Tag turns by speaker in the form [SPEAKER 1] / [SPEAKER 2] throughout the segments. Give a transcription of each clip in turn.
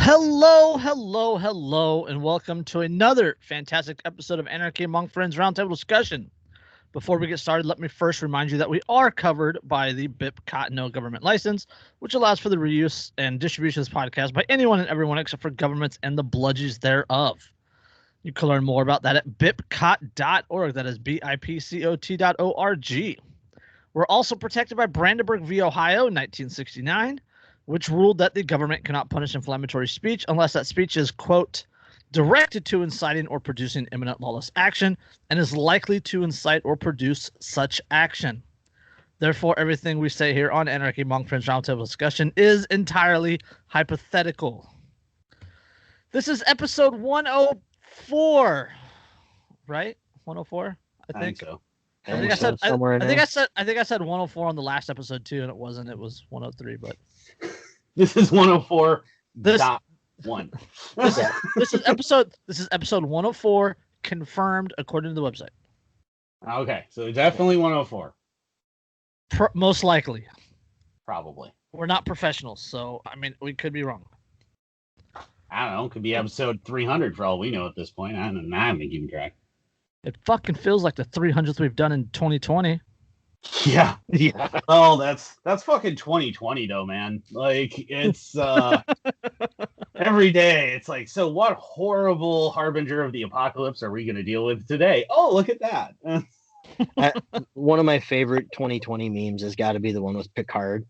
[SPEAKER 1] Hello, and welcome to another fantastic episode of Anarchy Among Friends Roundtable discussion. Before we get started, let me first remind you that we are covered by the BIP No government license, which allows for the reuse and distribution of this podcast by anyone and everyone except for governments and the bludgies thereof. You can learn more about that at bipcot.org. That is bipcot.org. We're also protected by Brandenburg v. Ohio, 1969, which ruled that the government cannot punish inflammatory speech unless that speech is, quote, directed to inciting or producing imminent lawless action and is likely to incite or produce such action. Therefore, everything we say here on Anarchy Among Friends Roundtable discussion is entirely hypothetical. This is episode 104, right? 104, I think.
[SPEAKER 2] So.
[SPEAKER 1] I think I said 104 on the last episode too, and it wasn't. It was 103, but
[SPEAKER 2] this is 104.
[SPEAKER 1] This is episode 104, confirmed according to the website.
[SPEAKER 2] Okay, so definitely 104.
[SPEAKER 1] Most likely.
[SPEAKER 2] Probably.
[SPEAKER 1] We're not professionals, so I mean we could be wrong.
[SPEAKER 2] I don't know. Could be episode 300 for all we know at this point. I haven't been keeping track.
[SPEAKER 1] It fucking feels like the 300th we've done in 2020.
[SPEAKER 2] Yeah. Oh, that's fucking 2020 though, man. Like it's every day. It's like, so what horrible harbinger of the apocalypse are we going to deal with today? Oh, look at that.
[SPEAKER 3] One of my favorite 2020 memes has got to be the one with Picard,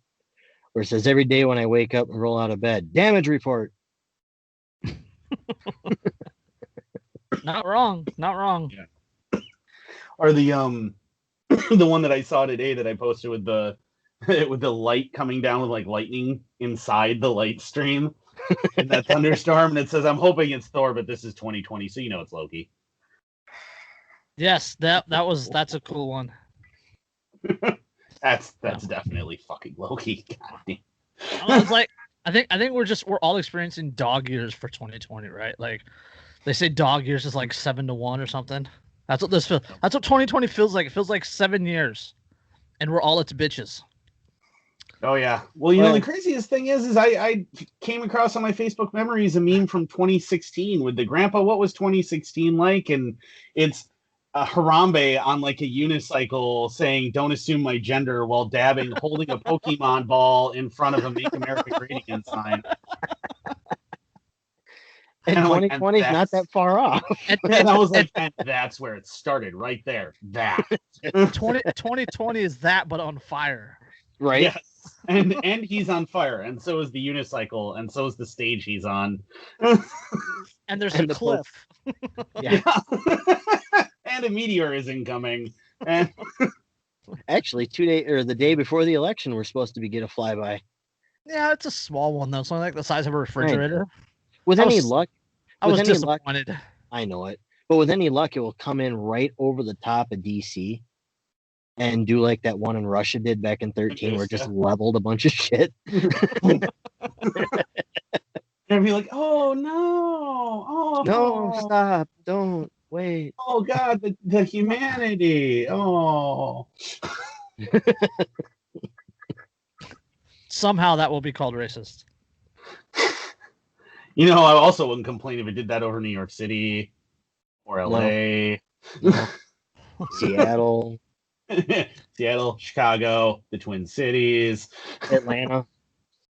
[SPEAKER 3] where it says, "Every day when I wake up and roll out of bed, damage report."
[SPEAKER 1] Not wrong.
[SPEAKER 2] Yeah. Or the the one that I saw today that I posted with the light coming down with like lightning inside the light stream in that thunderstorm, and it says, "I'm hoping it's Thor, but this is 2020, so you know it's Loki."
[SPEAKER 1] Yes, that's a cool one.
[SPEAKER 2] That's definitely fucking Loki. God damn.
[SPEAKER 1] I was like, I think we're all experiencing dog years for 2020, right? Like they say dog years is like 7 to 1 or something. That's what this feels. That's what 2020 feels like. It feels like 7 years, and we're all its bitches.
[SPEAKER 2] Oh yeah. Well, know the craziest thing is I came across on my Facebook memories a meme from 2016 with the grandpa. What was 2016 like? And it's a Harambe on like a unicycle saying, "Don't assume my gender," while holding a Pokemon ball in front of a "Make America Great Again" sign.
[SPEAKER 3] And 2020 is not that far off.
[SPEAKER 2] And I was like, and that's where it started, right there. That
[SPEAKER 1] 2020 is that, but on fire.
[SPEAKER 3] Right.
[SPEAKER 2] Yes. And he's on fire, and so is the unicycle, and so is the stage he's on.
[SPEAKER 1] And there's a cliff.
[SPEAKER 2] Yeah. And a meteor is incoming. And
[SPEAKER 3] actually, the day before the election, we're supposed to get a flyby.
[SPEAKER 1] Yeah, it's a small one though. Something like the size of a refrigerator.
[SPEAKER 3] Right. With any luck,
[SPEAKER 1] I was disappointed.
[SPEAKER 3] I know it, but with any luck, it will come in right over the top of DC, and do like that one in Russia did back in 2013, where it just leveled a bunch of shit.
[SPEAKER 2] And be like, "Oh no! Oh
[SPEAKER 3] no! Stop! Don't wait!
[SPEAKER 2] Oh God! The humanity! Oh!"
[SPEAKER 1] Somehow that will be called racist.
[SPEAKER 2] I also wouldn't complain if it did that over New York City or LA.
[SPEAKER 3] No. Seattle.
[SPEAKER 2] Seattle, Chicago, the Twin Cities.
[SPEAKER 3] Atlanta.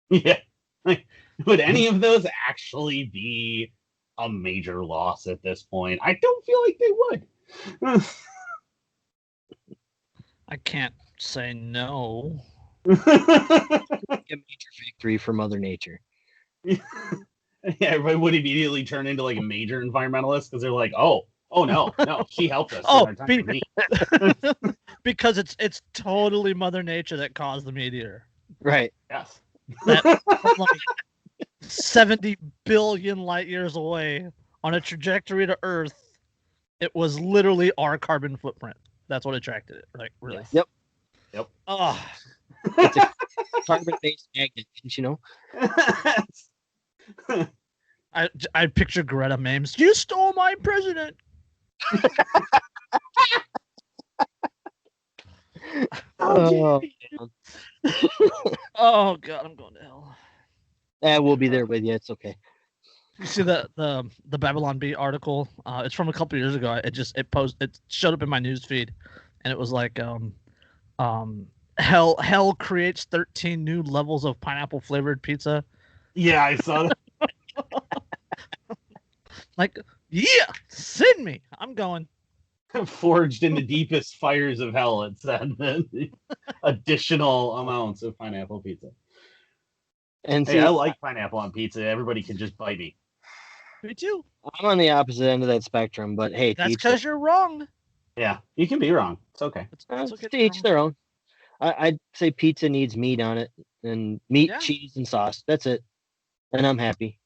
[SPEAKER 2] Yeah. Would any of those actually be a major loss at this point? I don't feel like they would.
[SPEAKER 1] I can't say no.
[SPEAKER 3] A major victory for Mother Nature.
[SPEAKER 2] Yeah, everybody would immediately turn into like a major environmentalist because they're like, oh no, she helped us.
[SPEAKER 1] Because it's totally Mother Nature that caused the meteor.
[SPEAKER 3] Right.
[SPEAKER 2] Yes.
[SPEAKER 1] That like 70 billion light years away on a trajectory to Earth, it was literally our carbon footprint. That's what attracted it. Like really.
[SPEAKER 3] Yep.
[SPEAKER 1] Oh.
[SPEAKER 3] It's a carbon-based magnet, didn't you know?
[SPEAKER 1] I picture Greta memes. You stole my president.
[SPEAKER 3] Oh
[SPEAKER 1] God, I'm going to hell.
[SPEAKER 3] We'll be there with you. It's okay.
[SPEAKER 1] You see the Babylon Bee article? It's from a couple years ago. It showed up in my news feed, and it was like hell creates 13 new levels of pineapple flavored pizza.
[SPEAKER 2] Yeah, I saw that.
[SPEAKER 1] Like, yeah, send me. I'm going.
[SPEAKER 2] Forged in the deepest fires of hell, it said. Additional amounts of pineapple pizza.
[SPEAKER 3] And see,
[SPEAKER 2] hey, I like pineapple on pizza. Everybody can just bite me.
[SPEAKER 1] Me too.
[SPEAKER 3] I'm on the opposite end of that spectrum, but hey,
[SPEAKER 1] That's because you're wrong.
[SPEAKER 2] Yeah, you can be wrong. It's okay.
[SPEAKER 1] It's okay
[SPEAKER 3] to each their own. I'd say pizza needs meat on it, and meat, cheese, and sauce. That's it, and I'm happy.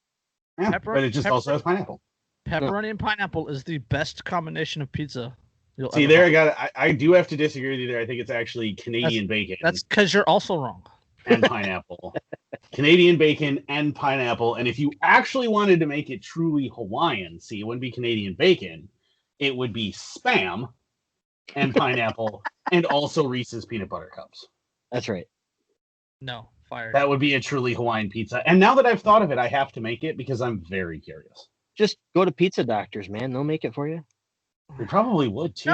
[SPEAKER 2] Yeah, but it just also has pineapple.
[SPEAKER 1] Pepperoni and pineapple is the best combination of pizza.
[SPEAKER 2] See, there I do have to disagree with you there. I think it's actually Canadian bacon.
[SPEAKER 1] That's because you're also wrong.
[SPEAKER 2] And pineapple. Canadian bacon and pineapple. And if you actually wanted to make it truly Hawaiian, see, it wouldn't be Canadian bacon. It would be Spam and pineapple and also Reese's peanut butter cups.
[SPEAKER 3] That's right.
[SPEAKER 1] No, fire.
[SPEAKER 2] That would be a truly Hawaiian pizza. And now that I've thought of it, I have to make it because I'm very curious.
[SPEAKER 3] Just go to Pizza Doctors, man. They'll make it for you.
[SPEAKER 2] They probably would too.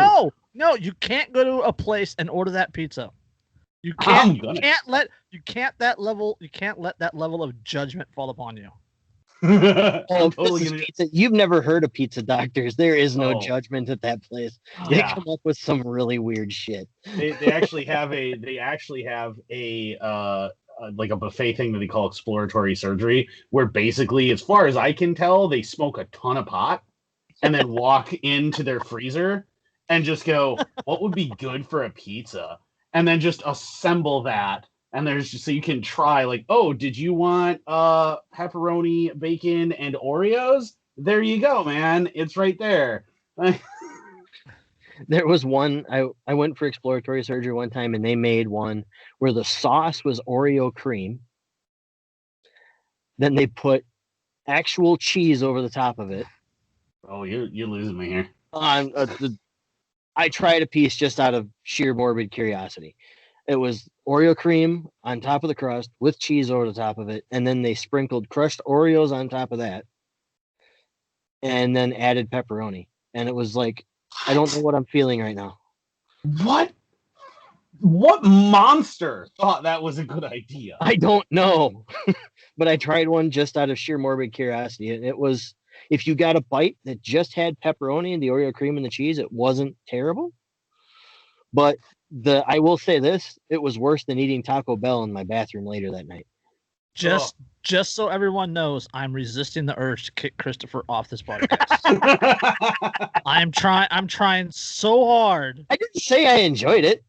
[SPEAKER 1] No, you can't go to a place and order that pizza. You can't. You can't let that level of judgment fall upon you.
[SPEAKER 3] Pizza. You've never heard of Pizza Doctors. There is no judgment at that place. They come up with some really weird shit.
[SPEAKER 2] They actually have a like a buffet thing that they call exploratory surgery, where basically, as far as I can tell, they smoke a ton of pot and then walk into their freezer and just go, what would be good for a pizza? And then just assemble that. And there's just, so you can try, like, oh, did you want pepperoni, bacon, and Oreos? There you go, man. It's right there.
[SPEAKER 3] There was one, I went for exploratory surgery one time, and they made one where the sauce was Oreo cream. Then they put actual cheese over the top of it.
[SPEAKER 2] Oh, you're losing me here.
[SPEAKER 3] I tried a piece just out of sheer morbid curiosity. It was Oreo cream on top of the crust with cheese over the top of it, and then they sprinkled crushed Oreos on top of that, and then added pepperoni. And it was like, I don't know what I'm feeling right now.
[SPEAKER 2] What monster thought that was a good idea?
[SPEAKER 3] I don't know. But I tried one just out of sheer morbid curiosity. And it was, if you got a bite that just had pepperoni and the Oreo cream and the cheese, it wasn't terrible. But I will say this, it was worse than eating Taco Bell in my bathroom later that night.
[SPEAKER 1] Just so everyone knows, I'm resisting the urge to kick Christopher off this podcast. I'm trying so hard.
[SPEAKER 3] I didn't say I enjoyed it.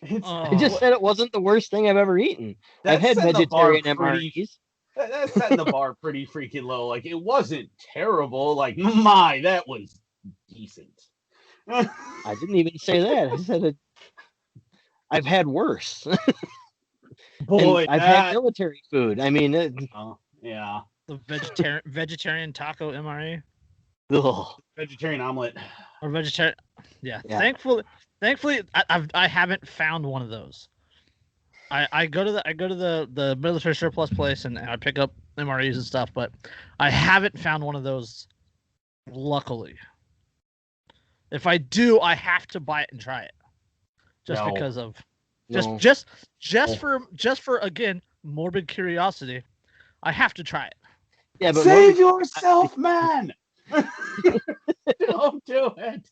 [SPEAKER 3] I just said it wasn't the worst thing I've ever eaten. I've had vegetarian MREs.
[SPEAKER 2] That's setting the bar pretty freaking low. Like, it wasn't terrible. Like, that was decent.
[SPEAKER 3] I didn't even say that. I said I've had worse.
[SPEAKER 2] Boy,
[SPEAKER 3] I've had military food. I mean,
[SPEAKER 2] yeah.
[SPEAKER 1] The vegetarian taco MRE.
[SPEAKER 3] Ugh.
[SPEAKER 2] Vegetarian omelet.
[SPEAKER 1] Or vegetarian. Yeah. Thankfully, I haven't found one of those. I go to the military surplus place and I pick up MREs and stuff, but I haven't found one of those. Luckily, if I do, I have to buy it and try it, because of just for again morbid curiosity. I have to try it.
[SPEAKER 3] Yeah, but
[SPEAKER 2] save yourself, man. Don't do it.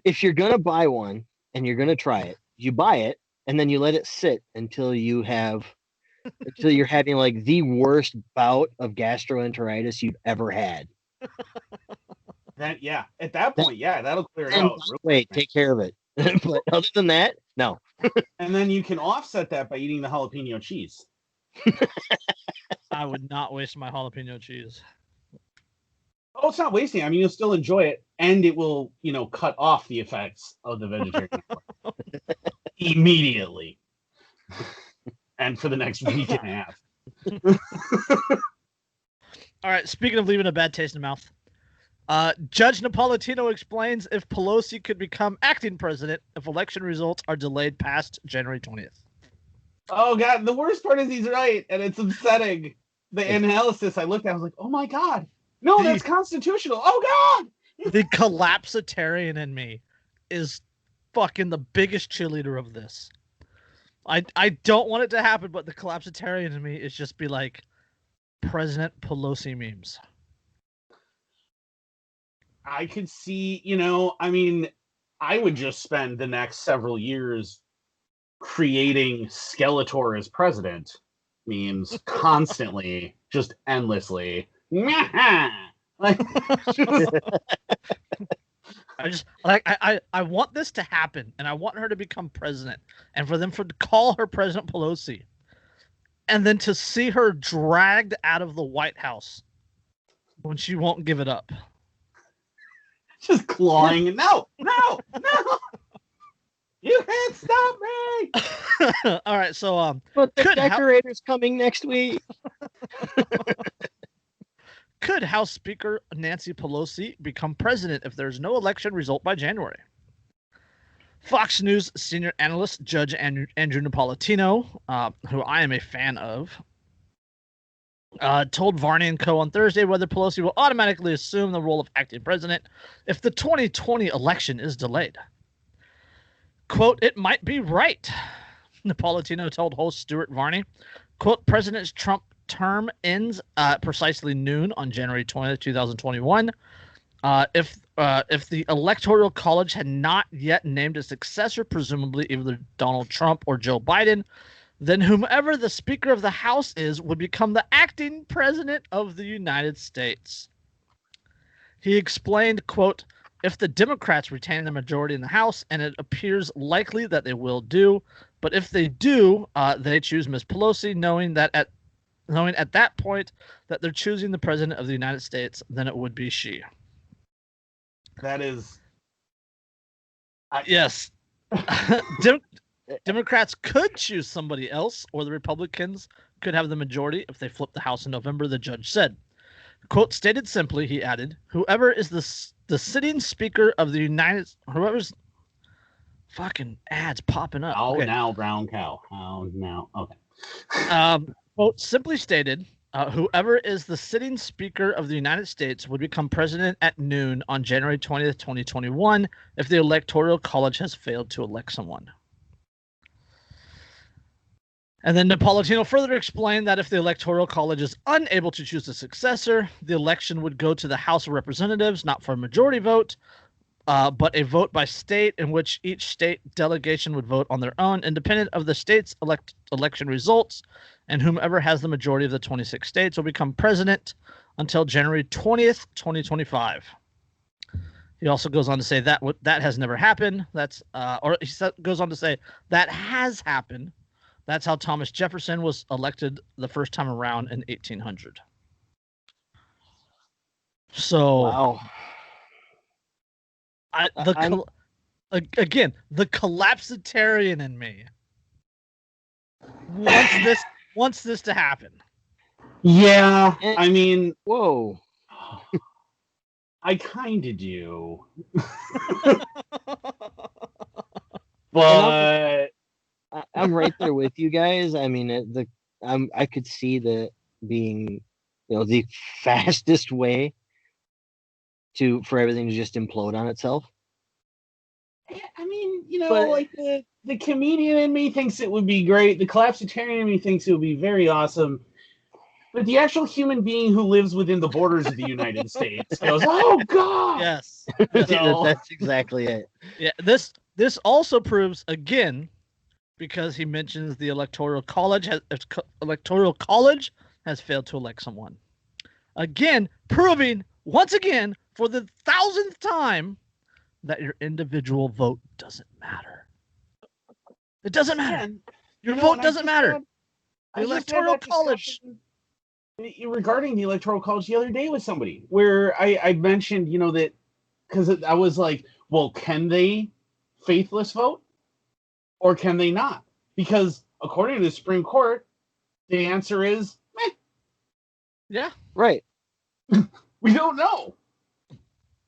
[SPEAKER 3] If you're gonna buy one and you're gonna try it, you buy it and then you let it sit until you're having like the worst bout of gastroenteritis you've ever had.
[SPEAKER 2] At that point, that'll clear it out.
[SPEAKER 3] Wait, take care of it. But other than that, no.
[SPEAKER 2] And then you can offset that by eating the jalapeno cheese.
[SPEAKER 1] I would not waste my jalapeno cheese.
[SPEAKER 2] Oh, it's not wasting. I mean, you'll still enjoy it, and it will, cut off the effects of the vegetarian immediately, and for the next week and a half.
[SPEAKER 1] All right. Speaking of leaving a bad taste in the mouth, Judge Napolitano explains if Pelosi could become acting president if election results are delayed past January 20th.
[SPEAKER 2] Oh God! The worst part is he's right, and it's upsetting. The analysis I looked at, I was like, "Oh my God, No, that's constitutional. Oh God!
[SPEAKER 1] The collapsitarian in me is fucking the biggest cheerleader of this. I don't want it to happen, but the collapsitarian in me is just be like President Pelosi memes.
[SPEAKER 2] I could see, I mean, I would just spend the next several years creating Skeletor as president memes constantly, just endlessly. Like,
[SPEAKER 1] I want this to happen, and I want her to become president, and for them to call her President Pelosi, and then to see her dragged out of the White House when she won't give it up.
[SPEAKER 2] Just clawing. No. You can't stop me.
[SPEAKER 1] All right, so
[SPEAKER 3] but the decorator's coming next week.
[SPEAKER 1] Could House Speaker Nancy Pelosi become president if there's no election result by January? Fox News senior analyst Judge Andrew Napolitano, who I am a fan of, told Varney and Co. on Thursday whether Pelosi will automatically assume the role of acting president if the 2020 election is delayed. Quote, "It might be right," Napolitano told host Stuart Varney. Quote, "President Trump term ends at precisely noon on January 20th, 2021. If the Electoral College had not yet named a successor, presumably either Donald Trump or Joe Biden, then whomever the Speaker of the House is would become the acting President of the United States." He explained, quote, "If the Democrats retain the majority in the House, and it appears likely that they will do, but if they do, they choose Ms. Pelosi, knowing at that point that they're choosing the President of the United States, then it would be she."
[SPEAKER 2] That is...
[SPEAKER 1] Yes. Democrats could choose somebody else, or the Republicans could have the majority if they flip the House in November, the judge said. Quote, "Stated simply," he added, "whoever is the sitting Speaker of the United..." Whoever's... Fucking ads popping up.
[SPEAKER 2] Oh,
[SPEAKER 1] okay.
[SPEAKER 2] Now, brown cow. Oh, now. Okay.
[SPEAKER 1] Quote, "Simply stated, whoever is the sitting Speaker of the United States would become president at noon on January 20th, 2021, if the Electoral College has failed to elect someone." And then Napolitano further explained that if the Electoral College is unable to choose a successor, the election would go to the House of Representatives, not for a majority vote, but a vote by state in which each state delegation would vote on their own, independent of the state's election results, and whomever has the majority of the 26 states will become president until January 20th, 2025. He also goes on to say that that has never happened. Goes on to say that has happened. That's how Thomas Jefferson was elected the first time around in 1800. So,
[SPEAKER 3] wow.
[SPEAKER 1] Again, the collapsitarian in me wants this to happen.
[SPEAKER 2] Yeah, I mean,
[SPEAKER 3] whoa.
[SPEAKER 2] I kind of do. But
[SPEAKER 3] I'm right there with you guys. I mean, I could see that being, the fastest way for everything to just implode on itself.
[SPEAKER 2] I mean, like the comedian in me thinks it would be great. The collapsitarian in me thinks it would be very awesome. But the actual human being who lives within the borders of the United States goes, "Oh God!"
[SPEAKER 1] Yes,
[SPEAKER 3] that's exactly it.
[SPEAKER 1] Yeah, this also proves again, because he mentions the Electoral College has failed to elect someone. Again, proving once again for the 1,000th time that your individual vote doesn't matter. It doesn't matter. Your vote doesn't matter. The Electoral College.
[SPEAKER 2] Regarding the Electoral College the other day with somebody where I mentioned, that because I was like, well, can they faithless vote or can they not? Because according to the Supreme Court, the answer is, meh.
[SPEAKER 1] Yeah.
[SPEAKER 3] Right.
[SPEAKER 2] We don't know.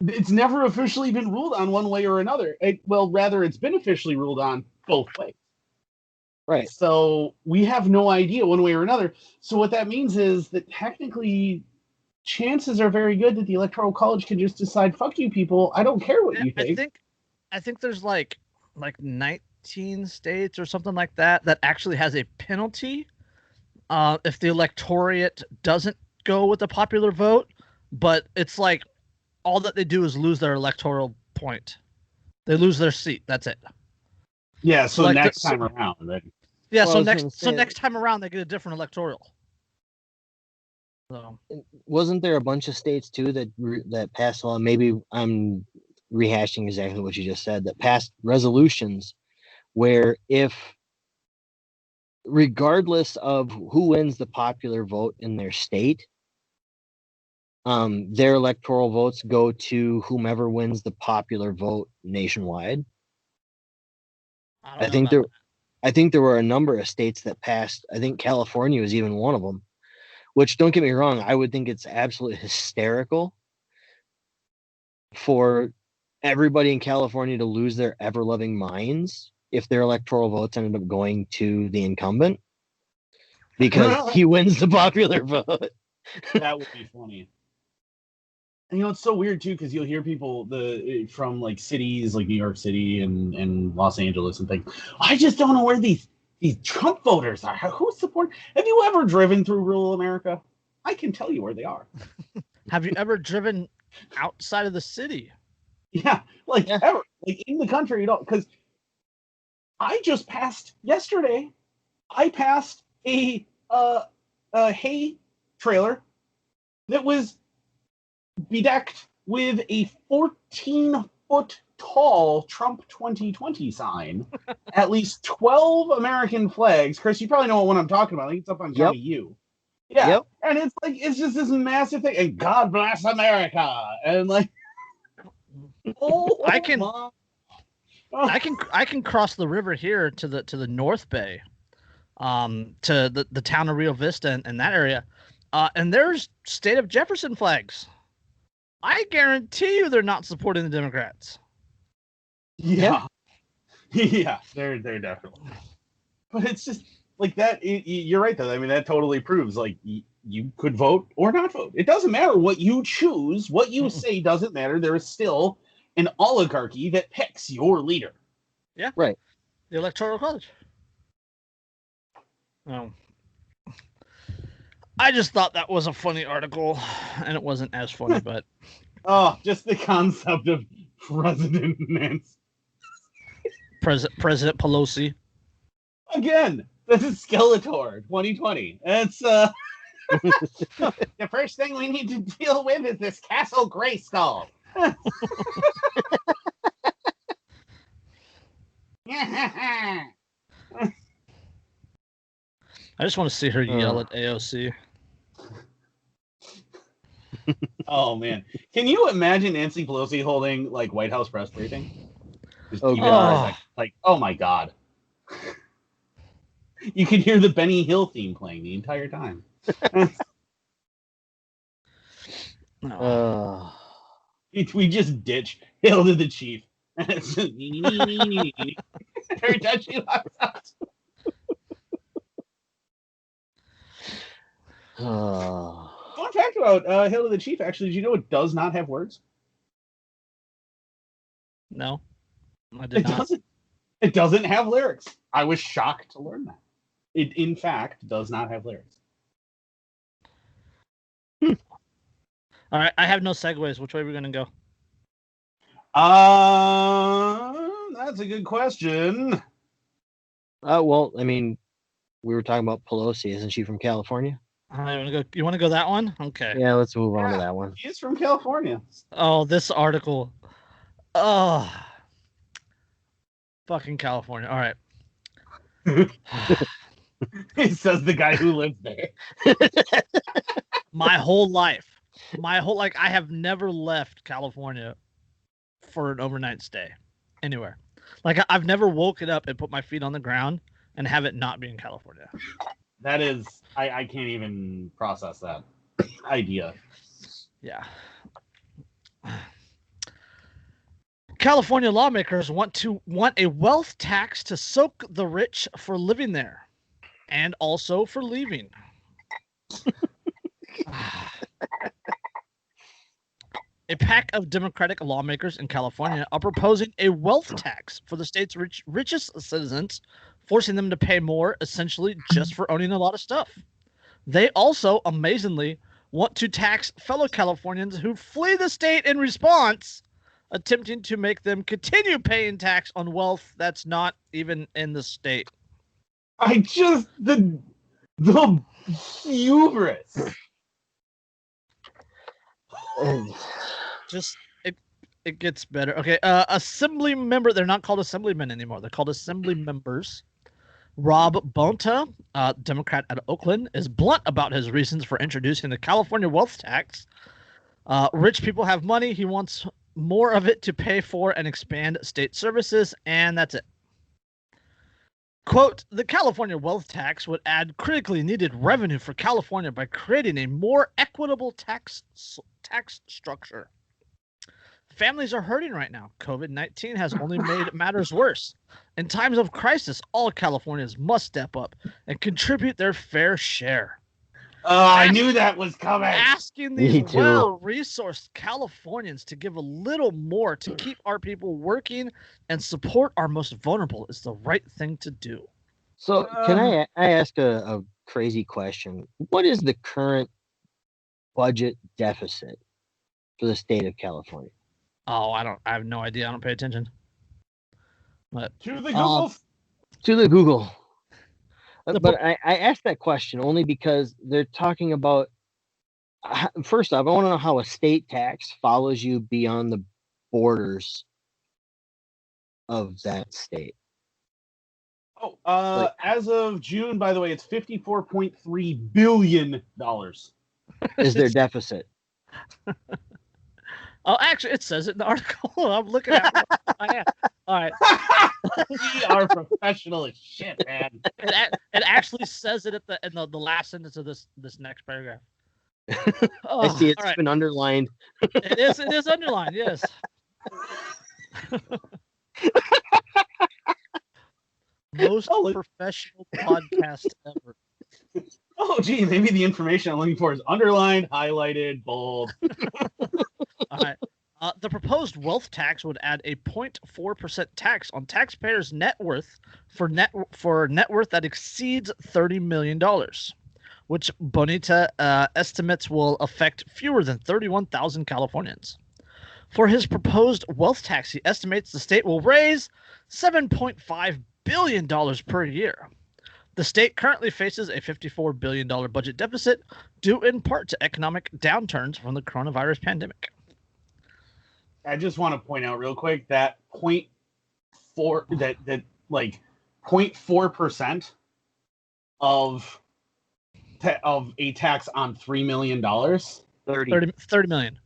[SPEAKER 2] It's never officially been ruled on one way or another. Rather, it's been officially ruled on both ways.
[SPEAKER 3] Right.
[SPEAKER 2] So we have no idea one way or another. So what that means is that technically chances are very good that the Electoral College can just decide, fuck you people, I don't care what you think.
[SPEAKER 1] I think there's like 19 states or something like that actually has a penalty if the electorate doesn't go with the popular vote, but it's like all that they do is lose their electoral point. They lose their seat. That's it.
[SPEAKER 2] Yeah, so like next time around. Right?
[SPEAKER 1] Yeah, well, so next time around they get a different electoral. So
[SPEAKER 3] wasn't there a bunch of states too that passed law? Maybe I'm rehashing exactly what you just said, that passed resolutions where if, regardless of who wins the popular vote in their state, their electoral votes go to whomever wins the popular vote nationwide. I think there were a number of states that passed. I think California was even one of them. Which, don't get me wrong, I would think it's absolutely hysterical for everybody in California to lose their ever-loving minds if their electoral votes ended up going to the incumbent because he wins the popular vote.
[SPEAKER 2] That would be funny. And, it's so weird too because you'll hear people from like cities like New York City and Los Angeles and think, I just don't know where these Trump voters are. Who support? Have you ever driven through rural America? I can tell you where they are.
[SPEAKER 1] Have you ever driven outside of the city?
[SPEAKER 2] Yeah, ever, like in the country, because I just passed yesterday. I passed a hay trailer that was bedecked with a 14-foot tall Trump 2020 sign, at least 12 American flags. Chris, you probably know what I'm talking about. I think it's up on County U. Yeah. Yep. And it's just this massive thing. And God bless America. And
[SPEAKER 1] I can cross the river here to the North Bay, to the town of Rio Vista and that area. And there's state of Jefferson flags. I guarantee you they're not supporting the Democrats.
[SPEAKER 2] Yeah. Yeah, they're definitely. But it's just like that. You're right, though. I mean, that totally proves you could vote or not vote. It doesn't matter what you choose. What you say doesn't matter. There is still an oligarchy that picks your leader.
[SPEAKER 1] Yeah.
[SPEAKER 3] Right.
[SPEAKER 1] The Electoral College. Oh. I just thought that was a funny article, and it wasn't as funny, but...
[SPEAKER 2] Oh, just the concept of President Nance.
[SPEAKER 1] President Pelosi.
[SPEAKER 2] Again, this is Skeletor 2020. It's the first thing we need to deal with is this Castle Grayskull.
[SPEAKER 1] I just want to see her yell at AOC.
[SPEAKER 2] Oh man, can you imagine Nancy Pelosi holding White House press briefing? Oh my god. You can hear the Benny Hill theme playing the entire time. We just ditch Hail to the Chief. Every time she walks out. Fun fact about Hail to the Chief, actually, did you know it does not have words?
[SPEAKER 1] No, I did not.
[SPEAKER 2] It doesn't have lyrics. I was shocked to learn that. It, in fact, does not have lyrics.
[SPEAKER 1] All right, I have no segues. Which way are we going to go?
[SPEAKER 2] That's a good question.
[SPEAKER 3] Well, I mean, we were talking about Pelosi. Isn't she from California?
[SPEAKER 1] You want to go that one? Okay.
[SPEAKER 3] Yeah, let's move on to that one.
[SPEAKER 2] She's from California.
[SPEAKER 1] Oh, this article. Oh, fucking California. All right.
[SPEAKER 2] It says the guy who lives there.
[SPEAKER 1] My whole life, I have never left California for an overnight stay anywhere. I've never woken up and put my feet on the ground and have it not be in California.
[SPEAKER 2] That is, I can't even process that idea.
[SPEAKER 1] Yeah. California lawmakers want a wealth tax to soak the rich for living there and also for leaving. A pack of Democratic lawmakers in California are proposing a wealth tax for the state's richest citizens, forcing them to pay more, essentially just for owning a lot of stuff. They also, amazingly, want to tax fellow Californians who flee the state in response, attempting to make them continue paying tax on wealth that's not even in the state.
[SPEAKER 2] The hubris.
[SPEAKER 1] Just it gets better. Okay, assembly member. They're not called assemblymen anymore. They're called assembly members. Rob Bonta, Democrat out of Oakland, is blunt about his reasons for introducing the California wealth tax. Rich people have money. He wants more of it to pay for and expand state services, and that's it. Quote, the California wealth tax would add critically needed revenue for California by creating a more equitable tax structure. Families are hurting right now. COVID-19 has only made matters worse. In times of crisis, all Californians must step up and contribute their fair share.
[SPEAKER 2] I knew that was coming.
[SPEAKER 1] Asking these well-resourced Californians to give a little more to keep our people working and support our most vulnerable is the right thing to do.
[SPEAKER 3] So can I ask a crazy question? What is the current budget deficit for the state of California?
[SPEAKER 1] Oh, I have no idea. I don't pay attention. But
[SPEAKER 2] to the Google.
[SPEAKER 3] To the Google. But I asked that question only because they're talking about. First off, I want to know how a state tax follows you beyond the borders of that state.
[SPEAKER 2] Oh, as of June, by the way, it's $54.3 billion.
[SPEAKER 3] Is their deficit?
[SPEAKER 1] Oh, actually, it says it in the article. I'm looking at it. I am. All right.
[SPEAKER 2] We are professional as shit, man.
[SPEAKER 1] It actually says it in the last sentence of this next paragraph.
[SPEAKER 3] I see it's been underlined.
[SPEAKER 1] It is underlined, yes. Most professional podcast ever.
[SPEAKER 2] Oh, gee, maybe the information I'm looking for is underlined, highlighted, bold.
[SPEAKER 1] All right. The proposed wealth tax would add a 0.4% tax on taxpayers' net worth for net worth that exceeds $30 million, which Bonita estimates will affect fewer than 31,000 Californians. For his proposed wealth tax, he estimates the state will raise $7.5 billion per year. The state currently faces a $54 billion budget deficit due in part to economic downturns from the coronavirus pandemic.
[SPEAKER 2] I just want to point out real quick that 0.4% of a tax on $3 million.
[SPEAKER 1] 30 million.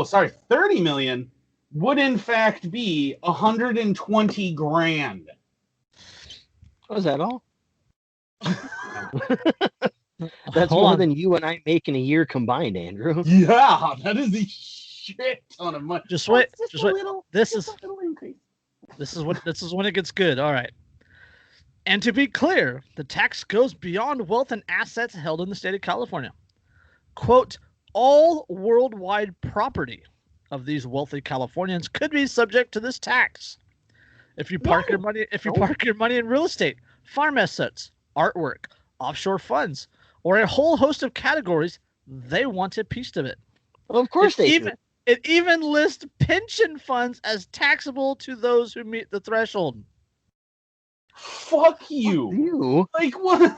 [SPEAKER 2] Sorry, 30 million would in fact be 120 grand.
[SPEAKER 3] Was that all? That's more than you and I make in a year combined, Andrew.
[SPEAKER 2] Yeah, that is a shit ton of money.
[SPEAKER 1] Just wait. This is when it gets good. All right. And to be clear, the tax goes beyond wealth and assets held in the state of California. Quote, all worldwide property of these wealthy Californians could be subject to this tax. If you park your money in real estate, farm assets, artwork, offshore funds, or a whole host of categories, they want a piece of it.
[SPEAKER 3] Well, of course they do.
[SPEAKER 1] It even lists pension funds as taxable to those who meet the threshold.
[SPEAKER 2] Fuck you. Like, what?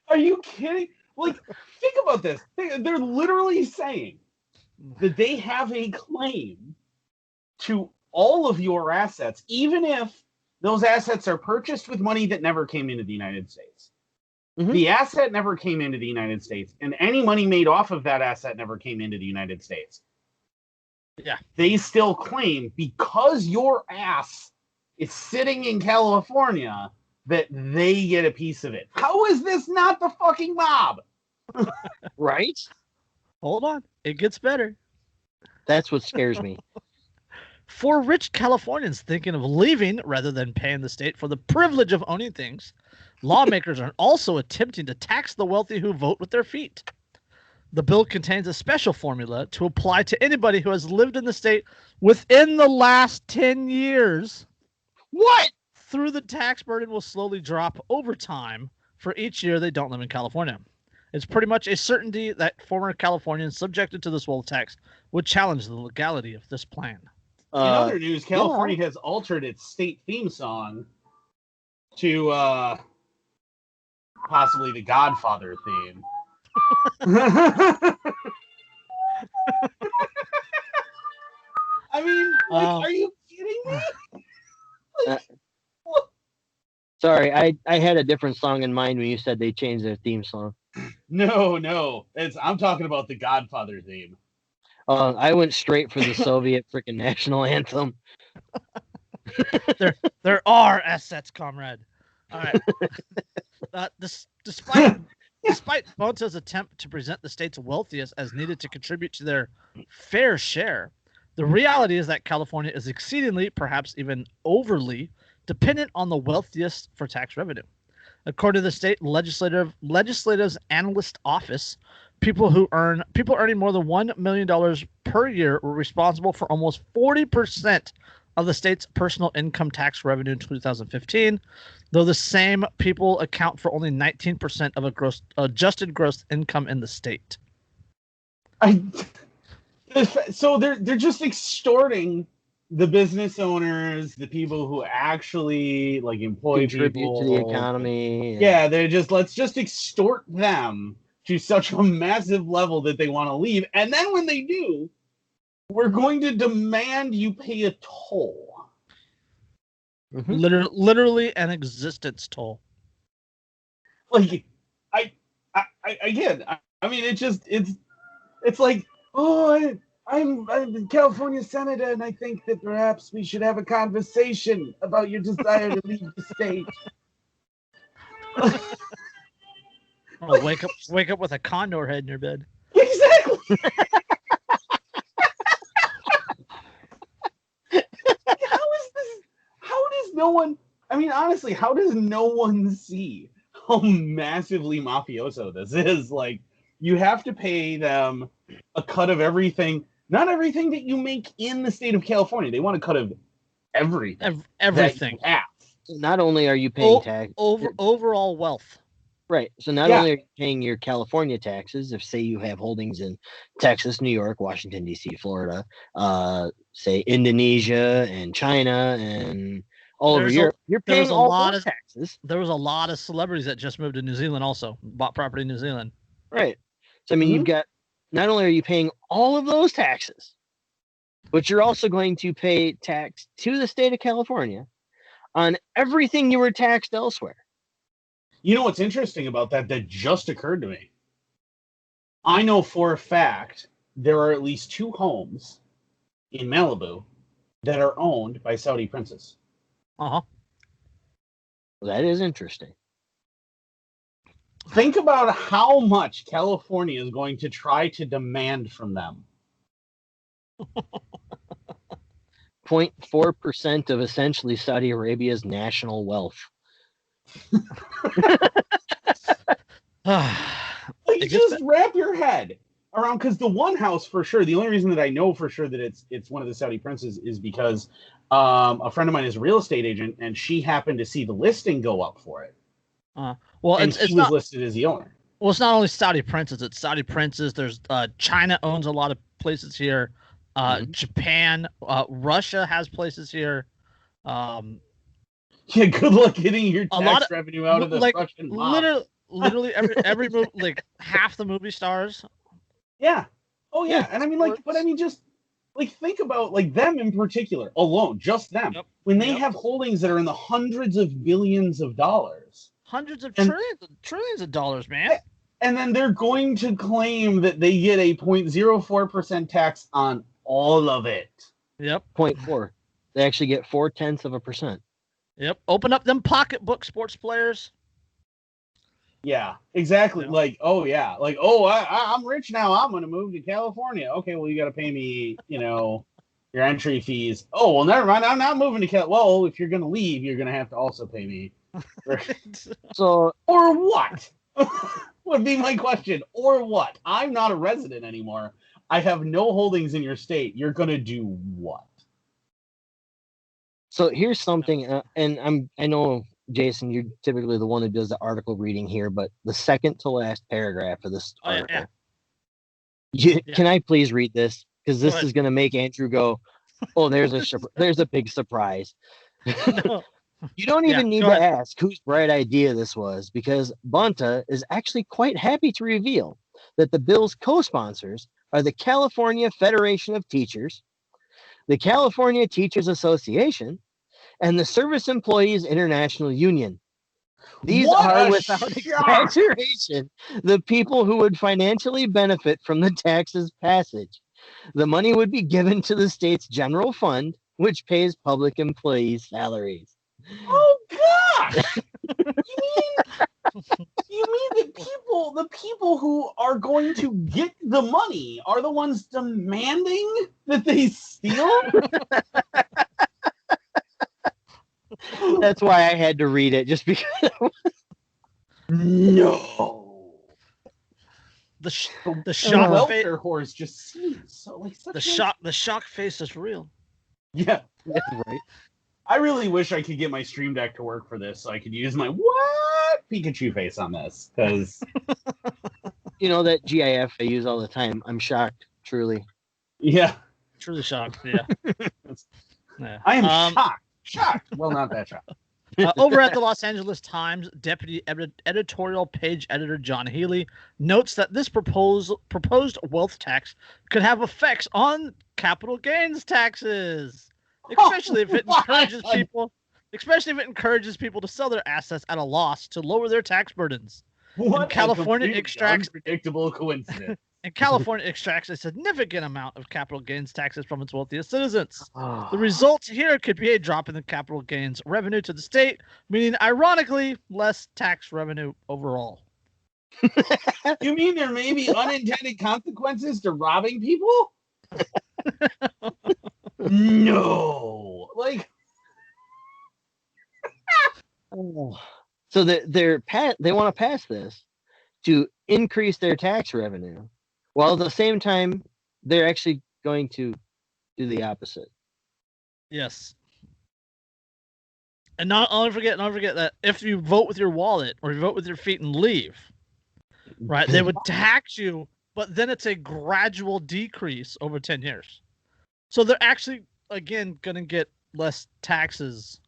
[SPEAKER 2] Are you kidding? Like, think about this. They're literally saying that they have a claim to all of your assets, even if those assets are purchased with money that never came into the United States. Mm-hmm. The asset never came into the United States, and any money made off of that asset never came into the United States.
[SPEAKER 1] Yeah.
[SPEAKER 2] They still claim, because your ass is sitting in California, that they get a piece of it. How is this not the fucking mob?
[SPEAKER 3] Right?
[SPEAKER 1] Hold on. It gets better.
[SPEAKER 3] That's what scares me.
[SPEAKER 1] For rich Californians thinking of leaving rather than paying the state for the privilege of owning things, lawmakers are also attempting to tax the wealthy who vote with their feet. The bill contains a special formula to apply to anybody who has lived in the state within the last 10 years.
[SPEAKER 3] What?
[SPEAKER 1] Through the tax burden will slowly drop over time for each year they don't live in California. It's pretty much a certainty that former Californians subjected to this wealth tax would challenge the legality of this plan.
[SPEAKER 2] In other news, California has altered its state theme song to possibly the Godfather theme. I mean, are you kidding me?
[SPEAKER 3] Sorry, I had a different song in mind when you said they changed their theme song.
[SPEAKER 2] No. I'm talking about the Godfather theme.
[SPEAKER 3] I went straight for the Soviet freaking national anthem.
[SPEAKER 1] There are assets, comrade. All right. Despite Bonta's attempt to present the state's wealthiest as needed to contribute to their fair share, the reality is that California is exceedingly, perhaps even overly, dependent on the wealthiest for tax revenue. According to the state legislative's analyst office, people earning more than $1 million per year were responsible for almost 40% of the state's personal income tax revenue in 2015, though the same people account for only 19% of adjusted gross income in the state.
[SPEAKER 2] So they're just extorting the business owners, the people who actually employ
[SPEAKER 3] contribute
[SPEAKER 2] people
[SPEAKER 3] to the economy.
[SPEAKER 2] Yeah, let's just extort them to such a massive level that they want to leave, and then when they do, we're going to demand you pay a toll.
[SPEAKER 1] Mm-hmm. Literally an existence toll.
[SPEAKER 2] Again, I mean, it's like, I'm the California senator, and I think that perhaps we should have a conversation about your desire to leave the state.
[SPEAKER 1] Wake up with a condor head in your bed.
[SPEAKER 2] Exactly. How does no one? I mean, honestly, how does no one see how massively mafioso this is? You have to pay them a cut of everything. Not everything that you make in the state of California. They want a cut of everything.
[SPEAKER 1] Everything.
[SPEAKER 3] Not only are you paying tax
[SPEAKER 1] overall wealth.
[SPEAKER 3] Right. So not only are you paying your California taxes, if say you have holdings in Texas, New York, Washington, D.C., Florida, say Indonesia and China and all over Europe, you're paying all those taxes.
[SPEAKER 1] There was a lot of celebrities that just moved to New Zealand also, bought property in New Zealand.
[SPEAKER 3] Right. So, I mean, you've got, not only are you paying all of those taxes, but you're also going to pay tax to the state of California on everything you were taxed elsewhere.
[SPEAKER 2] You know what's interesting about that just occurred to me? I know for a fact there are at least 2 homes in Malibu that are owned by Saudi princes.
[SPEAKER 1] Uh-huh.
[SPEAKER 3] Well, that is interesting.
[SPEAKER 2] Think about how much California is going to try to demand from them.
[SPEAKER 3] 0.4% of essentially Saudi Arabia's national wealth.
[SPEAKER 2] Just wrap your head around, because the one house for sure, the only reason that I know for sure that it's one of the Saudi princes is because a friend of mine is a real estate agent, and she happened to see the listing go up for it. He was listed as the owner.
[SPEAKER 1] Well, it's not only Saudi princes; it's Saudi princes. There's China owns a lot of places here. Japan, Russia has places here.
[SPEAKER 2] Yeah, good luck getting your tax revenue out of the Russian mob.
[SPEAKER 1] Literally every movie, half the movie stars.
[SPEAKER 2] Yeah. Oh yeah, and I mean, just think about them in particular alone, just them. Yep. When they have holdings that are in the hundreds of billions of dollars.
[SPEAKER 1] Hundreds of trillions of dollars, man.
[SPEAKER 2] And then they're going to claim that they get a 0.04% tax on all of it.
[SPEAKER 1] Yep.
[SPEAKER 3] 0.4. They actually get 0.4%.
[SPEAKER 1] Yep. Open up them pocketbook, sports players.
[SPEAKER 2] Yeah, exactly. Yeah. I'm rich now. I'm going to move to California. Okay, well, you got to pay me, your entry fees. Oh, well, never mind. I'm not moving to California. Well, if you're going to leave, you're going to have to also pay me.
[SPEAKER 3] So,
[SPEAKER 2] or what? would be my question. Or what? I'm not a resident anymore. I have no holdings in your state. You're going to do what?
[SPEAKER 3] So here's something, and I know, Jason, you're typically the one who does the article reading here, but the second to last paragraph of this article. Can I please read this? Because this is going to make Andrew go, "Oh, there's a big surprise."
[SPEAKER 1] No.
[SPEAKER 3] You don't even need to ask whose bright idea this was, because Bonta is actually quite happy to reveal that the bill's co-sponsors are the California Federation of Teachers, the California Teachers Association, and the Service Employees International Union. These are, without exaggeration, the people who would financially benefit from the tax's passage. The money would be given to the state's general fund, which pays public employees' salaries.
[SPEAKER 2] Oh gosh! You mean the people who are going to get the money are the ones demanding that they steal?
[SPEAKER 3] That's why I had to read it, just because.
[SPEAKER 2] No.
[SPEAKER 1] The shock
[SPEAKER 2] welfare horse just seems so like such
[SPEAKER 1] the shock face is real.
[SPEAKER 2] Yeah.
[SPEAKER 3] Right.
[SPEAKER 2] I really wish I could get my Stream Deck to work for this, so I could use my what Pikachu face on this, because
[SPEAKER 3] you know that GIF I use all the time. I'm shocked, truly.
[SPEAKER 2] Yeah.
[SPEAKER 1] Truly shocked. Yeah.
[SPEAKER 2] I am shocked. Well, not that shocked.
[SPEAKER 1] Over at the Los Angeles Times, deputy editorial page editor John Healy notes that this proposed wealth tax could have effects on capital gains taxes, especially if it encourages people to sell their assets at a loss to lower their tax burdens.
[SPEAKER 2] What California unpredictable coincidence.
[SPEAKER 1] And California extracts a significant amount of capital gains taxes from its wealthiest citizens. The result here could be a drop in the capital gains revenue to the state, meaning, ironically, less tax revenue overall.
[SPEAKER 2] You mean there may be unintended consequences to robbing people? No. Like...
[SPEAKER 3] So they want to pass this to increase their tax revenue, while at the same time they're actually going to do the opposite.
[SPEAKER 1] Yes. And not forget that if you vote with your wallet or you vote with your feet and leave, right, they would tax you, but then it's a gradual decrease over 10 years. So they're actually, again, going to get less taxes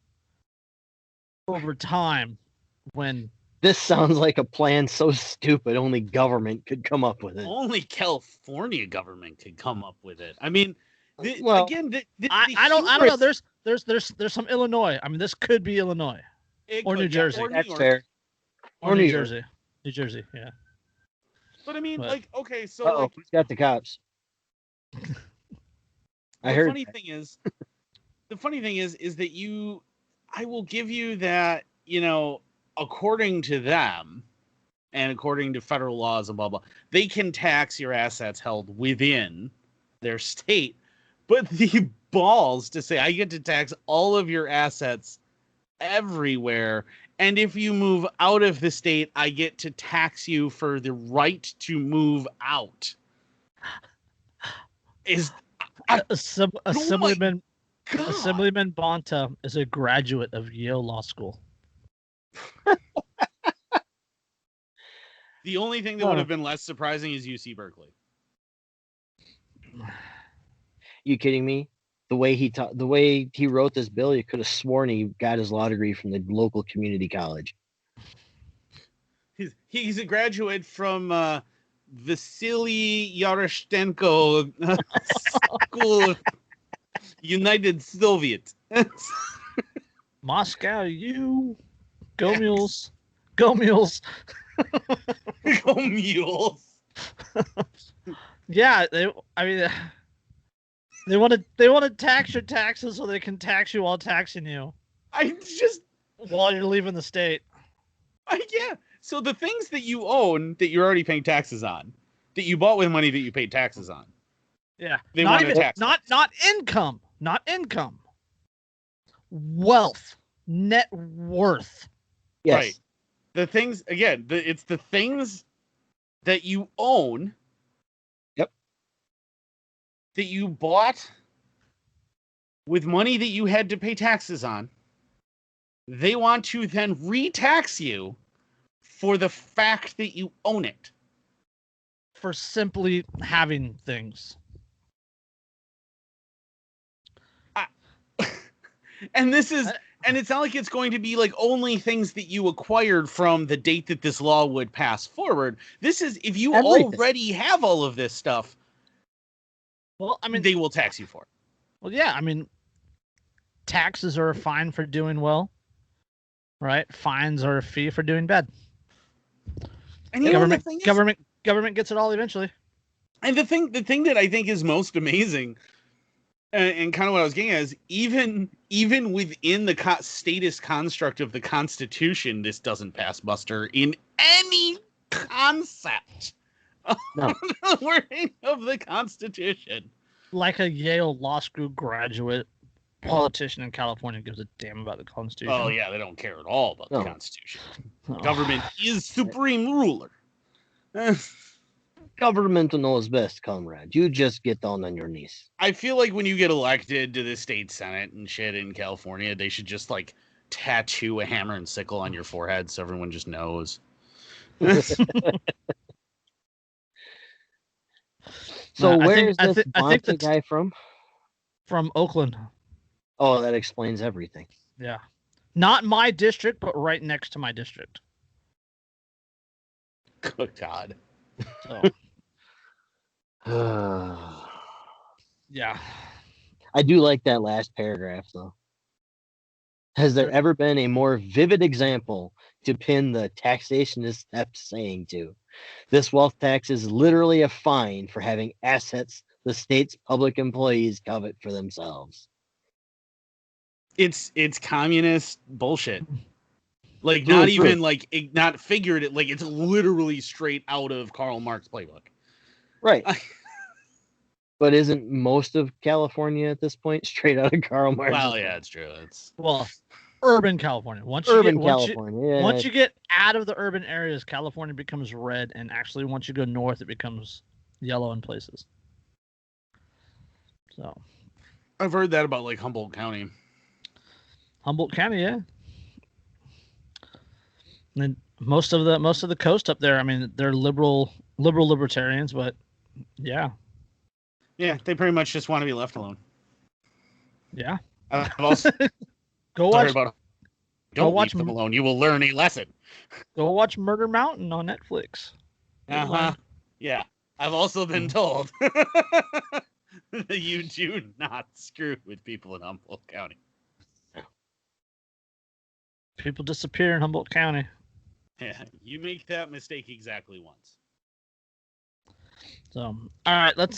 [SPEAKER 1] over time when...
[SPEAKER 3] This sounds like a plan so stupid only government could come up with it.
[SPEAKER 2] Only California government could come up with it. I mean,
[SPEAKER 1] I don't know. There's some Illinois. I mean, this could be Illinois or New Jersey.
[SPEAKER 3] That's fair.
[SPEAKER 1] Or New Jersey. New Jersey, yeah.
[SPEAKER 2] But I mean, okay, so
[SPEAKER 3] who's got the cops? I heard.
[SPEAKER 2] The funny thing is that I will give you that, according to them and according to federal laws and blah, blah, they can tax your assets held within their state. But the balls to say, I get to tax all of your assets everywhere. And if you move out of the state, I get to tax you for the right to move out.
[SPEAKER 1] Assemblyman Bonta is a graduate of Yale Law School.
[SPEAKER 2] The only thing that would have been less surprising is UC Berkeley.
[SPEAKER 3] You kidding me? The way he wrote this bill, you could have sworn he got his law degree from the local community college.
[SPEAKER 2] He's a graduate from Vasily Yaroshchenko School, United Soviet.
[SPEAKER 1] Moscow, you go Mules, go Mules,
[SPEAKER 2] go Mules.
[SPEAKER 1] Yeah, they want to tax your taxes so they can tax you while taxing you. While you're leaving the state.
[SPEAKER 2] Yeah. So the things that you own that you're already paying taxes on, that you bought with money that you paid taxes on.
[SPEAKER 1] Yeah.
[SPEAKER 2] They want to tax.
[SPEAKER 1] Not income. Wealth. Net worth.
[SPEAKER 3] Yes.
[SPEAKER 2] Right. The things, again, it's the things that you own.
[SPEAKER 3] Yep.
[SPEAKER 2] That you bought with money that you had to pay taxes on. They want to then re-tax you for the fact that you own it.
[SPEAKER 1] For simply having things.
[SPEAKER 2] And this is, and it's not like it's going to be like only things that you acquired from the date that this law would pass forward. This is if you already have all of this stuff.
[SPEAKER 1] Well, I mean,
[SPEAKER 2] they will tax you for it.
[SPEAKER 1] Well, yeah, I mean, taxes are a fine for doing well, right? Fines are a fee for doing bad.
[SPEAKER 2] And
[SPEAKER 1] government gets it all eventually.
[SPEAKER 2] And the thing that I think is most amazing, and kind of what I was getting at, is even within the status construct of the Constitution, this doesn't pass muster in any concept of the wording of the Constitution.
[SPEAKER 1] Like a Yale Law School graduate politician in California gives a damn about the Constitution.
[SPEAKER 2] Oh yeah, they don't care at all about the Constitution. Government is supreme ruler.
[SPEAKER 3] Government knows best, comrade. You just get down on your knees.
[SPEAKER 2] I feel like when you get elected to the state senate and shit in California, they should just like tattoo a hammer and sickle on your forehead so everyone just knows.
[SPEAKER 3] So where is this Bonta guy from?
[SPEAKER 1] From Oakland.
[SPEAKER 3] Oh, that explains everything.
[SPEAKER 1] Yeah. Not my district, but right next to my district.
[SPEAKER 2] Good God.
[SPEAKER 1] So. Yeah.
[SPEAKER 3] I do like that last paragraph, though. Has there ever been a more vivid example to pin the taxation is theft saying to? This wealth tax is literally a fine for having assets the state's public employees covet for themselves.
[SPEAKER 2] It's communist bullshit. Like
[SPEAKER 3] True,
[SPEAKER 2] not
[SPEAKER 3] true.
[SPEAKER 2] even like not figured it, like it's literally straight out of Karl Marx playbook.
[SPEAKER 3] Right. But isn't most of California at this point straight out of Karl Marx?
[SPEAKER 2] Well, yeah, it's true.
[SPEAKER 1] Urban California. Once you get out of the urban areas, California becomes red, and actually once you go north, it becomes yellow in places. So,
[SPEAKER 2] I've heard that about like Humboldt County.
[SPEAKER 1] Humboldt County, yeah. And most of the coast up there, I mean, they're libertarians, but yeah.
[SPEAKER 2] Yeah, they pretty much just want to be left alone.
[SPEAKER 1] Yeah.
[SPEAKER 2] I've also
[SPEAKER 1] Go watch
[SPEAKER 2] leave them alone. You will learn a lesson.
[SPEAKER 1] Go watch Murder Mountain on Netflix.
[SPEAKER 2] Yeah. I've also been told that you do not screw with people in Humboldt County.
[SPEAKER 1] People disappear in Humboldt County.
[SPEAKER 2] Yeah, you make that mistake exactly once.
[SPEAKER 1] So, all right, let's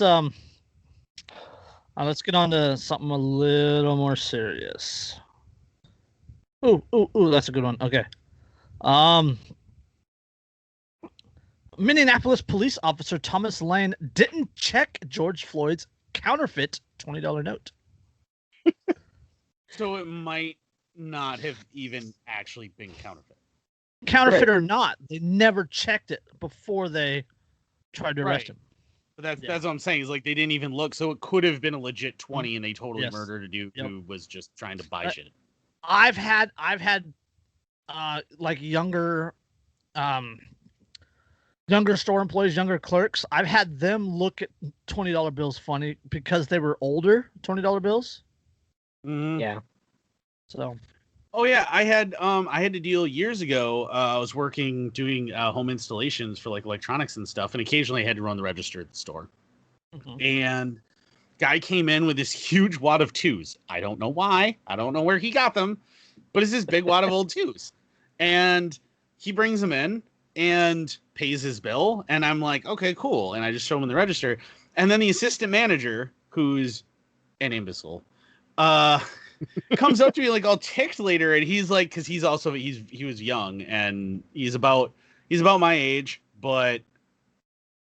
[SPEAKER 1] get on to something a little more serious. Ooh, that's a good one. Okay. Minneapolis police officer Thomas Lane didn't check George Floyd's counterfeit $20 note.
[SPEAKER 2] So it might not have even actually been counterfeit.
[SPEAKER 1] Counterfeit or not, they never checked it before they tried to arrest him.
[SPEAKER 2] But that's what I'm saying. Is like they didn't even look, so it could have been a legit 20, and they totally murdered a dude who was just trying to buy shit.
[SPEAKER 1] I've had like younger store employees, younger clerks. I've had them look at $20 bills funny because they were older $20 bills.
[SPEAKER 2] Mm-hmm.
[SPEAKER 3] Yeah.
[SPEAKER 1] So.
[SPEAKER 2] Oh yeah, I had to deal years ago. I was doing home installations for like electronics and stuff, and occasionally I had to run the register at the store. Mm-hmm. And guy came in with this huge wad of twos. I don't know why. I don't know where he got them, but it's this big wad of old twos. And he brings them in and pays his bill, and I'm like, okay, cool. And I just show him the register, and then the assistant manager, who's an imbecile, comes up to me like all ticked later, and he's like, because he was young, and he's about my age, but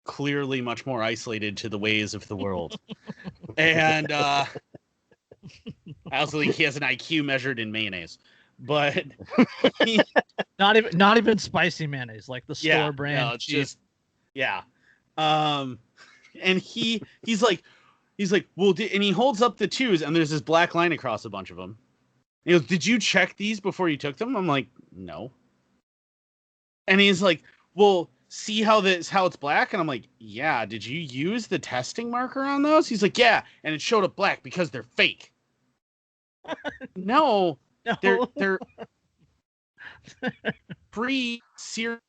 [SPEAKER 2] clearly much more isolated to the ways of the world. And I also think he has an IQ measured in mayonnaise, but
[SPEAKER 1] not even spicy mayonnaise, like the store brand.
[SPEAKER 2] No, it's just Yeah. And he's like, well, and he holds up the twos, and there's this black line across a bunch of them. He goes, did you check these before you took them? I'm like, no. And he's like, well, see how it's black? And I'm like, yeah. Did you use the testing marker on those? He's like, yeah. And it showed up black because they're fake. No, they're pre-series,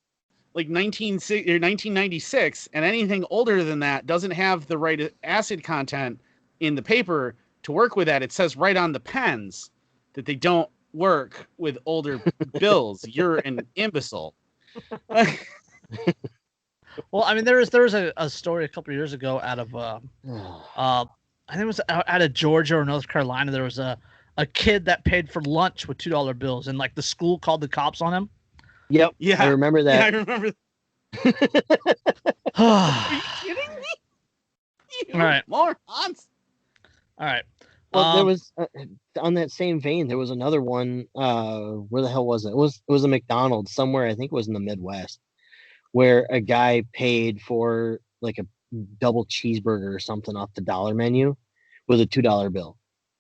[SPEAKER 2] like 1996, and anything older than that doesn't have the right acid content in the paper to work with that. It says right on the pens that they don't work with older bills. You're an imbecile.
[SPEAKER 1] Well, I mean, there was a story a couple of years ago out of I think it was out of Georgia or North Carolina. There was a kid that paid for lunch with $2 bills, and like the school called the cops on him.
[SPEAKER 3] Yep.
[SPEAKER 2] Yeah,
[SPEAKER 3] I remember that.
[SPEAKER 2] Yeah, I remember. Are you kidding me?
[SPEAKER 1] All right.
[SPEAKER 2] Morons.
[SPEAKER 1] All right.
[SPEAKER 3] Well, there was on that same vein. There was another one. Where the hell was it? It was a McDonald's somewhere. I think it was in the Midwest, where a guy paid for like a double cheeseburger or something off the dollar menu with a $2 bill.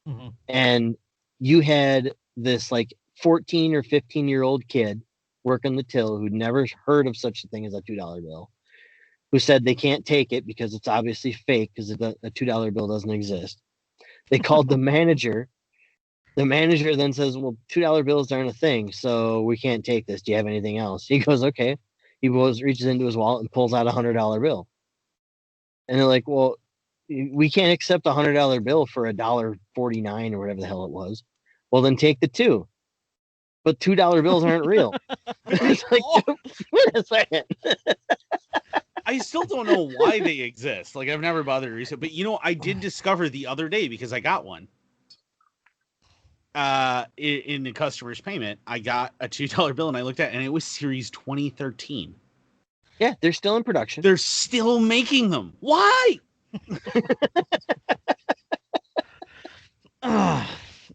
[SPEAKER 1] Mm-hmm.
[SPEAKER 3] And you had this like 14 or 15-year-old kid working the till who'd never heard of such a thing as a $2 bill, who said they can't take it because it's obviously fake because a $2 bill doesn't exist. They called the manager. The manager then says, well, $2 bills aren't a thing, so we can't take this. Do you have anything else? He goes, okay. He reaches into his wallet and pulls out a $100 bill. And they're like, well, we can't accept a $100 bill for $1.49 or whatever the hell it was. Well, then take the two. But $2 bills aren't real. It's like, wait a second.
[SPEAKER 2] I still don't know why they exist. Like, I've never bothered to research, but I did discover the other day because I got one. In the customer's payment, I got a $2 bill and I looked at it and it was series 2013.
[SPEAKER 3] Yeah, they're still in production.
[SPEAKER 2] They're still making them. Why?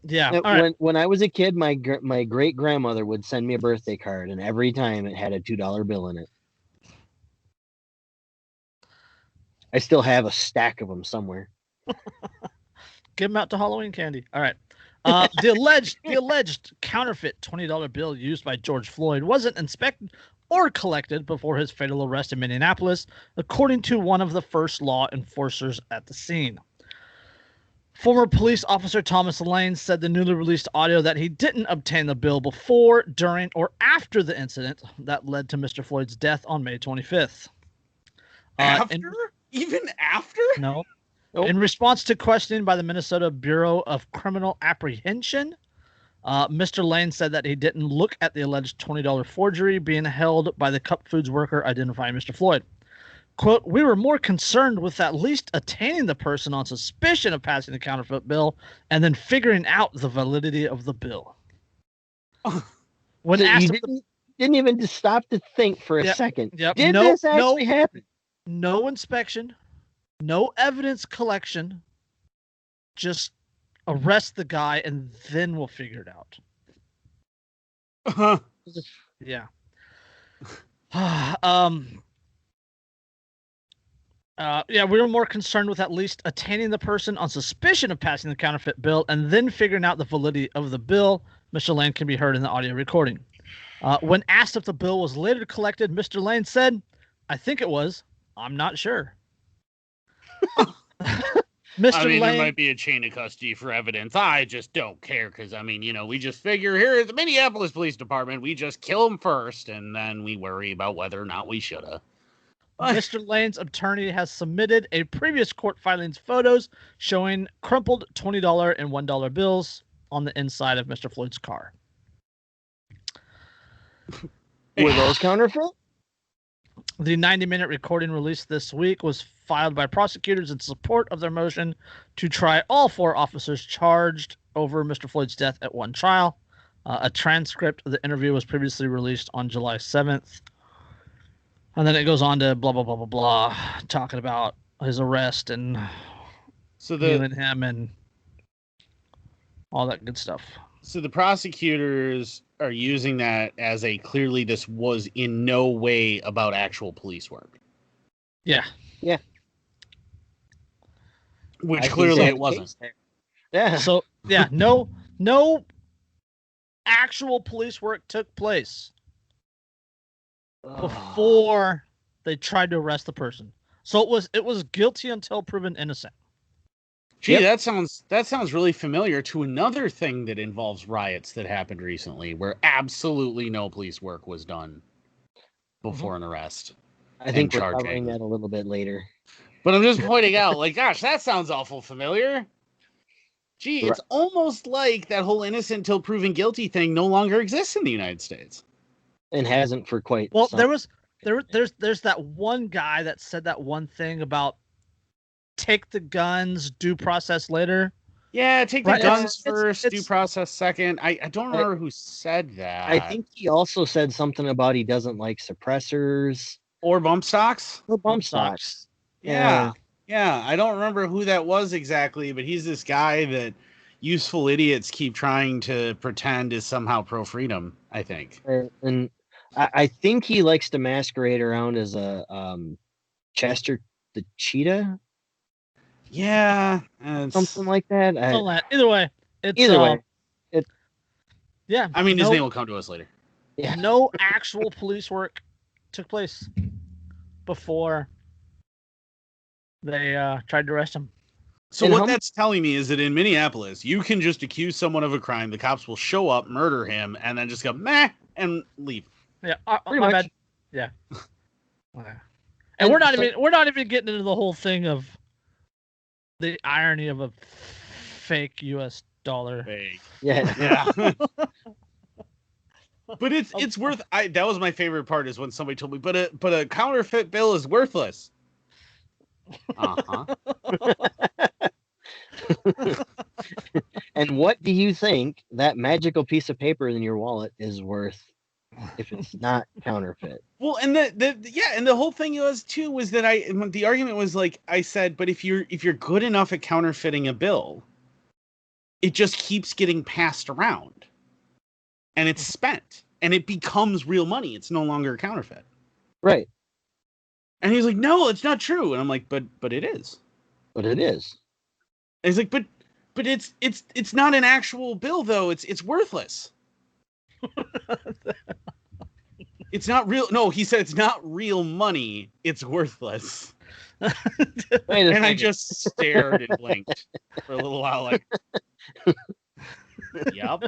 [SPEAKER 1] Yeah. All right.
[SPEAKER 3] When I was a kid, my great grandmother would send me a birthday card, and every time it had a $2 bill in it. I still have a stack of them somewhere.
[SPEAKER 1] Give them out to Halloween candy. All right. The alleged counterfeit $20 bill used by George Floyd wasn't inspected or collected before his fatal arrest in Minneapolis, according to one of the first law enforcers at the scene. Former police officer Thomas Lane said the newly released audio that he didn't obtain the bill before, during, or after the incident that led to Mr. Floyd's death on May 25th.
[SPEAKER 2] Even after?
[SPEAKER 1] No. Nope. In response to questioning by the Minnesota Bureau of Criminal Apprehension, Mr. Lane said that he didn't look at the alleged $20 forgery being held by the Cup Foods worker identifying Mr. Floyd. Quote, we were more concerned with at least attaining the person on suspicion of passing the counterfeit bill and then figuring out the validity of the bill. When
[SPEAKER 3] so
[SPEAKER 1] asked,
[SPEAKER 3] you didn't even just stop to think for a second.
[SPEAKER 1] Yep.
[SPEAKER 3] Did this actually happen?
[SPEAKER 1] No inspection, no evidence collection. Just arrest the guy and then we'll figure it out. Yeah. We were more concerned with at least attaining the person on suspicion of passing the counterfeit bill and then figuring out the validity of the bill. Mr. Lane can be heard in the audio recording. When asked if the bill was later collected, Mr. Lane said, I think it was. I'm not sure.
[SPEAKER 2] There might be a chain of custody for evidence. I just don't care because, we just figure here at the Minneapolis Police Department, we just kill them first, and then we worry about whether or not we should have.
[SPEAKER 1] Mr. Lane's attorney has submitted a previous court filing's photos showing crumpled $20 and $1 bills on the inside of Mr. Floyd's car.
[SPEAKER 3] Were those counterfeit?
[SPEAKER 1] The 90-minute recording released this week was filed by prosecutors in support of their motion to try all 4 officers charged over Mr. Floyd's death at one trial. A transcript of the interview was previously released on July 7th. And then it goes on to blah, blah, blah, blah, blah, talking about his arrest and viewing him and all that good stuff.
[SPEAKER 2] So the prosecutors are using that as clearly this was in no way about actual police work.
[SPEAKER 1] Yeah.
[SPEAKER 2] Which
[SPEAKER 3] I think
[SPEAKER 2] clearly
[SPEAKER 3] that's
[SPEAKER 2] it
[SPEAKER 3] the
[SPEAKER 2] wasn't.
[SPEAKER 3] case there. Yeah.
[SPEAKER 1] So yeah, no actual police work took place before they tried to arrest the person. So it was guilty until proven innocent.
[SPEAKER 2] Gee,
[SPEAKER 3] Yep.
[SPEAKER 2] that sounds really familiar to another thing that involves riots that happened recently, where absolutely no police work was done before an arrest.
[SPEAKER 3] I think we're
[SPEAKER 2] charging.
[SPEAKER 3] covering that a little bit later.
[SPEAKER 2] But I'm just pointing out, like, gosh, that sounds awful familiar. Gee, it's almost like that whole innocent till proven guilty thing no longer exists in the United States.
[SPEAKER 3] And hasn't for quite
[SPEAKER 1] Well,
[SPEAKER 3] some.
[SPEAKER 1] there's that one guy that said that one thing about take the guns, due process later.
[SPEAKER 2] Yeah, take the
[SPEAKER 1] Right,
[SPEAKER 2] guns
[SPEAKER 1] it's-
[SPEAKER 2] first,
[SPEAKER 1] it's-
[SPEAKER 2] due process second. I don't remember who said that.
[SPEAKER 3] I think he also said something about he doesn't like suppressors
[SPEAKER 2] Or bump stocks.
[SPEAKER 3] or bump stocks.
[SPEAKER 2] Yeah. I don't remember who that was exactly, but he's this guy that useful idiots keep trying to pretend is somehow pro freedom, I think.
[SPEAKER 3] And I think he likes to masquerade around as a Chester the Cheetah.
[SPEAKER 2] Yeah.
[SPEAKER 3] Something like that.
[SPEAKER 1] Either way, it's yeah.
[SPEAKER 2] I mean, his name will come to us later.
[SPEAKER 3] Yeah.
[SPEAKER 1] No actual police work took place before they tried to arrest him.
[SPEAKER 2] So what that's telling me is that in Minneapolis, you can just accuse someone of a crime, the cops will show up, murder him, and then just go meh and leave.
[SPEAKER 1] Yeah,
[SPEAKER 3] Pretty
[SPEAKER 1] my
[SPEAKER 3] much.
[SPEAKER 1] bad. Yeah. And we're not even getting into the whole thing of the irony of a fake U.S. dollar.
[SPEAKER 2] Fake.
[SPEAKER 3] Yeah.
[SPEAKER 2] But it's worth. That was my favorite part is when somebody told me, but a counterfeit bill is worthless.
[SPEAKER 3] And what do you think that magical piece of paper in your wallet is worth if it's not counterfeit?
[SPEAKER 2] Well, and the whole thing was that the argument was like I said, but if you're good enough at counterfeiting a bill, it just keeps getting passed around, and it's spent, and it becomes real money. It's no longer a counterfeit.
[SPEAKER 3] Right.
[SPEAKER 2] And he's like, no, it's not true. And I'm like, but it is.
[SPEAKER 3] But it is.
[SPEAKER 2] And he's like, but it's not an actual bill though. It's worthless. It's not real. No, he said it's not real money. It's worthless. And I just stared and blinked for a little while, like, yep.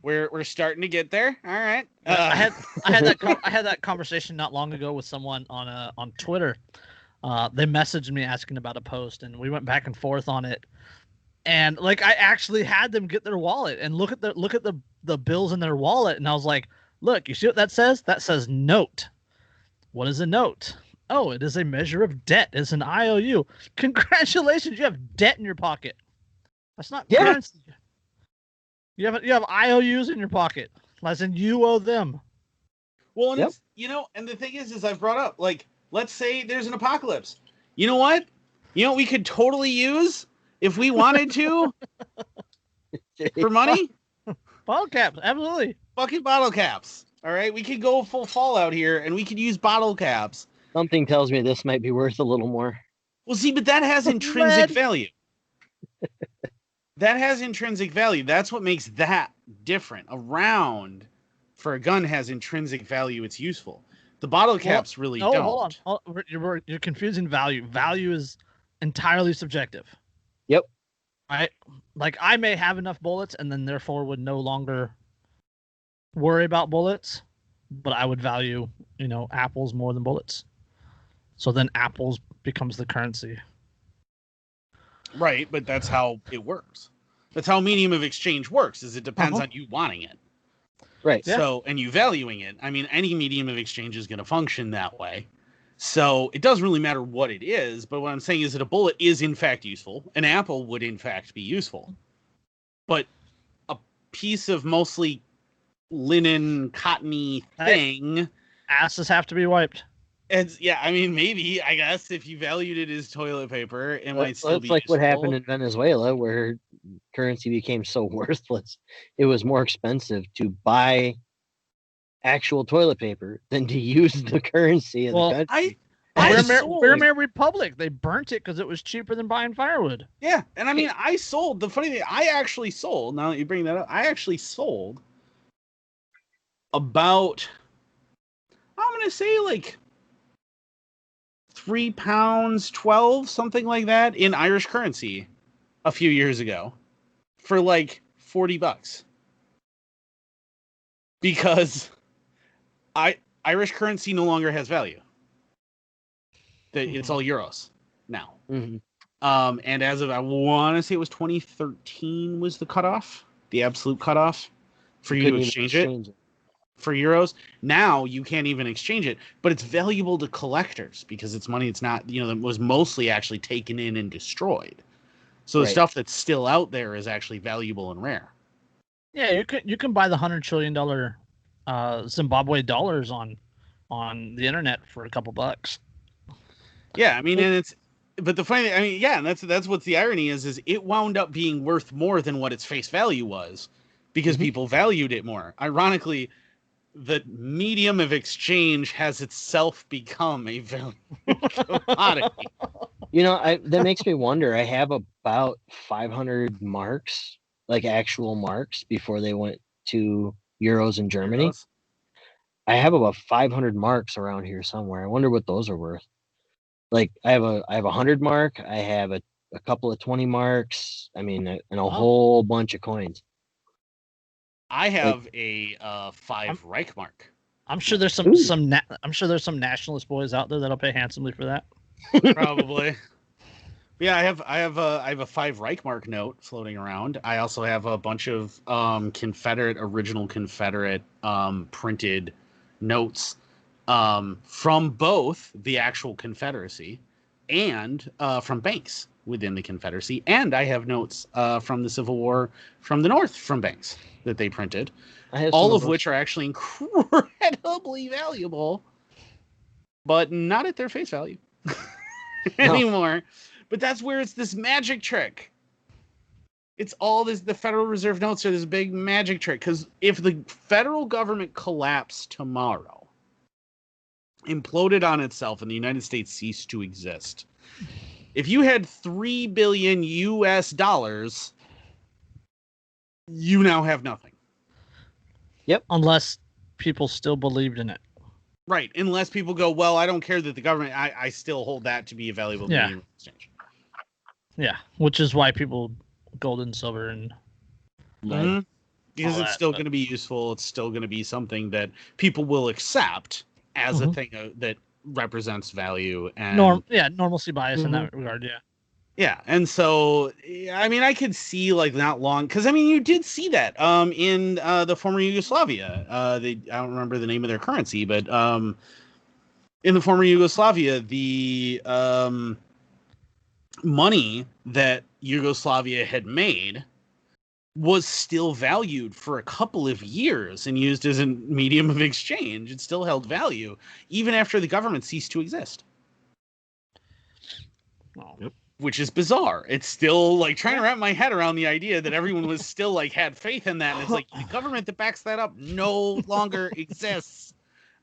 [SPEAKER 2] We're starting to get there. All right.
[SPEAKER 1] I had that conversation not long ago with someone on Twitter. They messaged me asking about a post, and we went back and forth on it. And like, I actually had them get their wallet and look at the bills in their wallet, and I was like, "Look, you see what that says? That says note. What is a note? Oh, it is a measure of debt. It's an IOU. Congratulations, you have debt in your pocket. That's not currency. You have IOUs in your pocket. As in, you owe them."
[SPEAKER 2] Well, and it's, and the thing is I've brought up, like, let's say there's an apocalypse. You know what? We could totally use if we wanted to for money.
[SPEAKER 1] Bottle caps, absolutely.
[SPEAKER 2] Fucking bottle caps. All right, we could go full Fallout here, and we could use bottle caps.
[SPEAKER 3] Something tells me this might be worth a little more.
[SPEAKER 2] Well, see, but that has intrinsic value. That has intrinsic value. That's what makes that different. A round for a gun has intrinsic value. It's useful. The bottle caps really don't.
[SPEAKER 1] Hold on. You're confusing value. Value is entirely subjective.
[SPEAKER 3] Yep.
[SPEAKER 1] Right? Like, I may have enough bullets and then therefore would no longer worry about bullets, but I would value, apples more than bullets. So then apples becomes the currency.
[SPEAKER 2] Right, but that's how it works. That's how medium of exchange works, is it depends on you wanting it.
[SPEAKER 3] Right.
[SPEAKER 2] So, and you valuing it. I mean, any medium of exchange is going to function that way. So it doesn't really matter what it is, but what I'm saying is that a bullet is in fact useful. An apple would in fact be useful. But a piece of mostly linen, cottony thing...
[SPEAKER 1] Asses have to be wiped.
[SPEAKER 2] And I mean, maybe, I guess, if you valued it as toilet paper, it might still be
[SPEAKER 3] like
[SPEAKER 2] useful.
[SPEAKER 3] what happened in Venezuela, where currency became so worthless, it was more expensive to buy actual toilet paper than to use the currency of the country.
[SPEAKER 1] Weimar Republic. They burnt it because it was cheaper than buying firewood.
[SPEAKER 2] Yeah, and I mean, I sold. The funny thing, I actually sold. Now that you bring that up, I actually sold about, I'm gonna say like £3.12, something like that, in Irish currency a few years ago for like $40 because Irish currency no longer has value. It's all euros now.
[SPEAKER 3] Mm-hmm.
[SPEAKER 2] And as of, I want to say it was 2013 was the cutoff, the absolute cutoff for you to exchange it for euros. Now you can't even exchange it, but it's valuable to collectors because it's money. It's not, that was mostly actually taken in and destroyed. So the stuff that's still out there is actually valuable and rare.
[SPEAKER 1] Yeah, you can buy the $100 trillion Zimbabwe dollars on the internet for a couple bucks.
[SPEAKER 2] Yeah, I mean, but the funny thing, I mean, yeah, and that's what's the irony is it wound up being worth more than what its face value was because people valued it more. Ironically, the medium of exchange has itself become a valuable commodity.
[SPEAKER 3] That makes me wonder. I have about 500 marks, like actual marks, before they went to euros in Germany. I have about 500 marks around here somewhere. I wonder what those are worth. Like I have a 100 mark. I have a couple of 20 marks. I mean, and a whole bunch of coins.
[SPEAKER 2] I have a 5 Reichmark.
[SPEAKER 1] I'm sure there's I'm sure there's some nationalist boys out there that'll pay handsomely for that.
[SPEAKER 2] Probably. Yeah, I have a 5 Reichmark note floating around. I also have a bunch of original Confederate printed notes from both the actual Confederacy and from banks within the Confederacy. And I have notes from the Civil War from the North from banks that they printed, all of which are actually incredibly valuable, but not at their face value anymore. But that's where it's this magic trick. It's all this, the Federal Reserve notes are this big magic trick. Because if the federal government collapsed tomorrow, imploded on itself, and the United States ceased to exist, if you had $3 billion US, you now have nothing.
[SPEAKER 3] Yep.
[SPEAKER 1] Unless people still believed in it.
[SPEAKER 2] Right. Unless people go, well, I don't care that the government, I still hold that to be a valuable medium of exchange.
[SPEAKER 1] Yeah. Which is why people gold and silver and
[SPEAKER 2] because it's still going to be useful. It's still going to be something that people will accept as a thing that represents value and
[SPEAKER 1] normalcy bias in that regard. Yeah.
[SPEAKER 2] Yeah, and so I mean, I could see like not long because I mean, you did see that in the former Yugoslavia. I don't remember the name of their currency, but in the former Yugoslavia, the money that Yugoslavia had made was still valued for a couple of years and used as a medium of exchange. It still held value even after the government ceased to exist.
[SPEAKER 1] Oh. Yep.
[SPEAKER 2] Which is bizarre. It's still like trying to wrap my head around the idea that everyone was still like had faith in that. And it's like the government that backs that up no longer exists.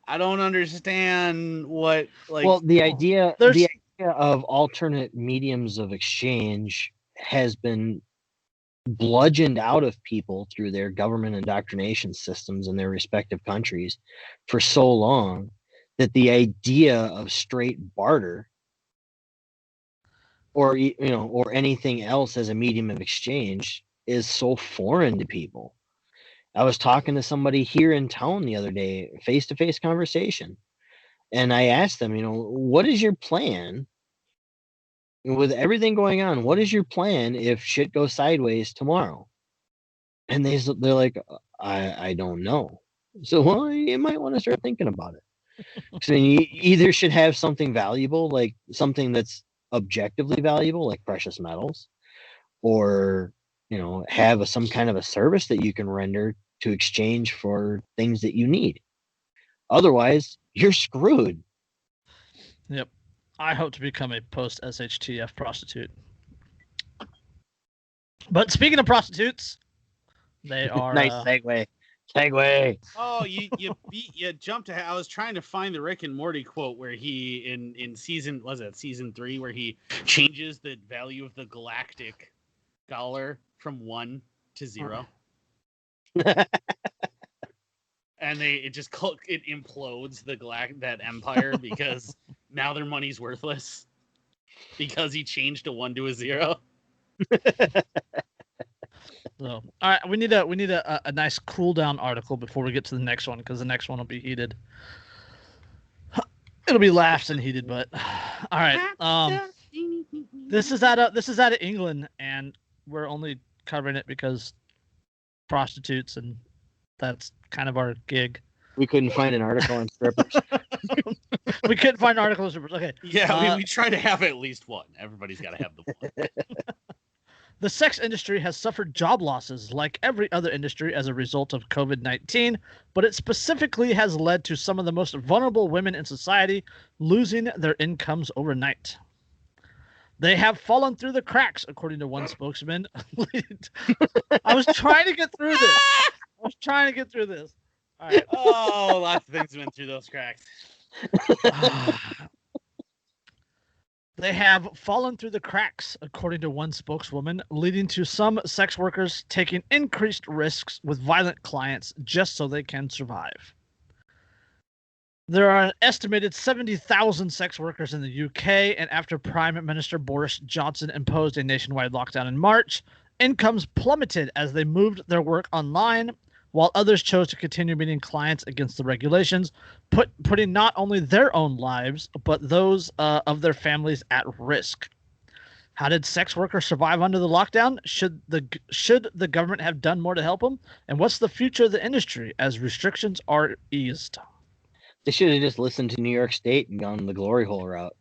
[SPEAKER 2] I don't understand what like.
[SPEAKER 3] Well, the idea of alternate mediums of exchange has been bludgeoned out of people through their government indoctrination systems in their respective countries for so long that the idea of straight barter or anything else as a medium of exchange is so foreign to people. I was talking to somebody here in town the other day, face-to-face conversation, and I asked them, what is your plan with everything going on? What is your plan if shit goes sideways tomorrow? And they're like, I don't know. So, well, you might want to start thinking about it. So you either should have something valuable, like something that's objectively valuable, like precious metals, or have some kind of a service that you can render to exchange for things that you need. Otherwise, you're screwed.
[SPEAKER 1] Yep. I hope to become a post SHTF prostitute. But speaking of prostitutes, they are
[SPEAKER 3] nice segue. Segway.
[SPEAKER 2] Oh, you jumped ahead. I was trying to find the Rick and Morty quote where he in season 3 where he changes the value of the galactic dollar from 1 to 0. And it implodes that empire because now their money's worthless because he changed a 1 to a 0.
[SPEAKER 1] So, all right, we need a nice cool down article before we get to the next one, because the next one will be heated. It'll be laughs and heated, but all right. This is out of England, and we're only covering it because prostitutes, and that's kind of our gig.
[SPEAKER 3] We couldn't find an article on strippers.
[SPEAKER 1] We couldn't find an article on strippers. Okay.
[SPEAKER 2] Yeah, we try to have at least one. Everybody's got to have the one.
[SPEAKER 1] The sex industry has suffered job losses like every other industry as a result of COVID-19, but it specifically has led to some of the most vulnerable women in society losing their incomes overnight. They have fallen through the cracks, according to one spokesman. I was trying to get through this. All right.
[SPEAKER 2] Oh, lots of things went through those cracks.
[SPEAKER 1] They have fallen through the cracks, according to one spokeswoman, leading to some sex workers taking increased risks with violent clients just so they can survive. There are an estimated 70,000 sex workers in the UK, and after Prime Minister Boris Johnson imposed a nationwide lockdown in March, incomes plummeted as they moved their work online, while others chose to continue meeting clients against the regulations, putting not only their own lives, but those of their families at risk. How did sex workers survive under the lockdown? Should the government have done more to help them? And what's the future of the industry as restrictions are eased?
[SPEAKER 3] They should have just listened to New York State and gone the glory hole route.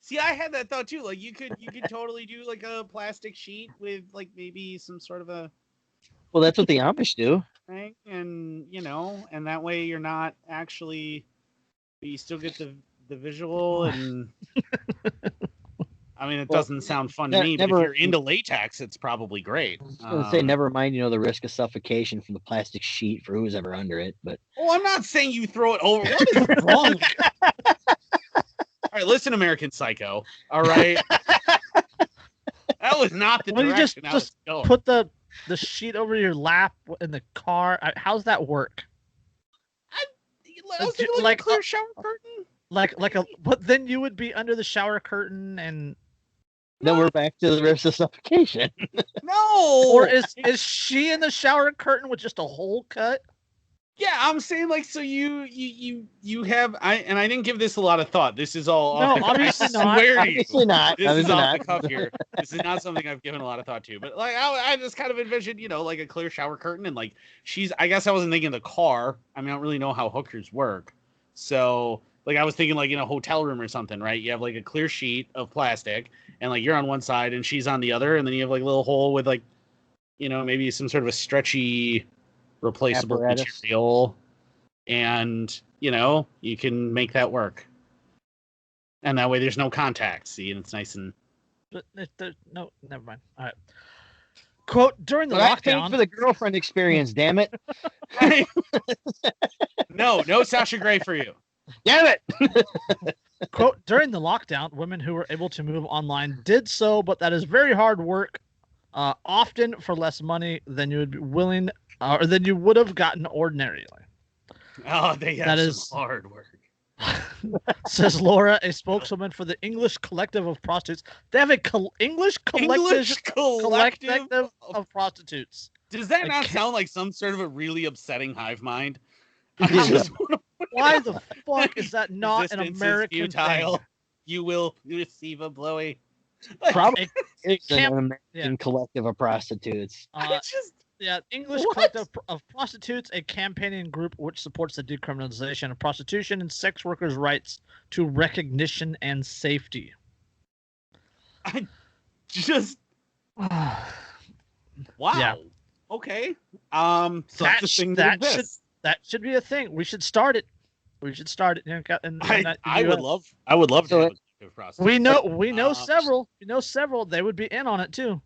[SPEAKER 2] See, I had that thought too. Like you could totally do like a plastic sheet with like maybe some sort of a.
[SPEAKER 3] Well, that's what the Amish do.
[SPEAKER 2] Right, and and that way you're not actually, you still get the visual, and I mean it doesn't sound fun to me. But if you're into latex, it's probably great.
[SPEAKER 3] I was gonna say, never mind, the risk of suffocation from the plastic sheet for who's ever under it. But
[SPEAKER 2] I'm not saying you throw it over. What is wrong with you? All right, listen, American Psycho. All right, that was not the direction I was going.
[SPEAKER 1] Put the sheet over your lap in the car. How's that work?
[SPEAKER 2] I was thinking like a clear shower curtain.
[SPEAKER 1] But then you would be under the shower curtain, and
[SPEAKER 3] then we're back to the risk of suffocation.
[SPEAKER 2] No.
[SPEAKER 1] Or is she in the shower curtain with just a hole cut?
[SPEAKER 2] Yeah, I'm saying like, so you have, I didn't give this a lot of thought. This is all
[SPEAKER 1] obviously not.
[SPEAKER 3] Obviously not.
[SPEAKER 2] This is off the cuff here. This is not something I've given a lot of thought to. But like, I just kind of envisioned, like a clear shower curtain, and like I guess I wasn't thinking the car. I mean, I don't really know how hookers work, so like I was thinking like in a hotel room or something, right? You have like a clear sheet of plastic, and like you're on one side and she's on the other, and then you have like a little hole with like, maybe some sort of a stretchy replaceable material, and you can make that work, and that way there's no contact. See, and it's nice and.
[SPEAKER 1] But no, never mind. All right. Quote, during the lockdown,
[SPEAKER 3] for the girlfriend experience. Damn it!
[SPEAKER 2] No Sasha Grey for you.
[SPEAKER 3] Damn it!
[SPEAKER 1] Quote, during the lockdown, women who were able to move online did so, but that is very hard work, often for less money than you would be willing. Or than you would have gotten ordinarily.
[SPEAKER 2] Oh, that is hard work.
[SPEAKER 1] Says Laura, a spokeswoman for the English Collective of Prostitutes. They have a English Collective of Prostitutes.
[SPEAKER 2] Does that not sound like some sort of a really upsetting hive mind?
[SPEAKER 1] Why the fuck is that not an American thing?
[SPEAKER 2] You will receive a blowy.
[SPEAKER 3] Probably it's an American collective of prostitutes.
[SPEAKER 1] English Collective of Prostitutes, a campaigning group which supports the decriminalization of prostitution and sex workers' rights to recognition and safety.
[SPEAKER 2] I just wow. Yeah. Okay. So
[SPEAKER 1] that should be a thing. We should start it.
[SPEAKER 2] I would love to have a process.
[SPEAKER 1] We know several. We know several. They would be in on it too.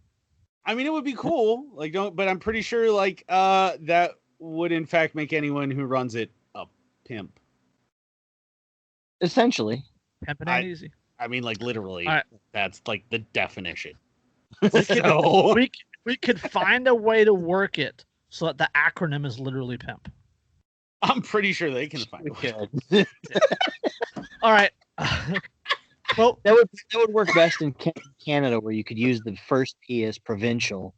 [SPEAKER 2] I mean, it would be cool. Like, but I'm pretty sure like that would in fact make anyone who runs it a pimp.
[SPEAKER 3] Essentially.
[SPEAKER 1] Pimping ain't easy.
[SPEAKER 2] I mean, like literally,
[SPEAKER 1] right.
[SPEAKER 2] That's like the definition.
[SPEAKER 1] We could find a way to work it so that the acronym is literally pimp.
[SPEAKER 2] I'm pretty sure they can find it.
[SPEAKER 1] All right. Well,
[SPEAKER 3] that would work best in Canada, where you could use the first P as provincial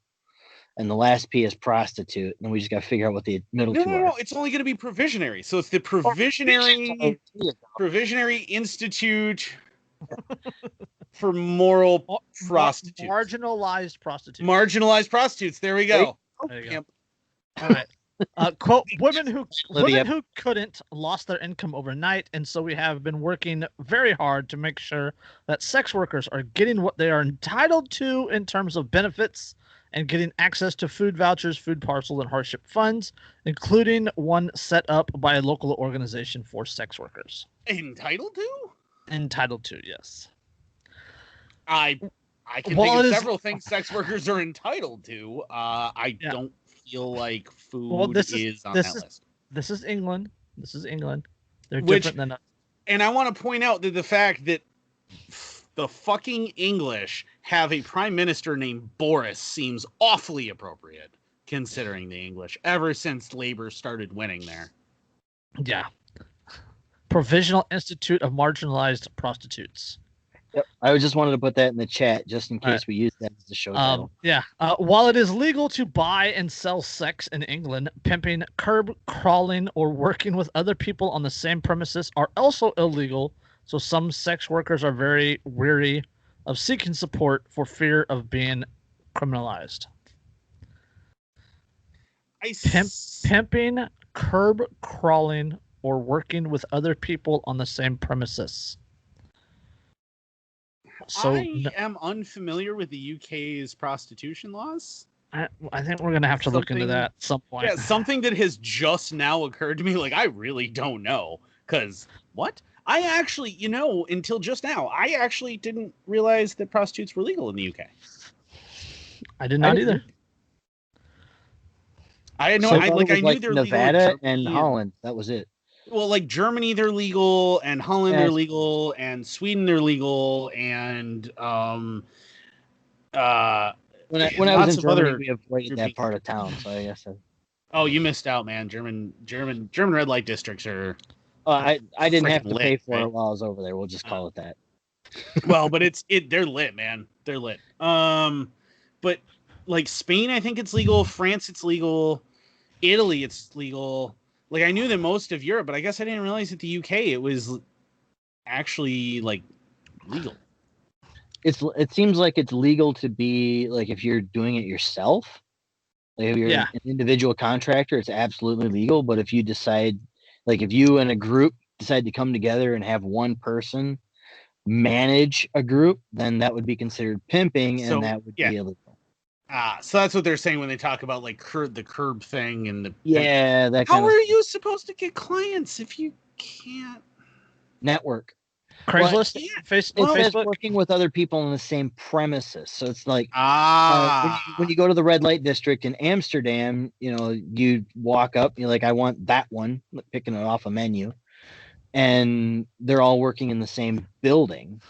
[SPEAKER 3] and the last P as prostitute, and we just got to figure out what the middle two are.
[SPEAKER 2] No, it's only going to be provisionary. So it's the Provisionary Institute for Moral Prostitutes.
[SPEAKER 1] Marginalized prostitutes.
[SPEAKER 2] Marginalized prostitutes. There we go.
[SPEAKER 1] There you go. All right. Quote, women who couldn't lost their income overnight, and so we have been working very hard to make sure that sex workers are getting what they are entitled to in terms of benefits and getting access to food vouchers, food parcel, and hardship funds, including one set up by a local organization for sex workers.
[SPEAKER 2] Entitled to?
[SPEAKER 1] Entitled to, yes.
[SPEAKER 2] I can think of several things sex workers are entitled to. I don't feel like food is on that list.
[SPEAKER 1] This is England. They're different than us.
[SPEAKER 2] And I want to point out that the fact that the fucking English have a prime minister named Boris seems awfully appropriate, considering the English, ever since Labour started winning there.
[SPEAKER 1] Yeah. Provisional Institute of Marginalized Prostitutes.
[SPEAKER 3] Yep. I just wanted to put that in the chat just in case we use that as the show title.
[SPEAKER 1] Yeah. While it is legal to buy and sell sex in England, pimping, curb crawling, or working with other people on the same premises are also illegal. So some sex workers are very weary of seeking support for fear of being criminalized. Pimping, curb crawling, or working with other people on the same premises. So
[SPEAKER 2] I am unfamiliar with the UK's prostitution laws.
[SPEAKER 1] I think we're going to have to look into that at some point.
[SPEAKER 2] Yeah, something that has just now occurred to me. Like, I really don't know. Because, what? I actually, until just now, I actually didn't realize that prostitutes were legal in the UK.
[SPEAKER 1] I did not either.
[SPEAKER 2] I had no, I knew they're
[SPEAKER 3] Nevada
[SPEAKER 2] legal
[SPEAKER 3] and Holland. That was it.
[SPEAKER 2] Well, like Germany, they're legal, and Holland, they're legal, and Sweden, they're legal, and
[SPEAKER 3] when I was in Germany, we avoided that part of town. So I guess.
[SPEAKER 2] Oh, you missed out, man. German red light districts are.
[SPEAKER 3] I didn't have to pay for it while I was over there. We'll just call it that.
[SPEAKER 2] Well, but they're lit, man. They're lit. But like Spain, I think it's legal. France, it's legal. Italy, it's legal. Like, I knew that most of Europe, but I guess I didn't realize that the UK, it was actually, like, legal.
[SPEAKER 3] It seems like it's legal to be, like, if you're doing it yourself, like, if you're an individual contractor, it's absolutely legal. But if you decide, like, if you and a group decide to come together and have one person manage a group, then that would be considered pimping, and that would be illegal.
[SPEAKER 2] So that's what they're saying when they talk about like the curb thing and
[SPEAKER 3] that.
[SPEAKER 2] How are you supposed to get clients if you can't
[SPEAKER 1] network? Craigslist, Facebook,
[SPEAKER 3] working with other people on the same premises. So it's like when you go to the red light district in Amsterdam, you walk up, you're like, I want that one, picking it off a menu, and they're all working in the same building.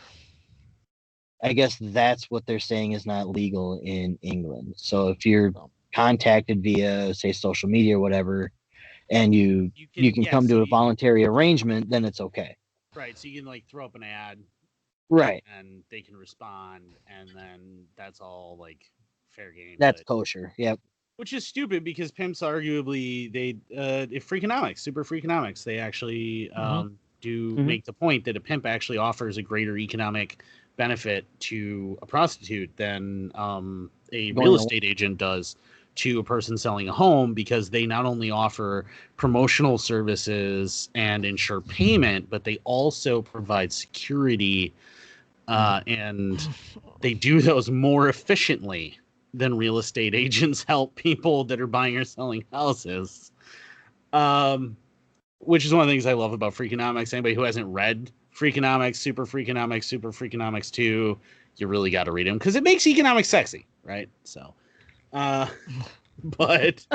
[SPEAKER 3] I guess that's what they're saying is not legal in England. So if you're contacted via, say, social media or whatever, and you can come to a voluntary arrangement, then it's okay.
[SPEAKER 2] Right. So you can like throw up an ad.
[SPEAKER 3] Right.
[SPEAKER 2] And they can respond, and then that's all like fair game.
[SPEAKER 3] That's kosher. Yep.
[SPEAKER 2] Which is stupid because pimps arguably super freakonomics, they actually make the point that a pimp actually offers a greater economic benefit to a prostitute than a real estate agent does to a person selling a home, because they not only offer promotional services and ensure payment, but they also provide security, and they do those more efficiently than real estate agents help people that are buying or selling houses. Which is one of the things I love about Freakonomics. Anybody who hasn't read Freakonomics, Super Freakonomics 2, you really got to read them because it makes economics sexy, right? So, But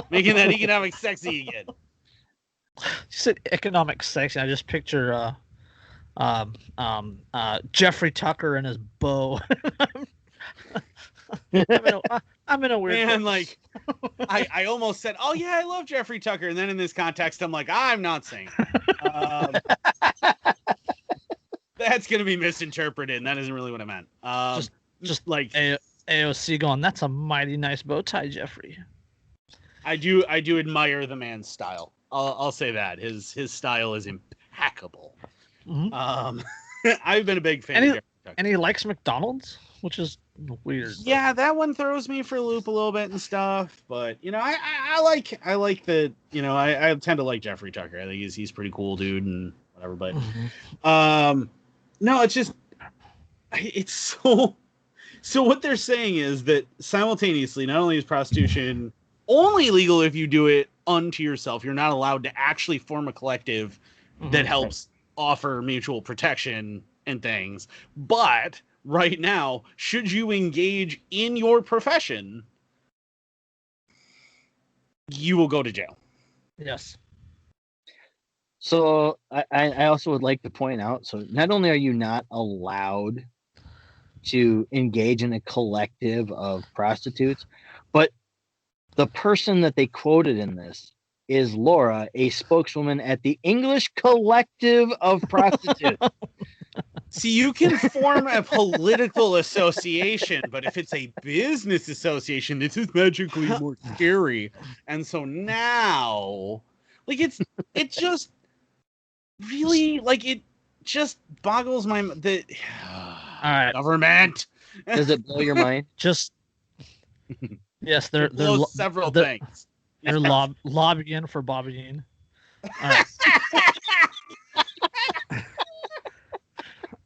[SPEAKER 2] making that economic sexy again.
[SPEAKER 1] You said economic sexy. I just picture Jeffrey Tucker and his bow. I'm in a weird
[SPEAKER 2] Man,
[SPEAKER 1] place.
[SPEAKER 2] like I almost said, oh yeah, I love Jeffrey Tucker, and then in this context, I'm like, I'm not saying that's gonna be misinterpreted, and that isn't really what I meant. Just like
[SPEAKER 1] AOC going, that's a mighty nice bow tie, Jeffrey.
[SPEAKER 2] I do admire the man's style. I'll say that his style is impeccable.
[SPEAKER 1] Mm-hmm.
[SPEAKER 2] I've been a big fan of Jeffrey Tucker.
[SPEAKER 1] And he likes McDonald's, which is weird.
[SPEAKER 2] Yeah, that one throws me for a loop a little bit and stuff, but you know, I like the, you know, I tend to like Jeffrey Tucker. I think he's pretty cool dude and whatever, but no, it's just it's so what they're saying is that simultaneously, not only is prostitution only legal if you do it unto yourself, you're not allowed to actually form a collective that helps offer mutual protection and things, but right now, should you engage in your profession, you will go to jail.
[SPEAKER 1] Yes.
[SPEAKER 3] So I also would like to point out, so not only are you not allowed to engage in a collective of prostitutes, but the person that they quoted in this is Laura, a spokeswoman at the English Collective of Prostitutes.
[SPEAKER 2] See, you can form a political association, but if it's a business association, this is magically more scary. And so now, like, it just really, like, it just boggles my mind.
[SPEAKER 1] All right,
[SPEAKER 2] government.
[SPEAKER 3] Does it blow your mind?
[SPEAKER 1] Just yes, they're
[SPEAKER 2] several things.
[SPEAKER 1] They're lobbying for Bobby Dean. All right.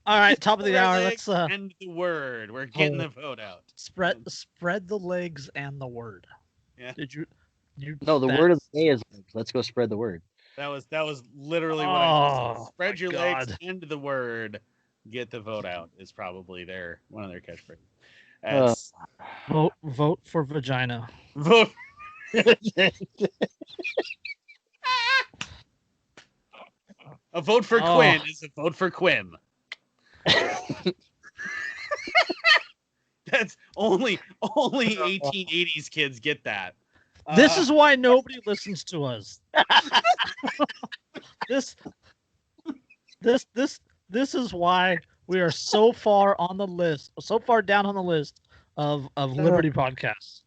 [SPEAKER 1] All right, top of the hour. Let's
[SPEAKER 2] end the word. We're getting the vote out.
[SPEAKER 1] Spread the legs and the word.
[SPEAKER 2] Yeah.
[SPEAKER 1] Did you?
[SPEAKER 3] No, the word of the day is let's go spread the word.
[SPEAKER 2] That was literally what I said. Spread your legs, end the word, get the vote out is probably one of their catchphrases.
[SPEAKER 1] Vote for vagina.
[SPEAKER 2] Vote. A vote for Quinn is a vote for Quim. That's only 1880s kids get that.
[SPEAKER 1] This is why nobody listens to us. This is why we are so far on the list, so far down on the list of Liberty podcasts.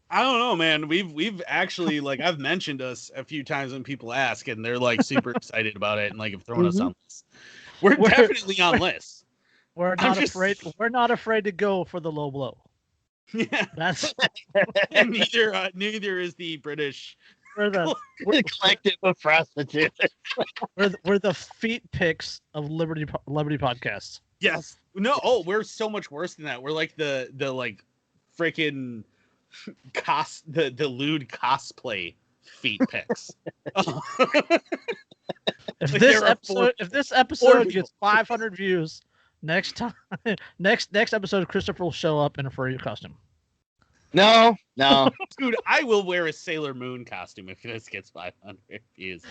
[SPEAKER 2] I don't know, man. We've actually, like, I've mentioned us a few times when people ask, and they're like super excited about it and like have thrown us on lists. We're definitely on lists.
[SPEAKER 1] We're not afraid. We're not afraid to go for the low blow.
[SPEAKER 2] Yeah,
[SPEAKER 1] that's
[SPEAKER 2] and neither is the British.
[SPEAKER 3] We're the collective of prostitutes.
[SPEAKER 1] we're the feet picks of Liberty podcasts.
[SPEAKER 2] Yes. No. Oh, we're so much worse than that. We're like the like freaking the lewd cosplay feet picks.
[SPEAKER 1] If this episode gets 500 views, next episode Christopher will show up in a furry costume.
[SPEAKER 3] No.
[SPEAKER 2] Dude, I will wear a Sailor Moon costume if this gets 500 views.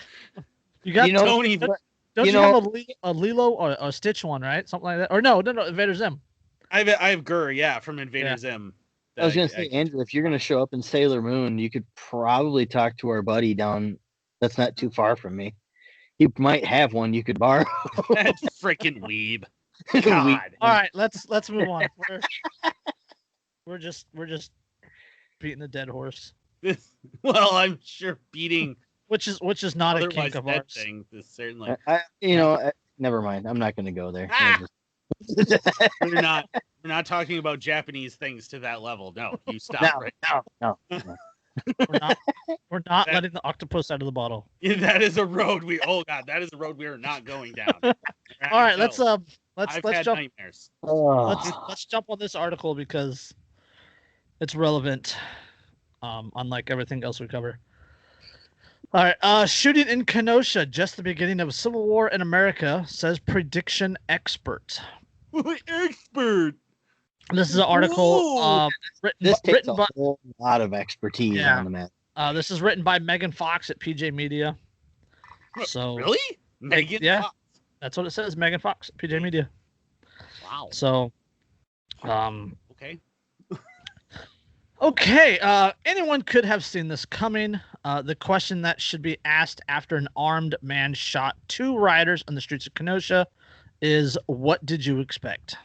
[SPEAKER 1] You got
[SPEAKER 2] Tony.
[SPEAKER 1] Don't you have a Lilo or a Stitch one, right? Something like that. Or no, Invader Zim.
[SPEAKER 2] I have Gur, from Invader Zim.
[SPEAKER 3] I was gonna say, Andrew, if you're gonna show up in Sailor Moon, you could probably talk to our buddy down that's not too far from me. He might have one you could borrow.
[SPEAKER 2] That freaking weeb. God.
[SPEAKER 1] All right, let's move on. We're just beating the dead horse.
[SPEAKER 2] Well, I'm sure beating
[SPEAKER 1] which is not a kink of ours.
[SPEAKER 2] Thing is certainly.
[SPEAKER 3] Never mind. I'm not going to go there.
[SPEAKER 2] We're not talking about Japanese things to that level. No, you stop right now.
[SPEAKER 3] No.
[SPEAKER 1] We're not letting the octopus out of the bottle.
[SPEAKER 2] Yeah, that is a road that is a road we are not going down.
[SPEAKER 1] All right, let's jump.
[SPEAKER 2] Nightmares.
[SPEAKER 1] Let's jump on this article because it's relevant, unlike everything else we cover. All right, shooting in Kenosha, just the beginning of a civil war in America, says prediction expert.
[SPEAKER 2] Expert.
[SPEAKER 1] This is an article
[SPEAKER 3] This takes
[SPEAKER 1] written
[SPEAKER 3] a
[SPEAKER 1] by
[SPEAKER 3] whole lot of expertise
[SPEAKER 1] Yeah.
[SPEAKER 3] on the matter.
[SPEAKER 1] This is written by Megan Fox at PJ Media. So
[SPEAKER 2] Really? Megan
[SPEAKER 1] yeah.
[SPEAKER 2] Fox?
[SPEAKER 1] That's what it says, Megan Fox, PJ Media.
[SPEAKER 2] Wow.
[SPEAKER 1] So
[SPEAKER 2] Okay.
[SPEAKER 1] Okay, anyone could have seen this coming. The question that should be asked after an armed man shot 2 rioters on the streets of Kenosha is, what did you expect?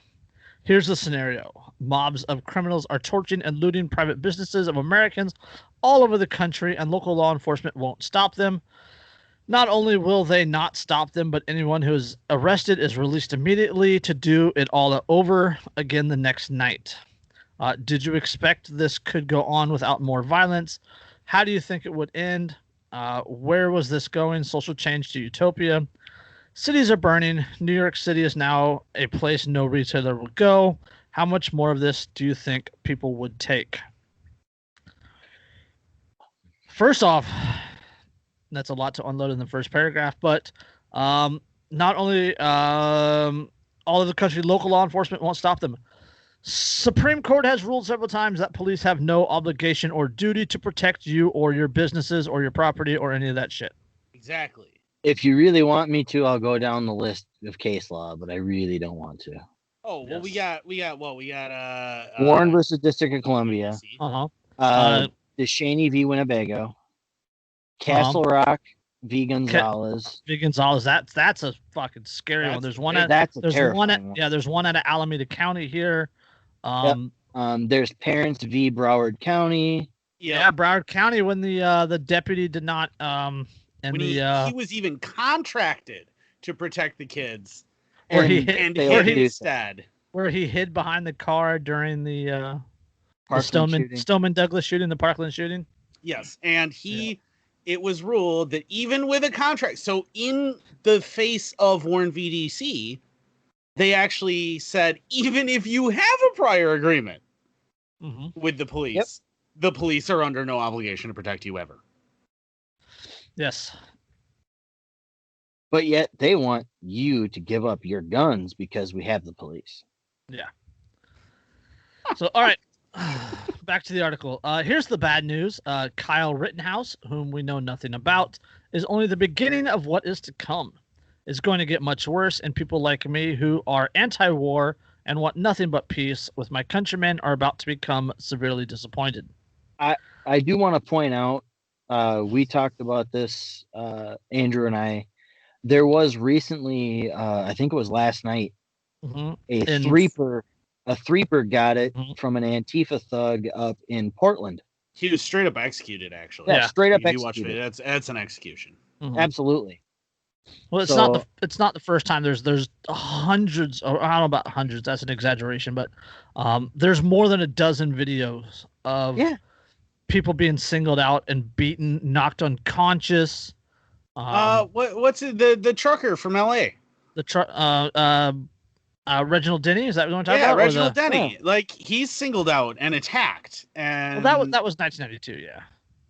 [SPEAKER 1] Here's the scenario. Mobs of criminals are torching and looting private businesses of Americans all over the country, and local law enforcement won't stop them. Not only will they not stop them, but anyone who is arrested is released immediately to do it all over again the next night. Did you expect this could go on without more violence? How do you think it would end? Where was this going? Social change to utopia. Cities are burning. New York City is now a place no retailer will go. How much more of this do you think people would take? First off, that's a lot to unload in the first paragraph, but not only all of the country, local law enforcement won't stop them. Supreme Court has ruled several times that police have no obligation or duty to protect you or your businesses or your property or any of that shit.
[SPEAKER 2] Exactly.
[SPEAKER 3] If you really want me to, I'll go down the list of case law, but I really don't want to.
[SPEAKER 2] Oh, well,
[SPEAKER 1] Yes.
[SPEAKER 2] we got
[SPEAKER 3] Warren versus District of Columbia. DeShaney v. Winnebago. Castle Rock v. Gonzalez.
[SPEAKER 1] V. Gonzalez. That's a fucking scary one. There's one
[SPEAKER 3] one.
[SPEAKER 1] Yeah, there's one out of Alameda County here.
[SPEAKER 3] There's Parents v. Broward County.
[SPEAKER 1] Yeah, Broward County, when the deputy did not
[SPEAKER 2] he was even contracted to protect the kids,
[SPEAKER 1] where he hid behind the car during the Stoneman Douglas shooting, the Parkland shooting.
[SPEAKER 2] Yes, and it was ruled that even with a contract, so in the face of Warren v. DC, they actually said, even if you have a prior agreement with the police, the police are under no obligation to protect you ever.
[SPEAKER 1] Yes.
[SPEAKER 3] But yet they want you to give up your guns because we have the police.
[SPEAKER 1] Yeah. So, all right. Back to the article. Here's the bad news. Kyle Rittenhouse, whom we know nothing about, is only the beginning of what is to come. It's going to get much worse, and people like me who are anti-war and want nothing but peace with my countrymen are about to become severely disappointed.
[SPEAKER 3] I do want to point out, we talked about this, Andrew and I. There was recently, I think it was last night, a threeper got it from an Antifa thug up in Portland.
[SPEAKER 2] He was straight up executed, actually.
[SPEAKER 3] Yeah, straight up executed.
[SPEAKER 2] That's an execution.
[SPEAKER 3] Absolutely.
[SPEAKER 1] Well, it's not the first time. There's hundreds, or I don't know about hundreds. That's an exaggeration, but there's more than a dozen videos of people being singled out and beaten, knocked unconscious.
[SPEAKER 2] What's it, the trucker from LA?
[SPEAKER 1] The Reginald Denny, is that what we're talking about?
[SPEAKER 2] Yeah, Reginald Denny. Like, he's singled out and attacked, and
[SPEAKER 1] that was 1992. Yeah.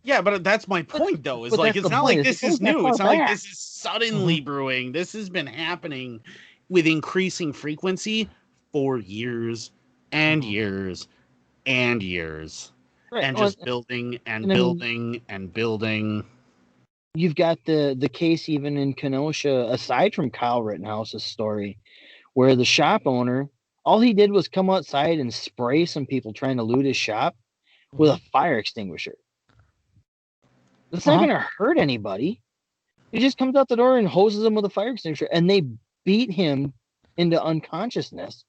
[SPEAKER 2] Yeah, but that's my point, though. Is like, it's not like this is new. It's not like this is suddenly brewing. This has been happening with increasing frequency for years and years and years, and just building and building and building.
[SPEAKER 3] You've got the case even in Kenosha, aside from Kyle Rittenhouse's story, where the shop owner, all he did was come outside and spray some people trying to loot his shop with a fire extinguisher. That's not going to hurt anybody. He just comes out the door and hoses them with a fire extinguisher, and they beat him into unconsciousness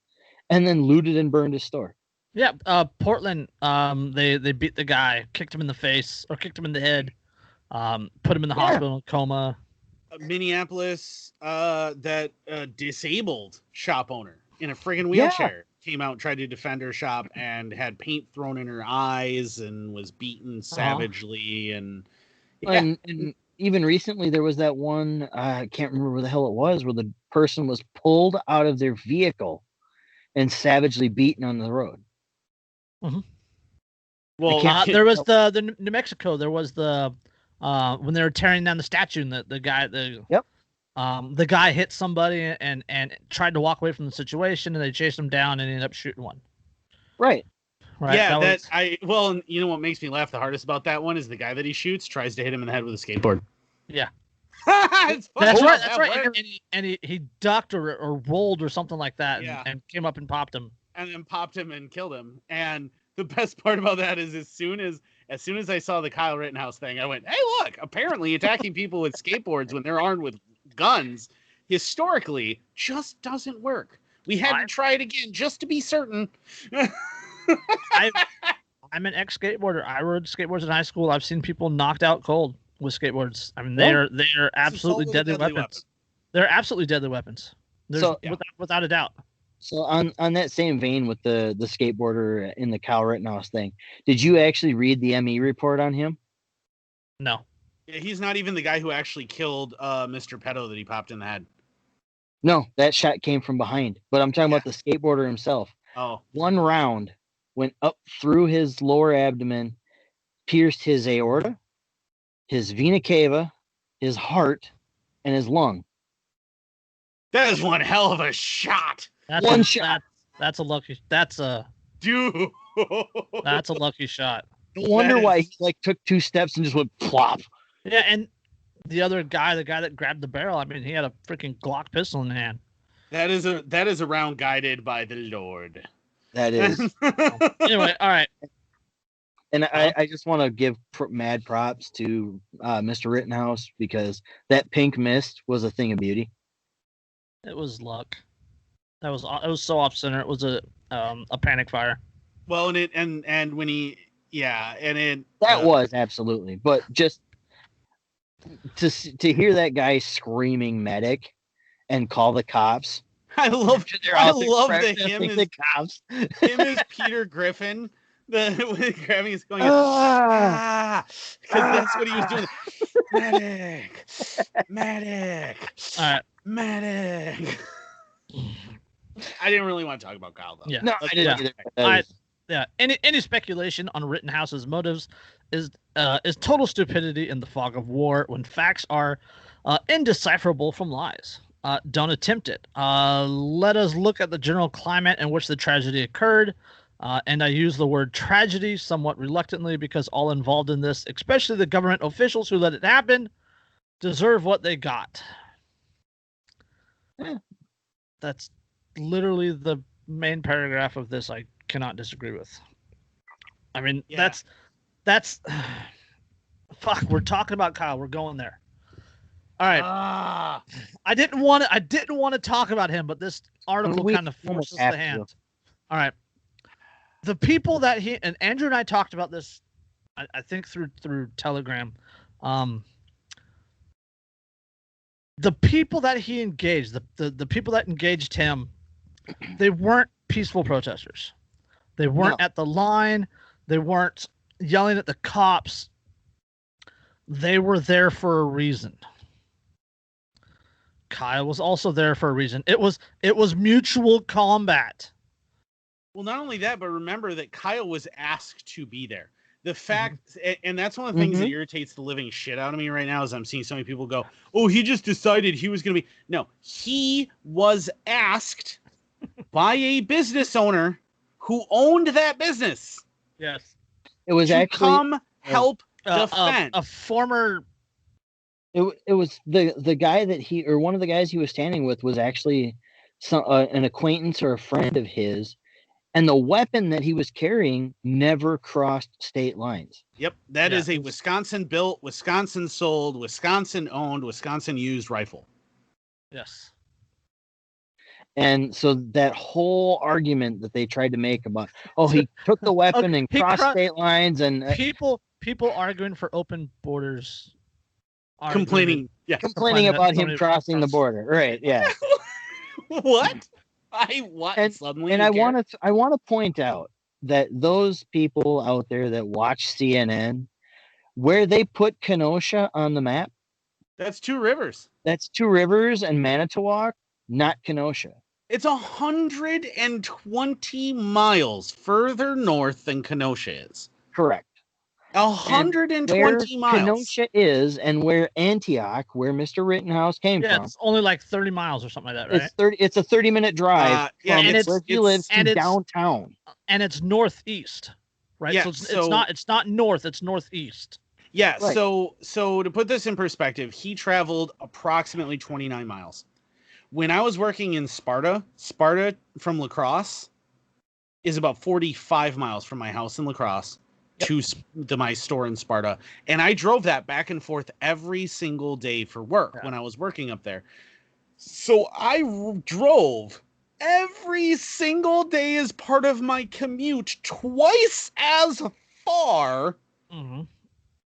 [SPEAKER 3] and then looted and burned his store.
[SPEAKER 1] Yeah, Portland, they beat the guy, kicked him in the face, or kicked him in the head, put him in the hospital in coma.
[SPEAKER 2] Minneapolis, that disabled shop owner in a friggin' wheelchair came out and tried to defend her shop and had paint thrown in her eyes and was beaten savagely. And
[SPEAKER 3] even recently there was that one, I can't remember where the hell it was, where the person was pulled out of their vehicle and savagely beaten on the road.
[SPEAKER 1] Well, there was the New Mexico. There was the when they were tearing down the statue, and the guy hit somebody and tried to walk away from the situation, and they chased him down and ended up shooting one.
[SPEAKER 3] Right.
[SPEAKER 1] Right.
[SPEAKER 2] Yeah,
[SPEAKER 1] was...
[SPEAKER 2] well, you know what makes me laugh the hardest about that one is the guy that he shoots tries to hit him in the head with a skateboard.
[SPEAKER 1] Yeah.
[SPEAKER 2] That's
[SPEAKER 1] right.
[SPEAKER 2] That's
[SPEAKER 1] right. And he ducked or rolled or something like that,
[SPEAKER 2] Yeah.
[SPEAKER 1] and came up and popped him.
[SPEAKER 2] And then popped him and killed him. And the best part about that is as soon as I saw the Kyle Rittenhouse thing, I went, hey, look, apparently attacking people with skateboards when they're armed with guns historically just doesn't work. We had to try it again just to be certain.
[SPEAKER 1] I'm an ex-skateboarder. I rode skateboards in high school. I've seen people knocked out cold with skateboards. I mean, they are absolutely deadly weapons. They're absolutely deadly weapons. Without a doubt.
[SPEAKER 3] So on that same vein with the skateboarder in the Kyle Rittenhouse thing, did you actually read the ME report on him?
[SPEAKER 1] No.
[SPEAKER 2] Yeah, he's not even the guy who actually killed Mr. Pedo that he popped in the head.
[SPEAKER 3] No, that shot came from behind. But I'm talking about the skateboarder himself.
[SPEAKER 2] Oh.
[SPEAKER 3] One round went up through his lower abdomen, pierced his aorta, his vena cava, his heart, and his lung.
[SPEAKER 2] That is one hell of a shot.
[SPEAKER 3] One shot.
[SPEAKER 1] That's a lucky. That's a lucky shot.
[SPEAKER 3] No wonder why he took 2 steps and just went plop.
[SPEAKER 1] Yeah, and the other guy, the guy that grabbed the barrel, I mean, he had a freaking Glock pistol in hand.
[SPEAKER 2] That is a round guided by the Lord.
[SPEAKER 3] That is.
[SPEAKER 1] Anyway, all right.
[SPEAKER 3] And I just want to give mad props to Mr. Rittenhouse because that pink mist was a thing of beauty.
[SPEAKER 1] It was luck. It was so off center. It was a panic fire.
[SPEAKER 2] Well, and when he
[SPEAKER 3] was absolutely, but just to hear that guy screaming medic and call the cops.
[SPEAKER 2] I love that
[SPEAKER 3] the cops.
[SPEAKER 2] Him as Peter Griffin. Grabbing his going, because that's what he was doing. Medic.
[SPEAKER 1] All right.
[SPEAKER 2] Medic. I didn't really want to talk about Kyle though.
[SPEAKER 3] Yeah. No, I didn't either.
[SPEAKER 1] Yeah. Any speculation on Rittenhouse's motives is total stupidity in the fog of war when facts are indecipherable from lies. Don't attempt it. Let us look at the general climate in which the tragedy occurred. And I use the word tragedy somewhat reluctantly because all involved in this, especially the government officials who let it happen, deserve what they got. Yeah. That's literally the main paragraph of this I cannot disagree with. I mean, that's fuck, we're talking about Kyle. We're going there. All right. I didn't want to talk about him, but this article kind of forces the hand. All right. The people that he and Andrew and I talked about this, I think through Telegram. The people that he engaged, the people that engaged him, they weren't peaceful protesters. They weren't at the line. They weren't yelling at the cops. They were there for a reason. Kyle was also there for a reason. It was mutual combat.
[SPEAKER 2] Well, not only that, but remember that Kyle was asked to be there. The fact, and that's one of the things that irritates the living shit out of me right now is I'm seeing so many people go, oh, he just decided he was going to be. No, he was asked by a business owner who owned that business.
[SPEAKER 1] Yes.
[SPEAKER 3] It was actually
[SPEAKER 2] come help defend.
[SPEAKER 1] A former.
[SPEAKER 3] It was the guy that one of the guys he was standing with was actually an acquaintance or a friend of his. And the weapon that he was carrying never crossed state lines.
[SPEAKER 2] Yep. That is a Wisconsin-built, Wisconsin-sold, Wisconsin-owned, Wisconsin-used rifle.
[SPEAKER 1] Yes.
[SPEAKER 3] And so that whole argument that they tried to make about, he took the weapon and crossed state lines and...
[SPEAKER 1] people arguing for open borders.
[SPEAKER 2] Complaining
[SPEAKER 3] about him crossing the border. Right, yeah.
[SPEAKER 2] What? I want
[SPEAKER 3] to point out that those people out there that watch CNN, where they put Kenosha on the map,
[SPEAKER 2] that's Two Rivers.
[SPEAKER 3] That's Two Rivers and Manitowoc, not Kenosha.
[SPEAKER 2] It's 120 miles further north than Kenosha is.
[SPEAKER 3] Correct.
[SPEAKER 2] 120 miles.
[SPEAKER 3] Kenosha is, and where Antioch, where Mr. Rittenhouse came from.
[SPEAKER 1] Yeah, it's only like 30 miles or something like that, right?
[SPEAKER 3] It's a 30-minute drive from where he lives to downtown.
[SPEAKER 1] and it's northeast, right?
[SPEAKER 2] Yeah,
[SPEAKER 1] So it's not north, it's northeast.
[SPEAKER 2] Yeah,
[SPEAKER 3] Right.
[SPEAKER 2] so to put this in perspective, he traveled approximately 29 miles. When I was working in Sparta from La Crosse is about 45 miles from my house in La Crosse to my store in Sparta. And I drove that back and forth every single day for work when I was working up there. So I drove every single day as part of my commute twice as far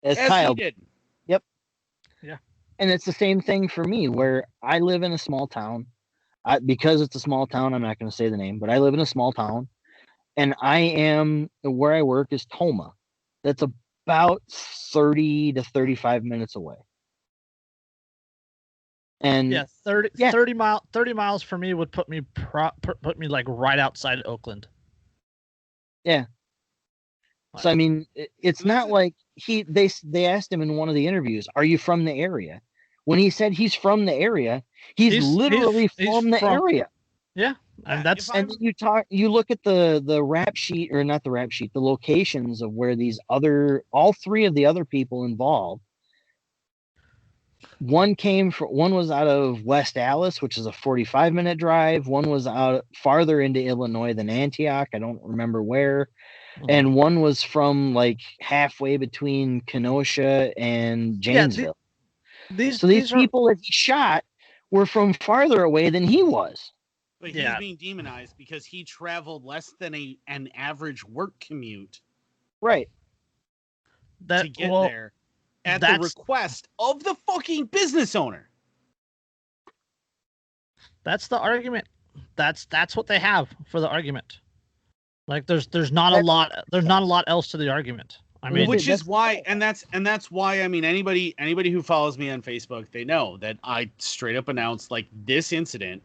[SPEAKER 3] As
[SPEAKER 2] as
[SPEAKER 3] Kyle
[SPEAKER 2] he did.
[SPEAKER 3] Yep.
[SPEAKER 1] Yeah.
[SPEAKER 3] And it's the same thing for me, where I live in a small town. Because it's a small town, I'm not going to say the name, but I live in a small town, and where I work is Toma. That's about 30 to 35 minutes away. And
[SPEAKER 1] Yeah, 30 miles for me would put me like right outside Oakland.
[SPEAKER 3] Yeah. So I mean, it's not like they asked him in one of the interviews, "Are you from the area?" When he said he's from the area, he's literally from the area.
[SPEAKER 1] Yeah, and that's
[SPEAKER 3] and then you look at the rap sheet, or not the rap sheet, the locations of where all three of the other people involved. One was out of West Allis, which is a 45-minute drive. One was out farther into Illinois than Antioch. I don't remember where. And one was from like halfway between Kenosha and Janesville. These people that he shot were from farther away than he was.
[SPEAKER 2] But he's being demonized because he traveled less than an average work commute.
[SPEAKER 3] Right.
[SPEAKER 2] To get there at the request of the fucking business owner.
[SPEAKER 1] That's the argument. That's what they have for the argument. Like there's not a lot else to the argument. I mean,
[SPEAKER 2] which is why, and that's why, I mean, anybody who follows me on Facebook, they know that I straight up announced, like, this incident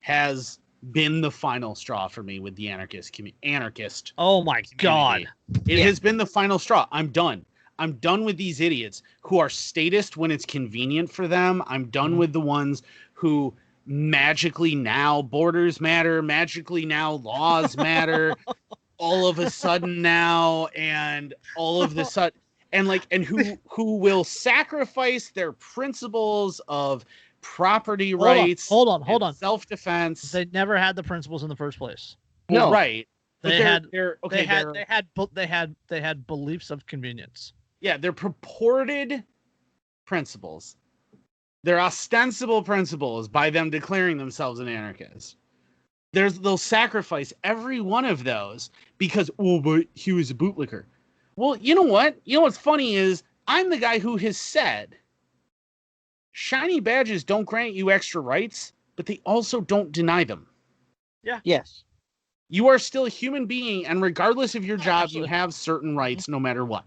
[SPEAKER 2] has been the final straw for me with the anarchist.
[SPEAKER 1] Oh my God.
[SPEAKER 2] It has been the final straw. I'm done. I'm done with these idiots who are statist when it's convenient for them. I'm done with the ones who magically now borders matter, magically now laws matter, all of a sudden now, and all of the sudden, and who will sacrifice their principles of property rights.
[SPEAKER 1] Hold on.
[SPEAKER 2] Self-defense.
[SPEAKER 1] They never had the principles in the first place.
[SPEAKER 2] Well, no, right.
[SPEAKER 1] They had beliefs of convenience. Yeah,
[SPEAKER 2] they're purported principles. They're ostensible principles by them declaring themselves an anarchist. They'll sacrifice every one of those because, but he was a bootlicker. Well, you know what? You know what's funny is I'm the guy who has said shiny badges don't grant you extra rights, but they also don't deny them.
[SPEAKER 1] Yeah.
[SPEAKER 3] Yes.
[SPEAKER 2] You are still a human being, and regardless of your job, you have certain rights no matter what.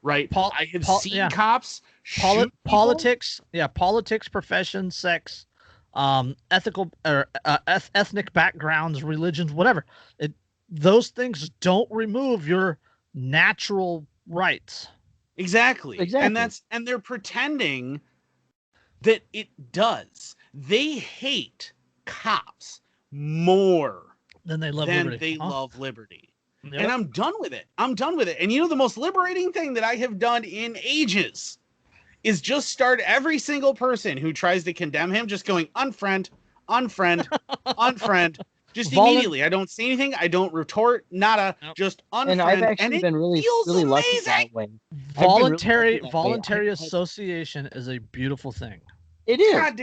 [SPEAKER 2] Right? I have seen cops
[SPEAKER 1] politics, politics, profession, sex, ethical or ethnic backgrounds, religions, whatever. Those things don't remove your natural rights.
[SPEAKER 2] Exactly. And they're pretending that it does. They hate cops more
[SPEAKER 1] than they love
[SPEAKER 2] liberty. Yep. And I'm done with it. And you know, the most liberating thing that I have done in ages is just start every single person who tries to condemn him just going unfriend, just immediately. I don't say anything. I don't retort. Nada. Nope. Just unfriend.
[SPEAKER 3] And I've actually been really lucky that way.
[SPEAKER 1] Voluntary association is a beautiful thing.
[SPEAKER 3] It is. God,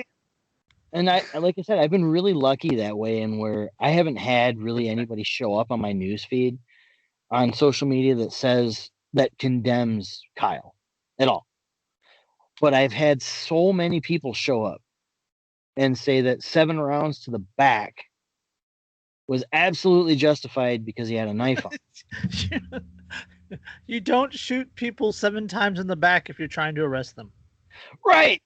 [SPEAKER 3] and like I said, I've been really lucky that way, and where I haven't had really anybody show up on my newsfeed on social media that condemns Kyle at all. But I've had so many people show up and say that 7 rounds to the back was absolutely justified because he had a knife on.
[SPEAKER 1] You don't shoot people 7 times in the back if you're trying to arrest them.
[SPEAKER 3] Right.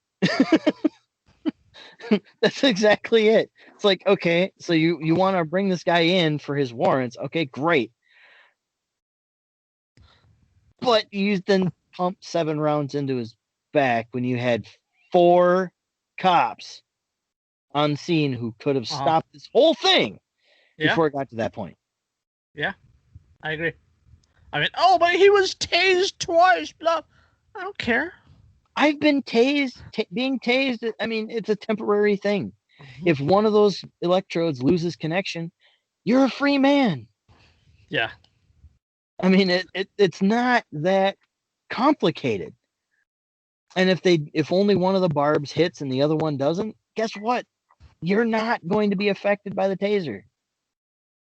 [SPEAKER 3] That's exactly it. It's like, okay, so you want to bring this guy in for his warrants. Okay, great. But you then pumped 7 rounds into his back when you had 4 cops on scene who could have stopped this whole thing before it got to that point.
[SPEAKER 1] Yeah. I agree. I mean, oh, but he was tased twice. Blah. I don't care.
[SPEAKER 3] I've been tased. Being tased, I mean, it's a temporary thing.
[SPEAKER 1] Mm-hmm.
[SPEAKER 3] If one of those electrodes loses connection, you're a free man.
[SPEAKER 1] Yeah.
[SPEAKER 3] I mean, it's not that complicated. And if only one of the barbs hits and the other one doesn't, guess what? You're not going to be affected by the taser.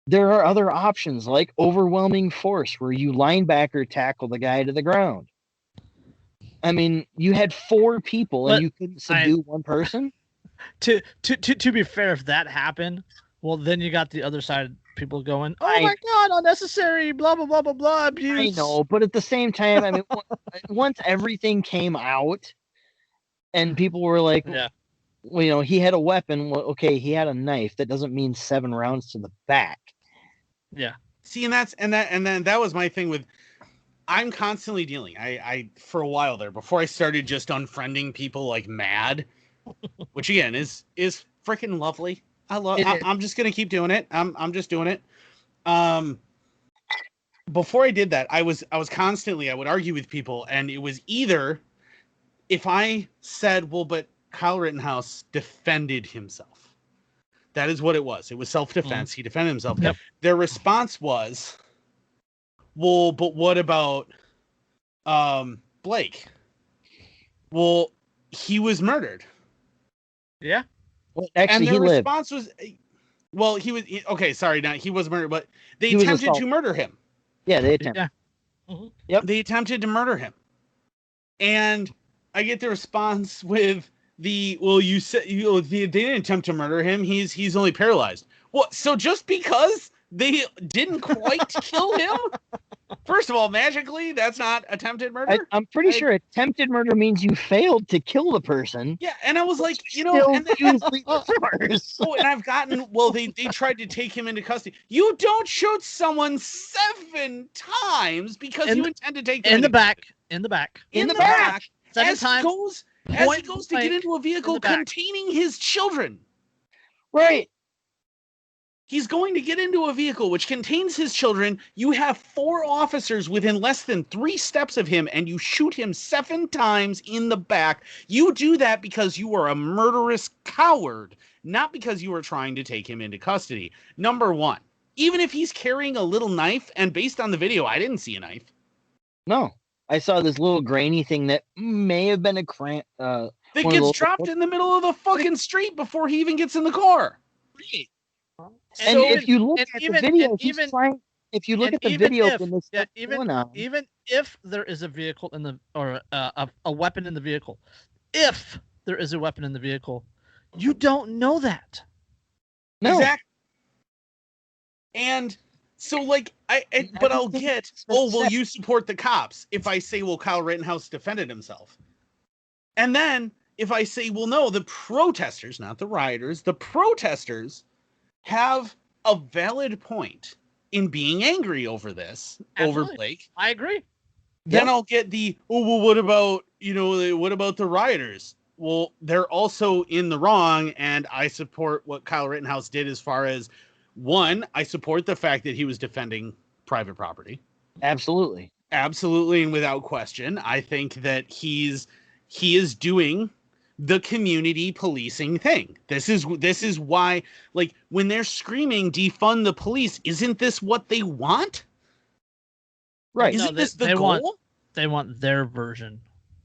[SPEAKER 3] There are other options like overwhelming force, where you linebacker tackle the guy to the ground. I mean, you had 4 people and you couldn't subdue one person.
[SPEAKER 1] To be fair, if that happened, well, then you got the other side people going, "Oh my God, unnecessary, blah blah blah blah blah, abuse."
[SPEAKER 3] I know, but at the same time, I mean, once everything came out, and people were like,
[SPEAKER 1] Yeah.
[SPEAKER 3] Well, you know, he had a weapon. Well, okay, he had a knife. That doesn't mean 7 rounds to the back.
[SPEAKER 1] Yeah.
[SPEAKER 2] See, and then that was my thing with. I'm constantly dealing. I for a while there, before I started just unfriending people like mad, which again is freaking lovely. I'm just gonna keep doing it. I'm just doing it. Before I did that, I was constantly, I would argue with people, and it was either if I said, well, but Kyle Rittenhouse defended himself. That is what it was. It was self-defense. He defended himself.
[SPEAKER 1] Yep.
[SPEAKER 2] Their response was, well, but what about Blake? Well, he was murdered.
[SPEAKER 1] Yeah.
[SPEAKER 3] Well, actually,
[SPEAKER 2] and their
[SPEAKER 3] he
[SPEAKER 2] response
[SPEAKER 3] lived.
[SPEAKER 2] was, well, okay, sorry, not he was murdered, but they
[SPEAKER 3] He was
[SPEAKER 2] attempted
[SPEAKER 3] assaulted.
[SPEAKER 2] to murder him.
[SPEAKER 3] Yeah, they attempted.
[SPEAKER 1] Yeah. Mm-hmm.
[SPEAKER 3] Yep.
[SPEAKER 2] They attempted to murder him. And I get the response with well, you said they didn't attempt to murder him. He's only paralyzed. Well, so just because they didn't quite kill him, first of all, magically, that's not attempted murder.
[SPEAKER 3] I'm pretty sure attempted murder means you failed to kill the person.
[SPEAKER 2] Yeah, and I was like,
[SPEAKER 3] and
[SPEAKER 2] and I've gotten, well, they tried to take him into custody. You don't shoot someone 7 times because you intend to take them
[SPEAKER 1] in the back. In the back.
[SPEAKER 2] 7 times. As he goes to get into a vehicle containing his children.
[SPEAKER 3] Right.
[SPEAKER 2] He's going to get into a vehicle which contains his children. You have 4 officers within less than 3 steps of him, and you shoot him 7 times in the back. You do that because you are a murderous coward, not because you are trying to take him into custody. Number 1, even if he's carrying a little knife, and based on the video, I didn't see a knife.
[SPEAKER 3] No. I saw this little grainy thing that may have been a cramp.
[SPEAKER 2] That gets dropped in the middle of the fucking street before he even gets in the car.
[SPEAKER 1] Right.
[SPEAKER 3] And if you look at the video, if you look at the video,
[SPEAKER 1] even if there is a vehicle in the or a weapon in the vehicle, if there is a weapon in the vehicle, you don't know that.
[SPEAKER 3] No.
[SPEAKER 2] Exactly. And so, like, but I'll get, oh, well, you support the cops if I say, well, Kyle Rittenhouse defended himself. And then if I say, well, no, the protesters, not the rioters, the protesters have a valid point in being angry over this, over Blake.
[SPEAKER 1] I agree.
[SPEAKER 2] Then I'll get well, what about the rioters? Well, they're also in the wrong, and I support what Kyle Rittenhouse did as far as, 1, I support the fact that he was defending private property.
[SPEAKER 3] Absolutely.
[SPEAKER 2] Absolutely, and without question. I think that he is doing the community policing thing. This is why, like, when they're screaming defund the police, isn't this what they want?
[SPEAKER 3] Right.
[SPEAKER 2] Isn't this the goal?
[SPEAKER 1] They want their version.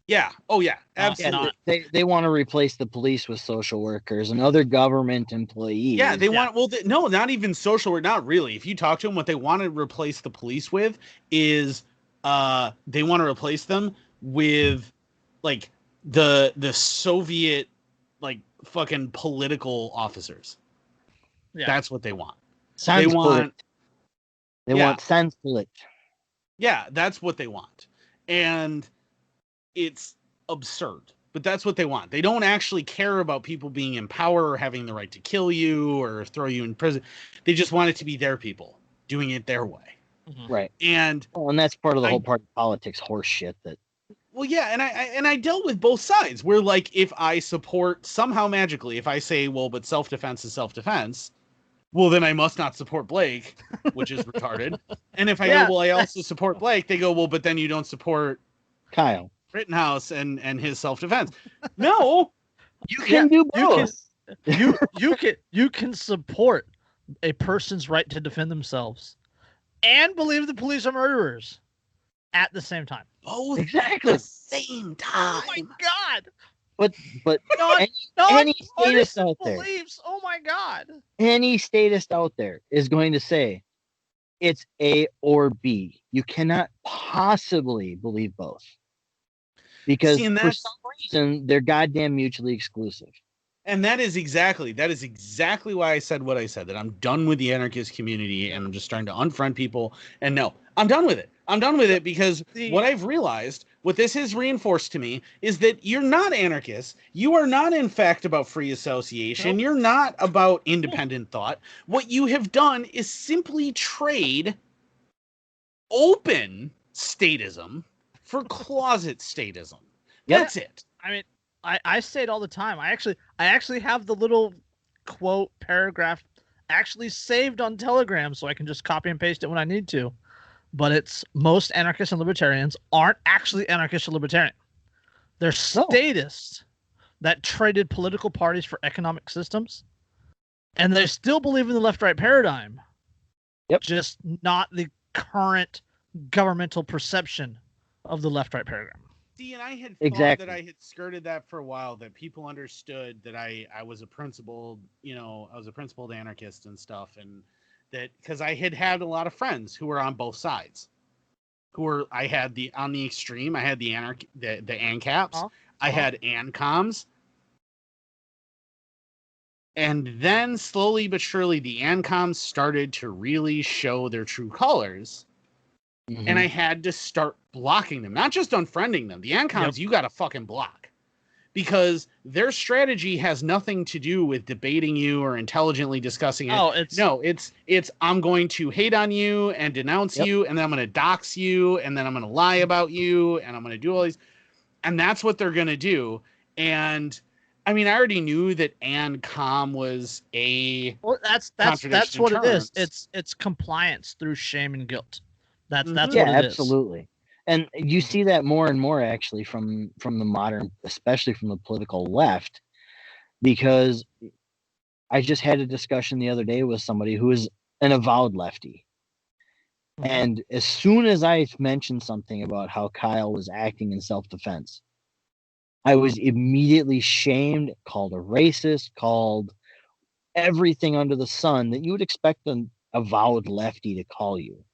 [SPEAKER 2] Yeah. Oh yeah. Absolutely.
[SPEAKER 3] They want to replace the police with social workers and other government employees.
[SPEAKER 2] Yeah, they want. Well, no, not even social work. Not really. If you talk to them, what they want to replace the police with is, they want to replace them with, like, the Soviet, like, fucking political officers. Yeah, that's what they want. They want
[SPEAKER 3] Sanskrit.
[SPEAKER 2] Yeah, that's what they want, and it's absurd, but that's what they want. They don't actually care about people being in power or having the right to kill you or throw you in prison. They just want it to be their people doing it their way.
[SPEAKER 3] Mm-hmm. Right.
[SPEAKER 2] And
[SPEAKER 3] that's part of the whole party politics horse shit that.
[SPEAKER 2] Well, yeah, and I dealt with both sides where, like, if I support somehow magically, if I say, well, but self-defense is self-defense, well, then I must not support Blake, which is retarded. And if I
[SPEAKER 1] Yeah.
[SPEAKER 2] go, well, I also support Blake, they go, well, but then you don't support
[SPEAKER 3] Kyle.
[SPEAKER 2] Rittenhouse and his self-defense. No,
[SPEAKER 3] You can do both.
[SPEAKER 1] You can support a person's right to defend themselves and believe the police are murderers at the same time.
[SPEAKER 2] both
[SPEAKER 3] Exactly.
[SPEAKER 2] at the same time.
[SPEAKER 1] Oh my God!
[SPEAKER 3] But
[SPEAKER 1] Non
[SPEAKER 3] any statist out there,
[SPEAKER 1] beliefs. Oh my God!
[SPEAKER 3] any statist out there is going to say it's A or B. You cannot possibly believe both. Because
[SPEAKER 2] See, and
[SPEAKER 3] for some reason they're goddamn mutually exclusive.
[SPEAKER 2] And that is exactly why I said what I said, that I'm done with the anarchist community and I'm just starting to unfriend people. And no, I'm done with it. I'm done with it because what I've realized, what this has reinforced to me, is that you're not anarchists. You are not, in fact, about free association. Nope. You're not about independent thought. What you have done is simply trade open statism for closet statism. That's it.
[SPEAKER 1] I mean, I say it all the time. I actually have the little quote paragraph actually saved on Telegram so I can just copy and paste it when I need to. But it's most anarchists and libertarians aren't actually anarchist or libertarian. They're statists that traded political parties for economic systems. And they still believe in the left-right paradigm.
[SPEAKER 3] Yep.
[SPEAKER 1] Just not the current governmental perception of the left-right paradigm.
[SPEAKER 2] See, and I had thought that I had skirted that for a while, that people understood that I was a principled, I was a principled anarchist and stuff. And that because I had a lot of friends who were on both sides, I had on the extreme, I had the ANCAPs, I had ANCOMs. And then slowly but surely the ANCOMs started to really show their true colors. Mm-hmm. And I had to start blocking them, not just unfriending them. The ANCOMs, you got to fucking block, because their strategy has nothing to do with debating you or intelligently discussing it. It's I'm going to hate on you and denounce you, and then I'm going to dox you, and then I'm going to lie about you, and I'm going to do all these. And that's what they're going to do. And I mean, I already knew that ANCOM was
[SPEAKER 1] that's what it is. It's compliance through shame and guilt. That's what it is.
[SPEAKER 3] Absolutely. And you see that more and more actually from the modern, especially from the political left, because I just had a discussion the other day with somebody who is an avowed lefty. Mm-hmm. And as soon as I mentioned something about how Kyle was acting in self-defense, I was immediately shamed, called a racist, called everything under the sun that you would expect an avowed lefty to call you.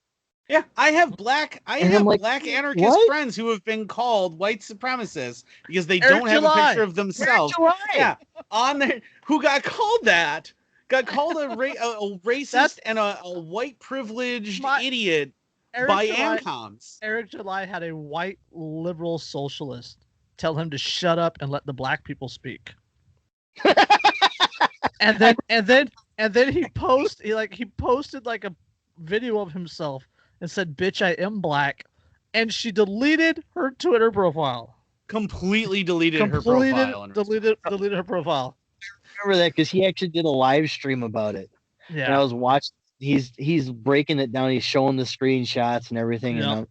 [SPEAKER 2] Yeah, I have black anarchist friends who have been called white supremacists because they don't have a picture of themselves. Yeah, on there, who got called that? Got called a racist and a white privileged idiot by ANCOMs.
[SPEAKER 1] Eric July had a white liberal socialist tell him to shut up and let the black people speak. and then he posted like a video of himself and said, "Bitch, I am black," and she deleted her Twitter profile.
[SPEAKER 2] Completely deleted her profile.
[SPEAKER 1] Deleted her profile.
[SPEAKER 3] I remember that because he actually did a live stream about it. Yeah, and I was watching. He's breaking it down. He's showing the screenshots and everything, and I'm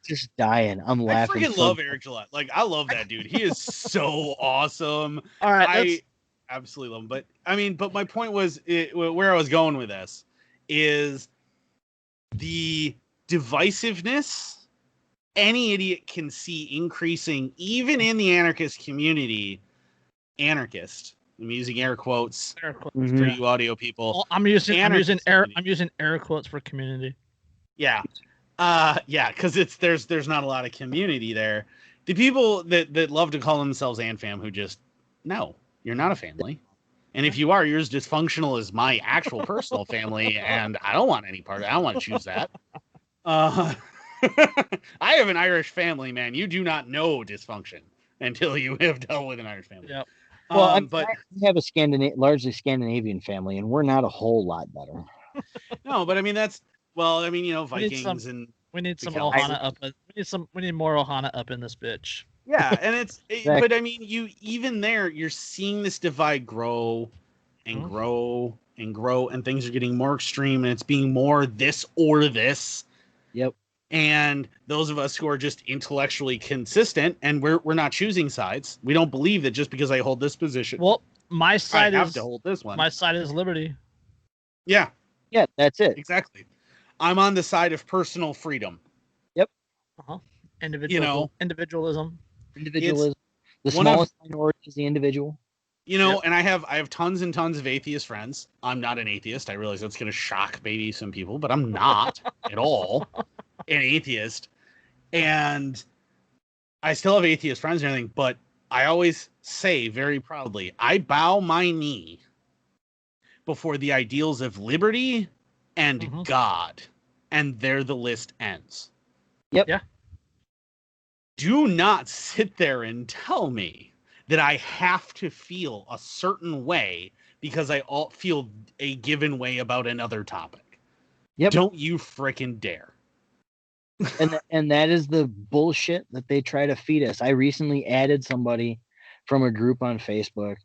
[SPEAKER 3] just dying. I'm laughing.
[SPEAKER 2] I freaking love Eric Gillette. Like, I love that dude. He is so awesome.
[SPEAKER 1] All right,
[SPEAKER 2] I absolutely love him. But I mean, but my point was where I was going with this is the divisiveness any idiot can see increasing even in the anarchist community. Anarchist. I'm using air quotes for you audio people.
[SPEAKER 1] Well, I'm using air quotes for community.
[SPEAKER 2] Yeah. Because there's not a lot of community there. The people that love to call themselves ANFAM who just no, you're not a family. And if you are, you're as dysfunctional as my actual personal family, and I don't want any part of it. I don't want to choose that. I have an Irish family, man. You do not know dysfunction until you have dealt with an Irish family.
[SPEAKER 1] Yep.
[SPEAKER 3] Well, but we have a largely Scandinavian family, and we're not a whole lot better.
[SPEAKER 2] No, but I mean Vikings
[SPEAKER 1] we need some Ohana up. We need more Ohana up in this bitch.
[SPEAKER 2] Yeah, and but I mean, you're seeing this divide grow and grow and grow, and things are getting more extreme, and it's being more this or this.
[SPEAKER 3] Yep.
[SPEAKER 2] And those of us who are just intellectually consistent, and we're not choosing sides. We don't believe that just because I hold this position,
[SPEAKER 1] Well, my side
[SPEAKER 2] I have
[SPEAKER 1] is
[SPEAKER 2] to hold this one.
[SPEAKER 1] My side is liberty.
[SPEAKER 2] Yeah.
[SPEAKER 3] Yeah, that's it.
[SPEAKER 2] Exactly. I'm on the side of personal freedom.
[SPEAKER 3] Yep.
[SPEAKER 1] Individualism.
[SPEAKER 3] Individualism. The smallest minority is the individual.
[SPEAKER 2] And I have tons and tons of atheist friends. I'm not an atheist. I realize that's going to shock maybe some people, but I'm not at all an atheist. And I still have atheist friends and everything, but I always say very proudly, I bow my knee before the ideals of liberty and God. And there the list ends.
[SPEAKER 3] Yep.
[SPEAKER 1] Yeah.
[SPEAKER 2] Do not sit there and tell me that I have to feel a certain way because I feel a given way about another topic.
[SPEAKER 3] Yep.
[SPEAKER 2] Don't you frickin' dare.
[SPEAKER 3] And that is the bullshit that they try to feed us. I recently added somebody from a group on Facebook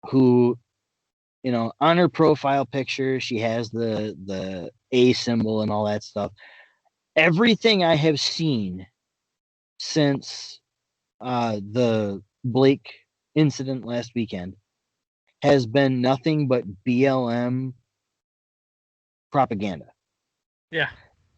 [SPEAKER 3] who, on her profile picture, she has the A symbol and all that stuff. Everything I have seen since the Blake incident last weekend has been nothing but BLM propaganda.
[SPEAKER 1] Yeah.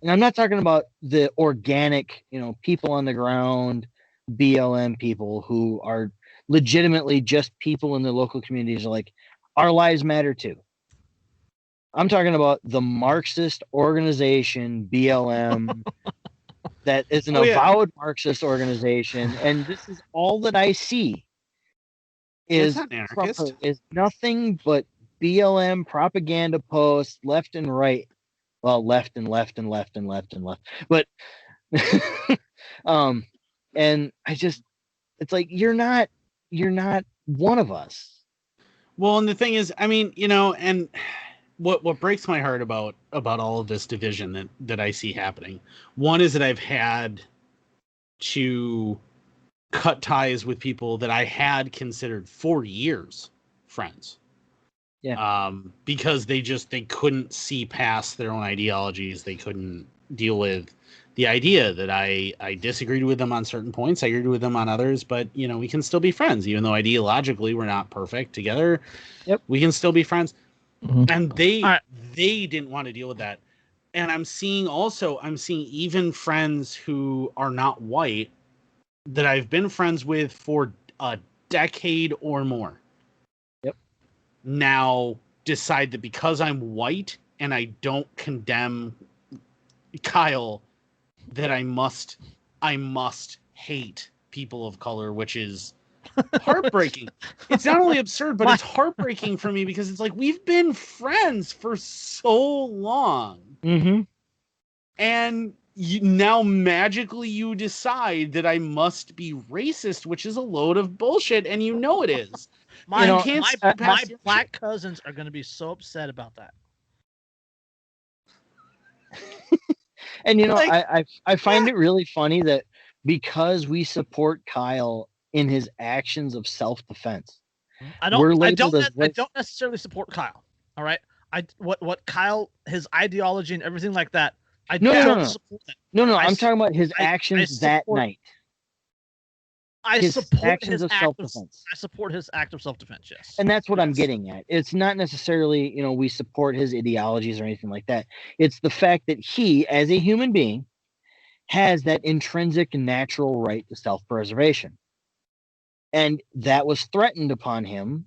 [SPEAKER 3] And I'm not talking about the organic, people on the ground, BLM people who are legitimately just people in the local communities are like, our lives matter too. I'm talking about the Marxist organization, BLM, that is an avowed Marxist organization. And this is all that I see is nothing but BLM propaganda posts left and right. Well, left and left and left and left and left. But and it's like you're not one of us.
[SPEAKER 2] Well, and the thing is, I mean, and what breaks my heart about all of this division that I see happening, one is that I've had to cut ties with people that I had considered for years friends.
[SPEAKER 3] Yeah.
[SPEAKER 2] Because they couldn't see past their own ideologies. They couldn't deal with the idea that I disagreed with them on certain points. I agreed with them on others, but we can still be friends, even though ideologically we're not perfect together.
[SPEAKER 3] Yep.
[SPEAKER 2] We can still be friends.
[SPEAKER 1] Mm-hmm.
[SPEAKER 2] And they didn't want to deal with that. And I'm seeing even friends who are not white that I've been friends with for a decade or more. Now decide that because I'm white and I don't condemn Kyle, that I must hate people of color, which is heartbreaking. It's not only absurd, but it's heartbreaking for me because it's like we've been friends for so long.
[SPEAKER 3] Mm-hmm.
[SPEAKER 2] And now magically you decide that I must be racist, which is a load of bullshit, and it is.
[SPEAKER 1] My black cousins are going to be so upset about that.
[SPEAKER 3] And I find it really funny that because we support Kyle in his actions of self-defense,
[SPEAKER 1] I don't necessarily support Kyle. All right, what Kyle, his ideology and everything like that. I don't support that.
[SPEAKER 3] No. I'm talking about his actions that night.
[SPEAKER 1] I support his
[SPEAKER 3] self-defense.
[SPEAKER 1] I support his act of self-defense. Yes,
[SPEAKER 3] and that's what I'm getting at. It's not necessarily we support his ideologies or anything like that. It's the fact that he, as a human being, has that intrinsic natural right to self-preservation, and that was threatened upon him,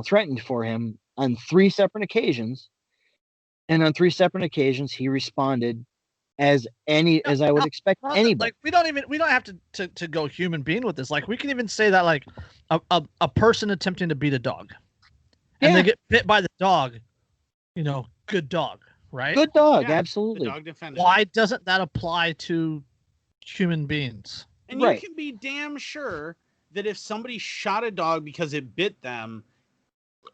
[SPEAKER 3] threatened for him on 3 separate occasions, and on 3 separate occasions he responded as I would expect anybody.
[SPEAKER 1] Like we don't have to go human being with this. Like we can even say that like a person attempting to beat a dog, and they get bit by the dog, good dog, right?
[SPEAKER 3] Good dog, absolutely.
[SPEAKER 2] The dog defended.
[SPEAKER 1] Why doesn't that apply to human beings?
[SPEAKER 2] And you can be damn sure that if somebody shot a dog because it bit them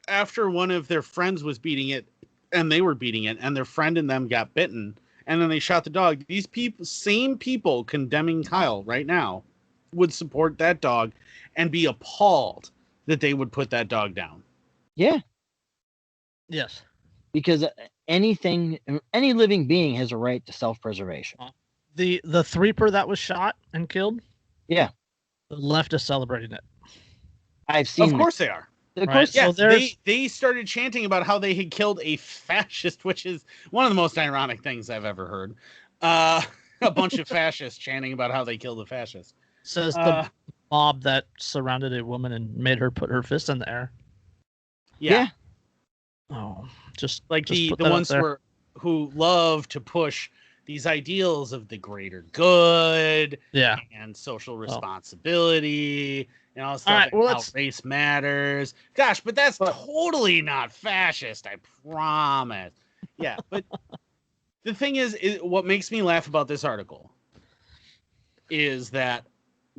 [SPEAKER 2] after one of their friends was beating it, and they were beating it, and their friend and them got bitten, and then they shot the dog, these same people condemning Kyle right now would support that dog and be appalled that they would put that dog down.
[SPEAKER 3] Yeah.
[SPEAKER 1] Yes.
[SPEAKER 3] because any living being has a right to self-preservation.
[SPEAKER 1] The threeper that was shot and killed.
[SPEAKER 3] Yeah,
[SPEAKER 1] the left is celebrating it.
[SPEAKER 3] I've seen.
[SPEAKER 2] Of course they are.
[SPEAKER 3] Of course,
[SPEAKER 2] yes.
[SPEAKER 1] So
[SPEAKER 2] they started chanting about how they had killed a fascist, which is one of the most ironic things I've ever heard. A bunch of fascists chanting about how they killed a fascist.
[SPEAKER 1] Says the mob that surrounded a woman and made her put her fist in the air.
[SPEAKER 2] Yeah.
[SPEAKER 1] Oh, just
[SPEAKER 2] like
[SPEAKER 1] just
[SPEAKER 2] the ones who love to push these ideals of the greater good, and social responsibility, and all this stuff.
[SPEAKER 1] Right, well,
[SPEAKER 2] how race matters. Gosh, but that's totally not fascist. I promise. Yeah, but the thing is, what makes me laugh about this article is that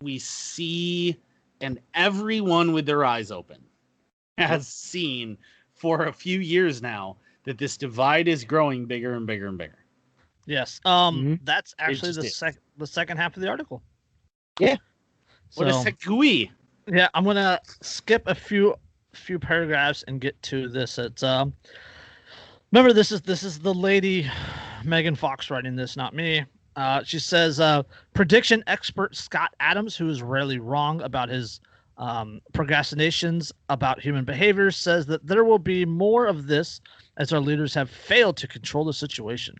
[SPEAKER 2] we see, and everyone with their eyes open has seen for a few years now that this divide is growing bigger and bigger and bigger.
[SPEAKER 1] Yes. That's actually the second half of the article.
[SPEAKER 2] Yeah. What a segue.
[SPEAKER 1] Yeah, I'm gonna skip a few paragraphs and get to this. It's remember this is the lady Megan Fox writing this, not me. She says prediction expert Scott Adams, who is rarely wrong about his procrastinations about human behavior, says that there will be more of this as our leaders have failed to control the situation.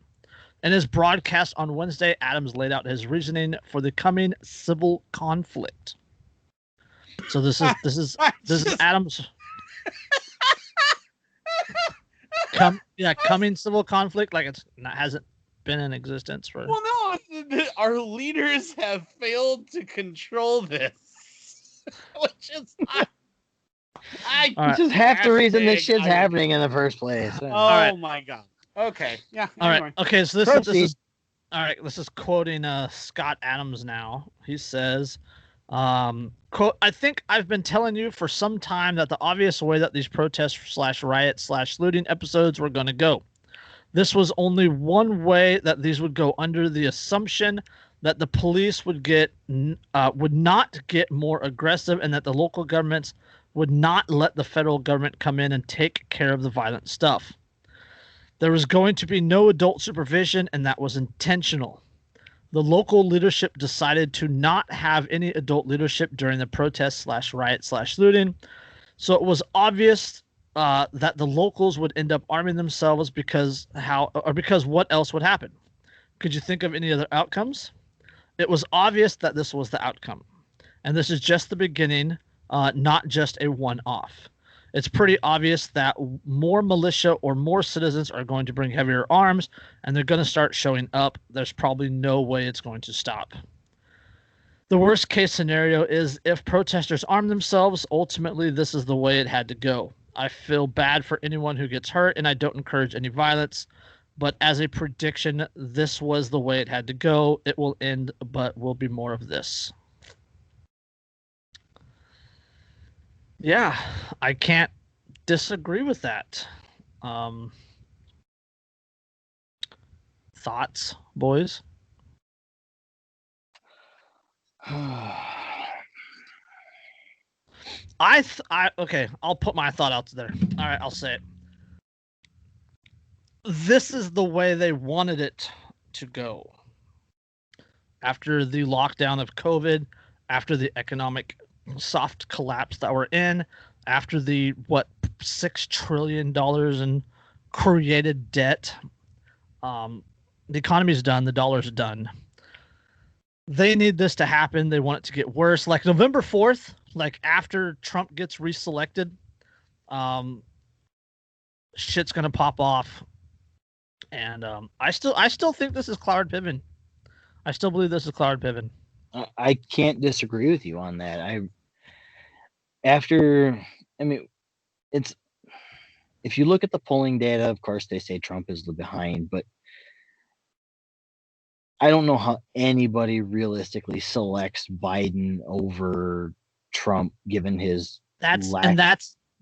[SPEAKER 1] In his broadcast on Wednesday, Adams laid out his reasoning for the coming civil conflict. So this is Adams. Coming civil conflict, like hasn't been in existence for.
[SPEAKER 2] Well, no, our leaders have failed to control this. Which is
[SPEAKER 3] which is half the reason this shit's happening in the first place.
[SPEAKER 2] Oh my god. Okay. Yeah.
[SPEAKER 1] All right. Okay. So this is all right. This is quoting Scott Adams now. He says, "Quote: I think I've been telling you for some time that the obvious way that these protests / riot / looting episodes were going to go. This was only one way that these would go, under the assumption that the police would not get more aggressive, and that the local governments would not let the federal government come in and take care of the violent stuff. There was going to be no adult supervision, and that was intentional. The local leadership decided to not have any adult leadership during the protests / riot / looting, so it was obvious that the locals would end up arming themselves because what else would happen? Could you think of any other outcomes? It was obvious that this was the outcome, and this is just the beginning, not just a one-off. It's pretty obvious that more militia or more citizens are going to bring heavier arms, and they're going to start showing up. There's probably no way it's going to stop. The worst case scenario is if protesters arm themselves. Ultimately, this is the way it had to go. I feel bad for anyone who gets hurt, and I don't encourage any violence. But as a prediction, this was the way it had to go. It will end, but will be more of this." Yeah, I can't disagree with that. Thoughts, boys? Okay, I'll put my thought out there. All right, I'll say it. This is the way they wanted it to go. After the lockdown of COVID, after the economic soft collapse that we're in, after the $6 trillion in created debt, the economy's done, the dollar's done. They need this to happen. They want it to get worse. Like November 4th, like after Trump gets reselected, shit's gonna pop off. And I still think this is Cloward Piven. I still believe this is Cloward Piven.
[SPEAKER 3] I can't disagree with you on that. It's if you look at the polling data, of course they say Trump is behind, but I don't know how anybody realistically selects Biden over Trump, given his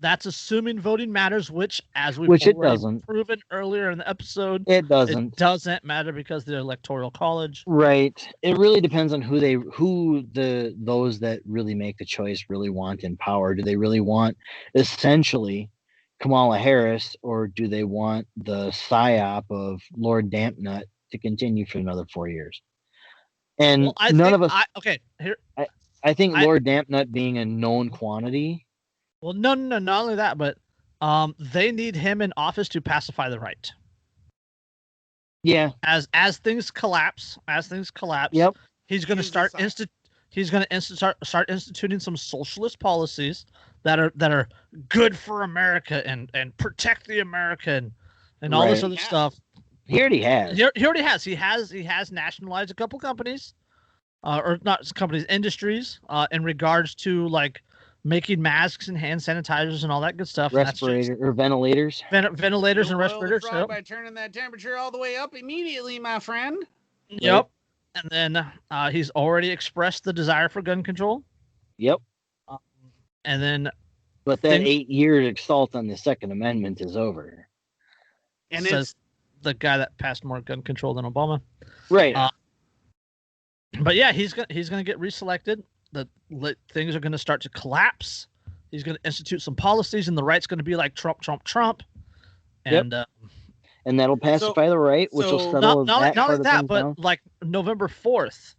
[SPEAKER 1] That's assuming voting matters, which
[SPEAKER 3] it doesn't.
[SPEAKER 1] Proven earlier in the episode,
[SPEAKER 3] it doesn't.
[SPEAKER 1] It doesn't matter because of the Electoral College.
[SPEAKER 3] Right. It really depends on those that really make the choice really want in power. Do they really want essentially Kamala Harris, or do they want the psyop of Lord Dampnut to continue for another 4 years? And
[SPEAKER 1] Well, I
[SPEAKER 3] none
[SPEAKER 1] think
[SPEAKER 3] of us. I think Lord Dampnut being a known quantity.
[SPEAKER 1] Well, no, not only that, but they need him in office to pacify the right.
[SPEAKER 3] Yeah.
[SPEAKER 1] As things collapse,
[SPEAKER 3] Yep.
[SPEAKER 1] he's going to start start instituting some socialist policies that are good for America and protect the American and all this
[SPEAKER 3] Right.
[SPEAKER 1] other stuff.
[SPEAKER 3] He already has.
[SPEAKER 1] He already has. He has nationalized a couple companies, or not companies, industries, in regards to like making masks and hand sanitizers and all that good stuff.
[SPEAKER 3] Respirator or ventilators.
[SPEAKER 1] Ventilators and
[SPEAKER 2] You'll boil the
[SPEAKER 1] respirators.
[SPEAKER 2] frog by turning that temperature all the way up immediately, my friend.
[SPEAKER 1] Yep. And then he's already expressed the desire for gun control.
[SPEAKER 3] Yep.
[SPEAKER 1] And then,
[SPEAKER 3] but that 8 year assault on the Second Amendment is over.
[SPEAKER 1] And says the guy that passed more gun control than Obama.
[SPEAKER 3] Right.
[SPEAKER 1] But yeah, he's gonna get reselected. Things are gonna start to collapse. He's gonna institute some policies, and the right's gonna be like Trump. And
[SPEAKER 3] and that'll pacify the right, which will settle
[SPEAKER 1] not only that, but down. Like November 4th,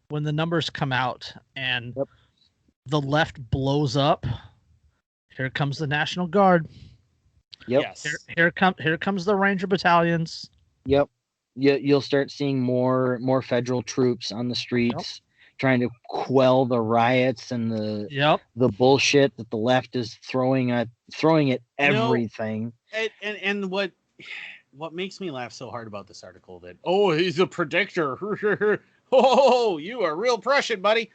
[SPEAKER 1] when the numbers come out and the left blows up, here comes the National Guard.
[SPEAKER 3] Yep.
[SPEAKER 2] Yes.
[SPEAKER 1] Here comes the Ranger battalions.
[SPEAKER 3] Yep. You'll start seeing more federal troops on the streets trying to quell the riots and the bullshit that the left is throwing at everything.
[SPEAKER 2] And what makes me laugh so hard about this article that he's a predictor. You are real Prussian, buddy.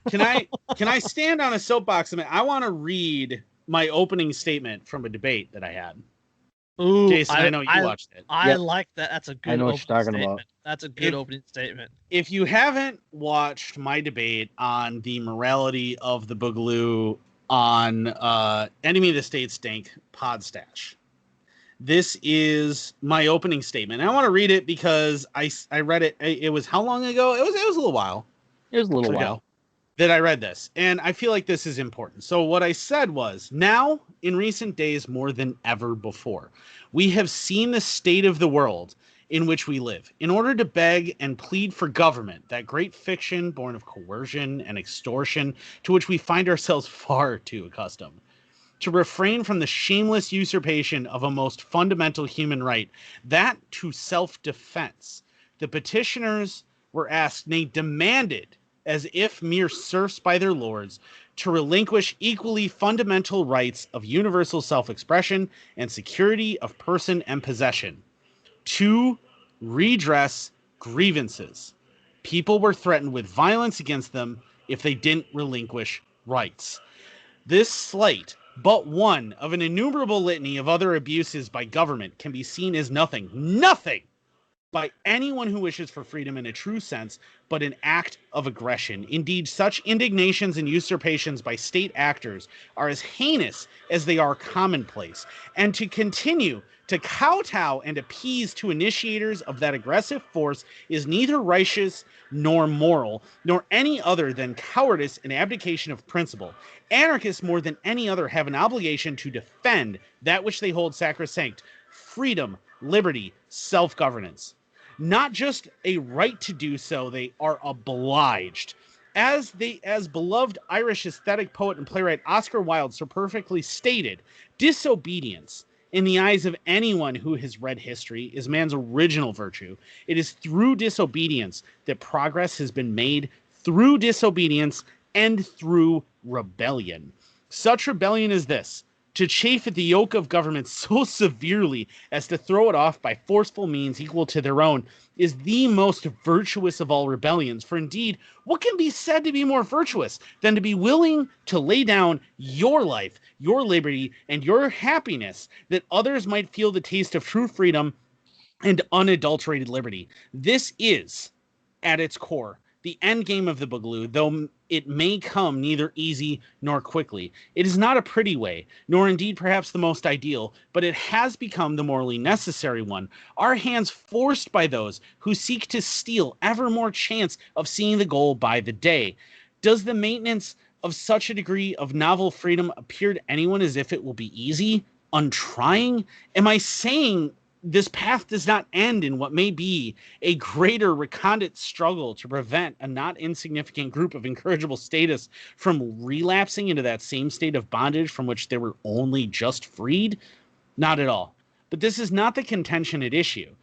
[SPEAKER 2] Can I stand on a soapbox a minute? I want to read my opening statement from a debate that I had.
[SPEAKER 1] Ooh,
[SPEAKER 2] Jason, I know you watched it.
[SPEAKER 1] I like that. That's a good.
[SPEAKER 3] I know what you're talking
[SPEAKER 1] statement.
[SPEAKER 3] about.
[SPEAKER 1] That's a good opening statement.
[SPEAKER 2] If you haven't watched my debate on the morality of the Boogaloo on Enemy of the State Stink Podstash, this is my opening statement. I want to read it because I read it. It was how long ago? It was a little while.
[SPEAKER 3] It was a little while
[SPEAKER 2] that I read this, and I feel like this is important. So what I said was, now, in recent days, more than ever before, we have seen the state of the world in which we live. In order to beg and plead for government, that great fiction born of coercion and extortion to which we find ourselves far too accustomed, to refrain from the shameless usurpation of a most fundamental human right, that to self-defense, the petitioners were asked, nay, demanded, as if mere serfs by their lords, to relinquish equally fundamental rights of universal self-expression and security of person and possession, to redress grievances. People were threatened with violence against them if they didn't relinquish rights. This slight, but one of an innumerable litany of other abuses by government, can be seen as nothing by anyone who wishes for freedom in a true sense, but an act of aggression. Indeed, such indignations and usurpations by state actors are as heinous as they are commonplace. And to continue to kowtow and appease to initiators of that aggressive force is neither righteous nor moral, nor any other than cowardice and abdication of principle. Anarchists, more than any other, have an obligation to defend that which they hold sacrosanct: freedom, liberty, self-governance. Not just a right to do so, they are obliged. As beloved Irish aesthetic poet and playwright Oscar Wilde so perfectly stated, disobedience, in the eyes of anyone who has read history, is man's original virtue. It is through disobedience that progress has been made, through disobedience and through rebellion. Such rebellion as this, to chafe at the yoke of government so severely as to throw it off by forceful means equal to their own, is the most virtuous of all rebellions. For indeed, what can be said to be more virtuous than to be willing to lay down your life, your liberty, and your happiness, that others might feel the taste of true freedom and unadulterated liberty? This is, at its core, the end game of the Boogaloo, though it may come neither easy nor quickly. It is not a pretty way, nor indeed perhaps the most ideal, but it has become the morally necessary one. Our hands forced by those who seek to steal ever more chance of seeing the goal by the day. Does the maintenance of such a degree of novel freedom appear to anyone as if it will be easy? untrying? Am I saying this path does not end in what may be a greater recondite struggle to prevent a not insignificant group of incorrigible statists from relapsing into that same state of bondage from which they were only just freed? Not at all. But this is not the contention at issue.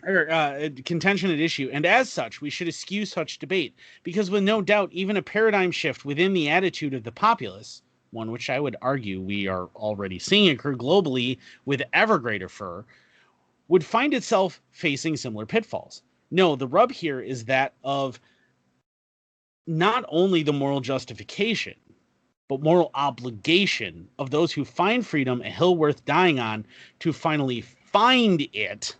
[SPEAKER 2] Contention at issue, and as such, we should eschew such debate, because with no doubt, even a paradigm shift within the attitude of the populace, one which I would argue we are already seeing occur globally with ever greater fervor, would find itself facing similar pitfalls. No, the rub here is that of not only the moral justification, but moral obligation of those who find freedom a hill worth dying on to finally find it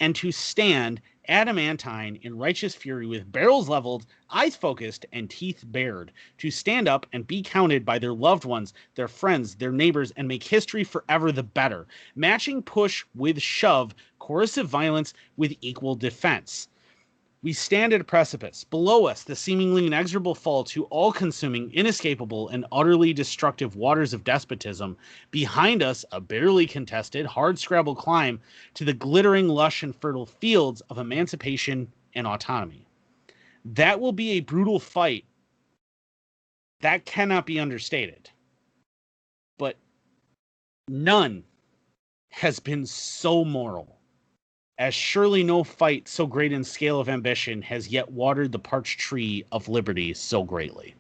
[SPEAKER 2] and to stand adamantine in righteous fury with barrels leveled, eyes focused, and teeth bared, to stand up and be counted by their loved ones, their friends, their neighbors, and make history forever the better, matching push with shove, coercive violence with equal defense. We stand at a precipice. Below us, the seemingly inexorable fall to all-consuming, inescapable, and utterly destructive waters of despotism. Behind us, a barely contested, hard-scrabble climb to the glittering, lush, and fertile fields of emancipation and autonomy. That will be a brutal fight. That cannot be understated. But none has been so moral, as surely no fight so great in scale of ambition has yet watered the parched tree of liberty so greatly.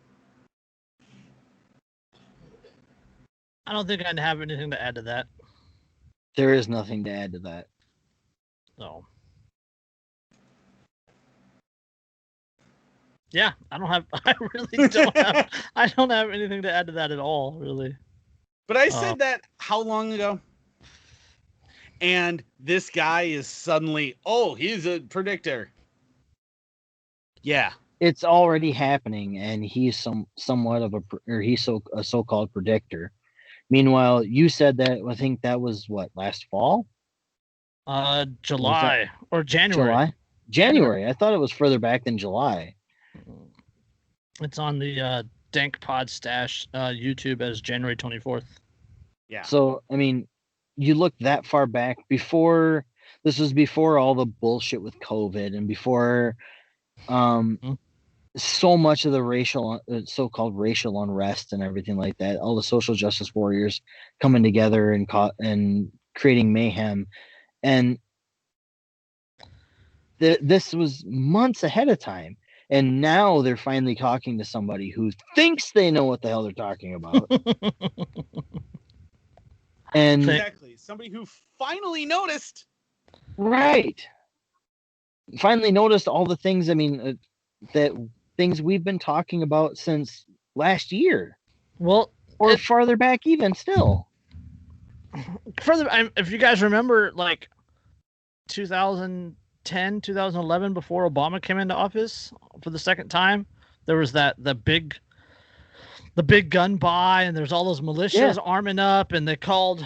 [SPEAKER 1] I don't think I'd have anything to add to that.
[SPEAKER 3] There is nothing to add to that.
[SPEAKER 1] So, yeah, I don't have anything to add to that at all, really.
[SPEAKER 2] But I said that how long ago? And this guy is suddenly, he's a predictor. Yeah.
[SPEAKER 3] It's already happening, and he's somewhat of a so-called predictor. Meanwhile, you said that, I think that was last fall?
[SPEAKER 1] July or January.
[SPEAKER 3] January. I thought it was further back than July.
[SPEAKER 1] It's on the Dank Pod Stash YouTube as January 24th.
[SPEAKER 2] Yeah.
[SPEAKER 3] So, I mean, you look that far back before all the bullshit with COVID and before so much of the so-called racial unrest and everything like that, all the social justice warriors coming together and creating mayhem. And this was months ahead of time. And now they're finally talking to somebody who thinks they know what the hell they're talking about. And
[SPEAKER 2] exactly, somebody who finally noticed.
[SPEAKER 3] Right. Finally noticed all the things, that things we've been talking about since last year.
[SPEAKER 1] Well,
[SPEAKER 3] or farther back even still.
[SPEAKER 1] If you guys remember, 2010, 2011, before Obama came into office for the second time, there was the big gun buy, and there's all those militias arming up, and they called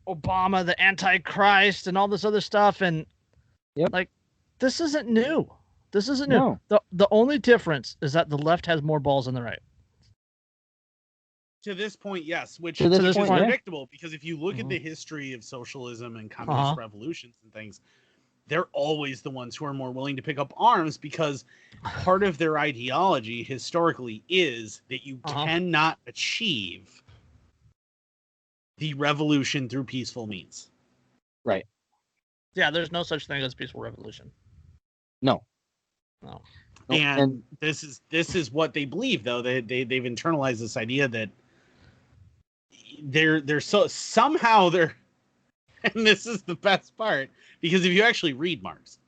[SPEAKER 1] Obama the Antichrist and all this other stuff. And this isn't new. This isn't new. The only difference is that the left has more balls than the right.
[SPEAKER 2] To this point, yes, which is predictable, because if you look at the history of socialism and communist revolutions and things, they're always the ones who are more willing to pick up arms, because part of their ideology historically is that you cannot achieve the revolution through peaceful means.
[SPEAKER 3] Right.
[SPEAKER 1] Yeah, there's no such thing as peaceful revolution.
[SPEAKER 3] No.
[SPEAKER 2] And this is what they believe, though. They've internalized this idea that they're somehow, and this is the best part, because if you actually read Marx,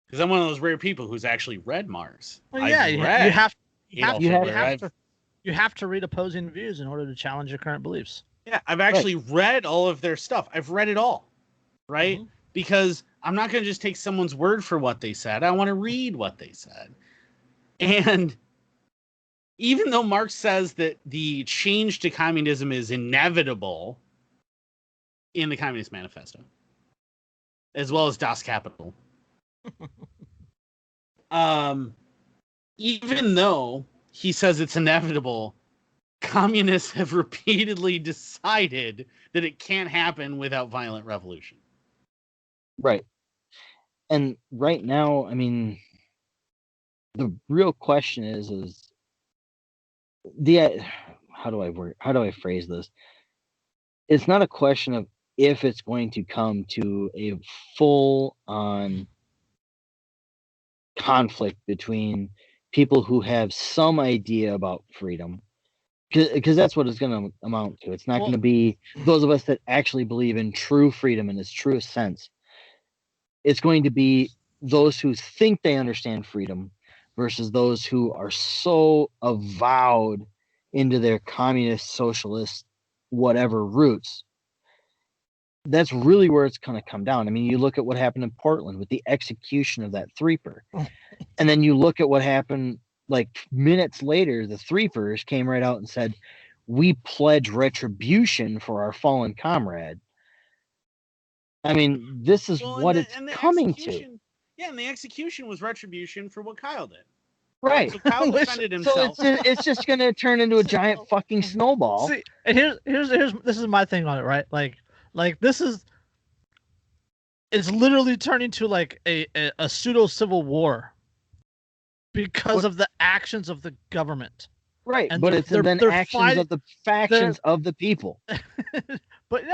[SPEAKER 2] because I'm one of those rare people who's actually read Marx.
[SPEAKER 1] Well, yeah, you have to read opposing views in order to challenge your current beliefs.
[SPEAKER 2] Yeah, I've actually read all of their stuff. I've read it all, right? Mm-hmm. Because I'm not going to just take someone's word for what they said. I want to read what they said. And even though Marx says that the change to communism is inevitable in the Communist Manifesto, as well as Das Kapital, even though he says it's inevitable, communists have repeatedly decided that it can't happen without violent revolution.
[SPEAKER 3] Right. And right now, I mean, the real question is how do I phrase this? It's not a question of if it's going to come to a full on conflict between people who have some idea about freedom, because that's what it's going to amount to. It's not going to be those of us that actually believe in true freedom in its truest sense. It's going to be those who think they understand freedom versus those who are so avowed into their communist, socialist, whatever roots. That's really where it's going to come down. I mean, you look at what happened in Portland with the execution of that threeper. And then you look at what happened like minutes later, the threepers came right out and said, "We pledge retribution for our fallen comrade." I mean, this is what it's coming to.
[SPEAKER 2] Yeah, and the execution was retribution for what Kyle did.
[SPEAKER 3] Right.
[SPEAKER 2] So Kyle defended himself.
[SPEAKER 3] So it's just going to turn into a giant fucking snowball.
[SPEAKER 1] See, and here's this is my thing on it, right? Like this is, it's literally turning to like a pseudo civil war because of the actions of the government.
[SPEAKER 3] Right,
[SPEAKER 1] and
[SPEAKER 3] but it's then actions of the factions of the people.
[SPEAKER 1] But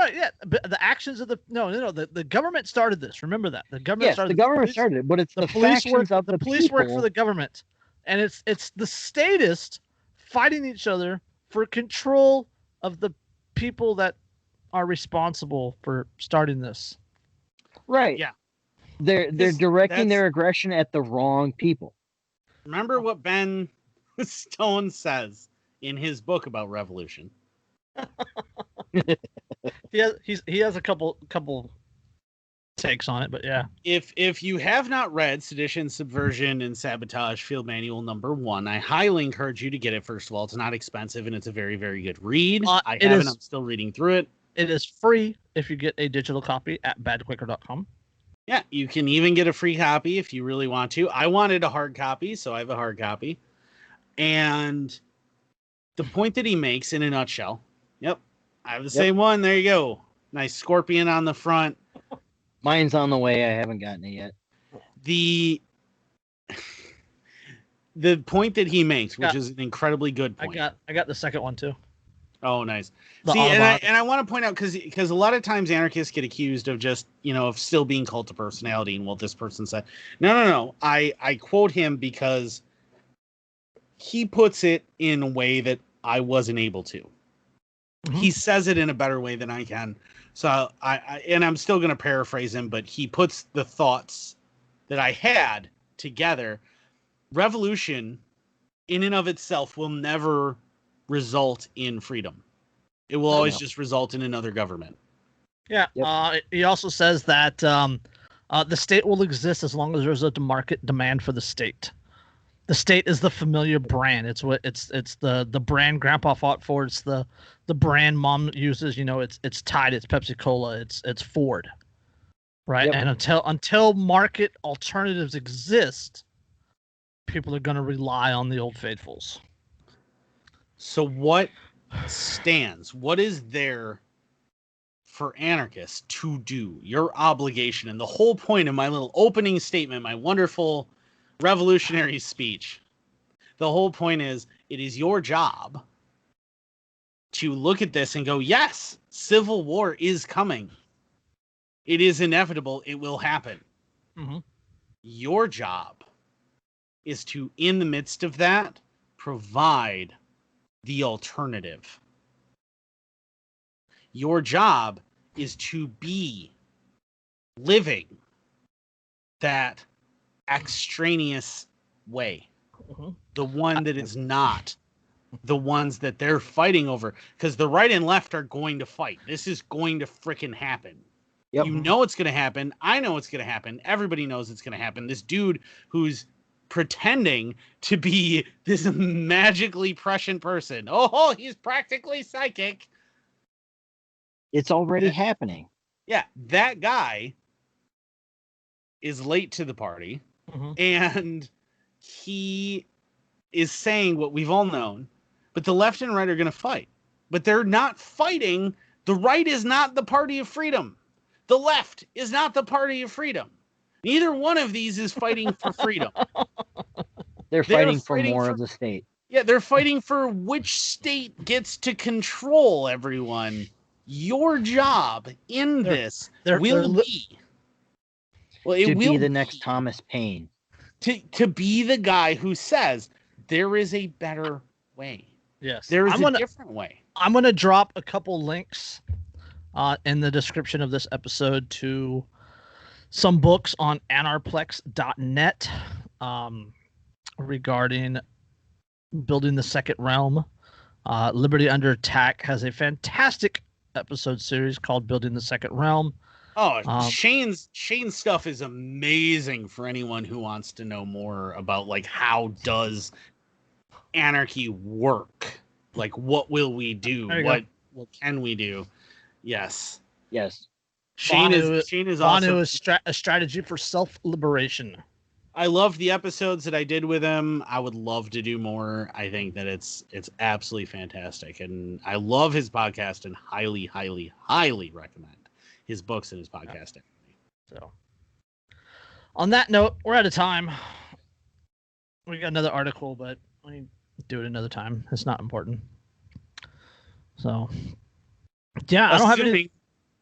[SPEAKER 1] but the actions of the government started this. Remember that the government started.
[SPEAKER 3] The government started it, but it's the factions of the
[SPEAKER 1] police
[SPEAKER 3] people.
[SPEAKER 1] work for the government, and it's the statists fighting each other for control of the people that are responsible for starting this.
[SPEAKER 3] Right.
[SPEAKER 2] Yeah.
[SPEAKER 3] They're directing their aggression at the wrong people.
[SPEAKER 2] Remember what Ben Stone says in his book about revolution.
[SPEAKER 1] He has a couple takes on it, but yeah.
[SPEAKER 2] If you have not read Sedition, Subversion, and Sabotage Field Manual #1, I highly encourage you to get it. First of all, it's not expensive and it's a very, very good read. I haven't. I'm still reading through it.
[SPEAKER 1] It is free if you get a digital copy at badquicker.com.
[SPEAKER 2] Yeah, you can even get a free copy if you really want to. I wanted a hard copy, so I have a hard copy. And the point that he makes in a nutshell, yep, I have the same one. There you go. Nice scorpion on the front.
[SPEAKER 3] Mine's on the way. I haven't gotten it yet.
[SPEAKER 2] The point that he makes, which is an incredibly good point.
[SPEAKER 1] I got the second one too.
[SPEAKER 2] Oh, nice. See, and I want to point out because a lot of times anarchists get accused of just, of still being cult of personality. And this person said, no. I quote him because he puts it in a way that I wasn't able to. Mm-hmm. He says it in a better way than I can. So I'm still going to paraphrase him, but he puts the thoughts that I had together. Revolution in and of itself will never result in freedom. It will always just result in another government.
[SPEAKER 1] Yeah. Yep. He also says that the state will exist as long as there's a market demand for the state. The state is the familiar brand. It's the brand Grandpa fought for. It's the brand Mom uses. It's Tide. It's Pepsi Cola. It's Ford. Right. Yep. And until market alternatives exist, people are going to rely on the old faithfuls.
[SPEAKER 2] So what stands? What is there for anarchists to do? Your obligation, and the whole point of my little opening statement, my wonderful revolutionary speech. The whole point is, it is your job to look at this and go, yes, civil war is coming. It is inevitable. It will happen. Mm-hmm. Your job is to, in the midst of that, provide the alternative. Your job is to be living that extraneous way. Mm-hmm. The one that is not the ones that they're fighting over. Because the right and left are going to fight. This is going to frickin' happen. Yep. You know it's going to happen. I know it's going to happen. Everybody knows it's going to happen. This dude who's pretending to be this magically prescient person. Oh, he's practically psychic.
[SPEAKER 3] It's already happening.
[SPEAKER 2] Yeah, that guy is late to the party, and he is saying what we've all known, but the left and right are going to fight. But they're not fighting. The right is not the party of freedom. The left is not the party of freedom. Neither one of these is fighting for freedom.
[SPEAKER 3] They're fighting for more of the state.
[SPEAKER 2] Yeah, they're fighting for which state gets to control everyone. Your job in this will be
[SPEAKER 3] the next Thomas Paine.
[SPEAKER 2] To be the guy who says there is a better way.
[SPEAKER 1] Yes.
[SPEAKER 2] There is a different way.
[SPEAKER 1] I'm going to drop a couple links in the description of this episode to some books on anarplex.net regarding building the second realm. Liberty Under Attack has a fantastic episode series called Building the Second Realm.
[SPEAKER 2] Oh, Shane's stuff is amazing for anyone who wants to know more about like how does anarchy work? Like what will we do? What can we do? Yes. Shane is awesome.
[SPEAKER 1] VONU is a strategy for self-liberation.
[SPEAKER 2] I love the episodes that I did with him. I would love to do more. I think that it's absolutely fantastic. And I love his podcast and highly, highly, highly recommend his books and his podcast.
[SPEAKER 1] Yeah. So on that note, we're out of time. We got another article, but we do it another time. It's not important. So yeah,
[SPEAKER 2] assuming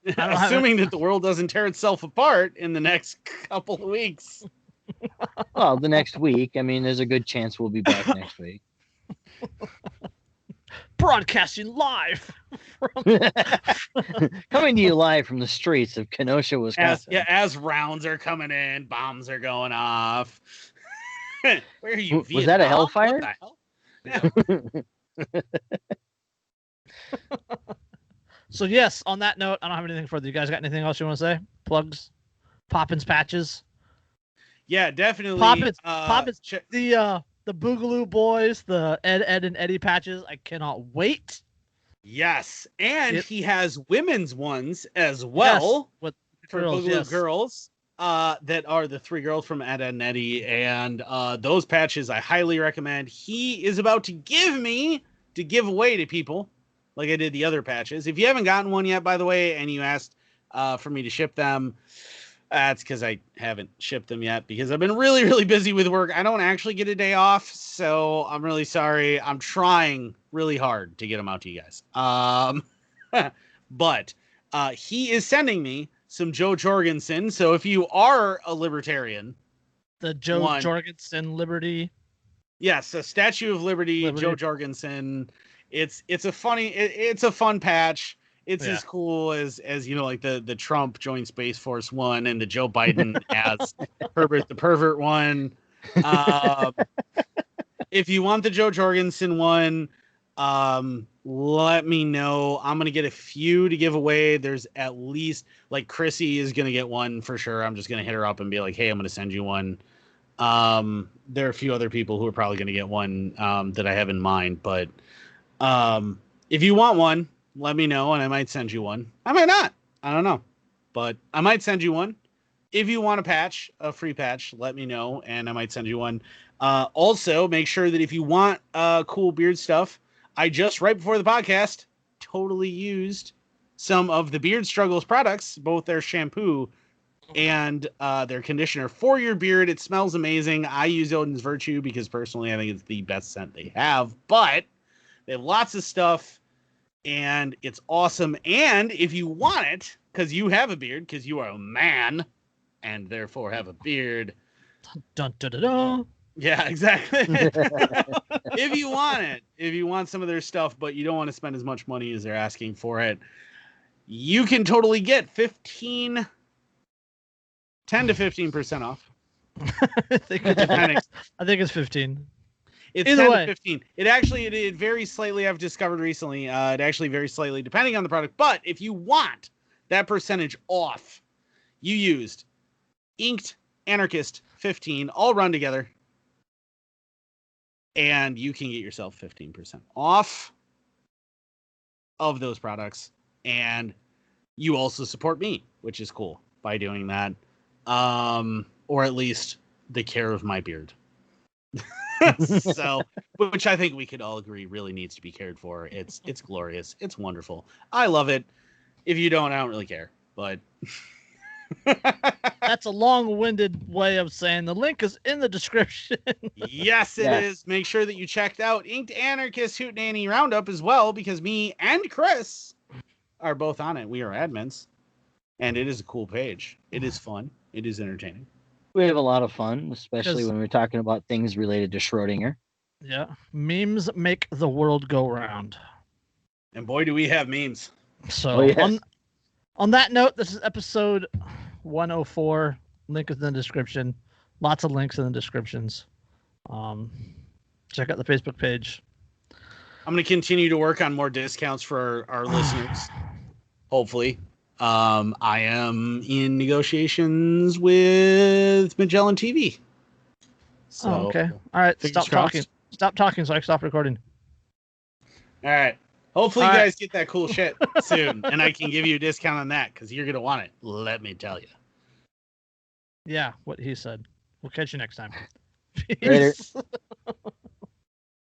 [SPEAKER 2] that the world doesn't tear itself apart in the next couple of weeks.
[SPEAKER 3] Well, the next week. I mean, there's a good chance we'll be back next week.
[SPEAKER 1] Broadcasting live.
[SPEAKER 3] Coming to you live from the streets of Kenosha, Wisconsin.
[SPEAKER 2] As rounds are coming in, bombs are going off. Where are you?
[SPEAKER 3] Was that a hellfire?
[SPEAKER 2] What the hell?
[SPEAKER 1] So yes, on that note, I don't have anything further. You guys got anything else you want to say? Plugs? Poppins patches?
[SPEAKER 2] Yeah, definitely.
[SPEAKER 1] Poppins, the Boogaloo Boys, the Ed and Eddie patches. I cannot wait.
[SPEAKER 2] Yes, and he has women's ones as well.
[SPEAKER 1] Yes, with
[SPEAKER 2] for Boogaloo girls. That are the three girls from Ed and Eddie, and those patches I highly recommend. He is about to give away to people, like I did the other patches. If you haven't gotten one yet, by the way, and you asked for me to ship them, that's because I haven't shipped them yet because I've been really, really busy with work. I don't actually get a day off, so I'm really sorry. I'm trying really hard to get them out to you guys. But he is sending me some Joe Jorgensen. So if you are a libertarian,
[SPEAKER 1] the Joe Jorgensen Liberty.
[SPEAKER 2] Yes, a Statue of Liberty. Joe Jorgensen. It's a fun patch. It's as cool as you know, like the Trump joined Space Force one and the Joe Biden as Herbert the Pervert one. If you want the Joe Jorgensen one, let me know. I'm gonna get a few to give away. There's at least like Chrissy is gonna get one for sure. I'm just gonna hit her up and be like, hey, I'm gonna send you one. There are a few other people who are probably gonna get one that I have in mind, but if you want one, let me know and I might send you one. I might not. I don't know. But I might send you one. If you want a free patch, let me know and I might send you one. Also, make sure that if you want cool beard stuff, I just, right before the podcast, totally used some of the Beard Struggles products, both their shampoo and their conditioner for your beard. It smells amazing. I use Odin's Virtue because personally I think it's the best scent they have. But they have lots of stuff. And it's awesome. And if you want it, because you have a beard, because you are a man, and therefore have a beard.
[SPEAKER 1] Dun, dun, dun, dun.
[SPEAKER 2] Yeah, exactly. If you want it, if you want some of their stuff, but you don't want to spend as much money as they're asking for it, you can totally get 10 to 15% off.
[SPEAKER 1] I think it's 15.
[SPEAKER 2] It's 10 to 15. It varies slightly. I've discovered recently. It actually varies slightly depending on the product. But if you want that percentage off, you used Inked Anarchist 15, all run together. And you can get yourself 15% off of those products. And you also support me, which is cool by doing that. Or at least the care of my beard. So, which I think we could all agree really needs to be cared for. It's glorious. It's wonderful. I love it. If you don't, I don't really care. But
[SPEAKER 1] That's a long-winded way of saying the link is in the description.
[SPEAKER 2] yes, it is. Make sure that you checked out Inked Anarchist Hootenanny Roundup as well, because me and Chris are both on it. We are admins, and it is a cool page. It is fun. It is entertaining.
[SPEAKER 3] We have a lot of fun, especially when we're talking about things related to Schrodinger.
[SPEAKER 1] Yeah, memes make the world go round.
[SPEAKER 2] And boy, do we have memes.
[SPEAKER 1] So on that note, this is episode 104. Link is in the description. Lots of links in the descriptions. Check out the Facebook page.
[SPEAKER 2] I'm going to continue to work on more discounts for our listeners. Hopefully. I am in negotiations with Magellan TV. So,
[SPEAKER 1] okay. All right.
[SPEAKER 2] fingers
[SPEAKER 1] Stop
[SPEAKER 2] crossed.
[SPEAKER 1] talking. Stop talking so I can stop recording.
[SPEAKER 2] All right. Hopefully
[SPEAKER 1] All
[SPEAKER 2] you
[SPEAKER 1] right.
[SPEAKER 2] guys get that cool shit soon, and I can give you a discount on that because you're going to want it. Let me tell you.
[SPEAKER 1] Yeah, what he said. We'll catch you next time.
[SPEAKER 3] Later.
[SPEAKER 1] Peace.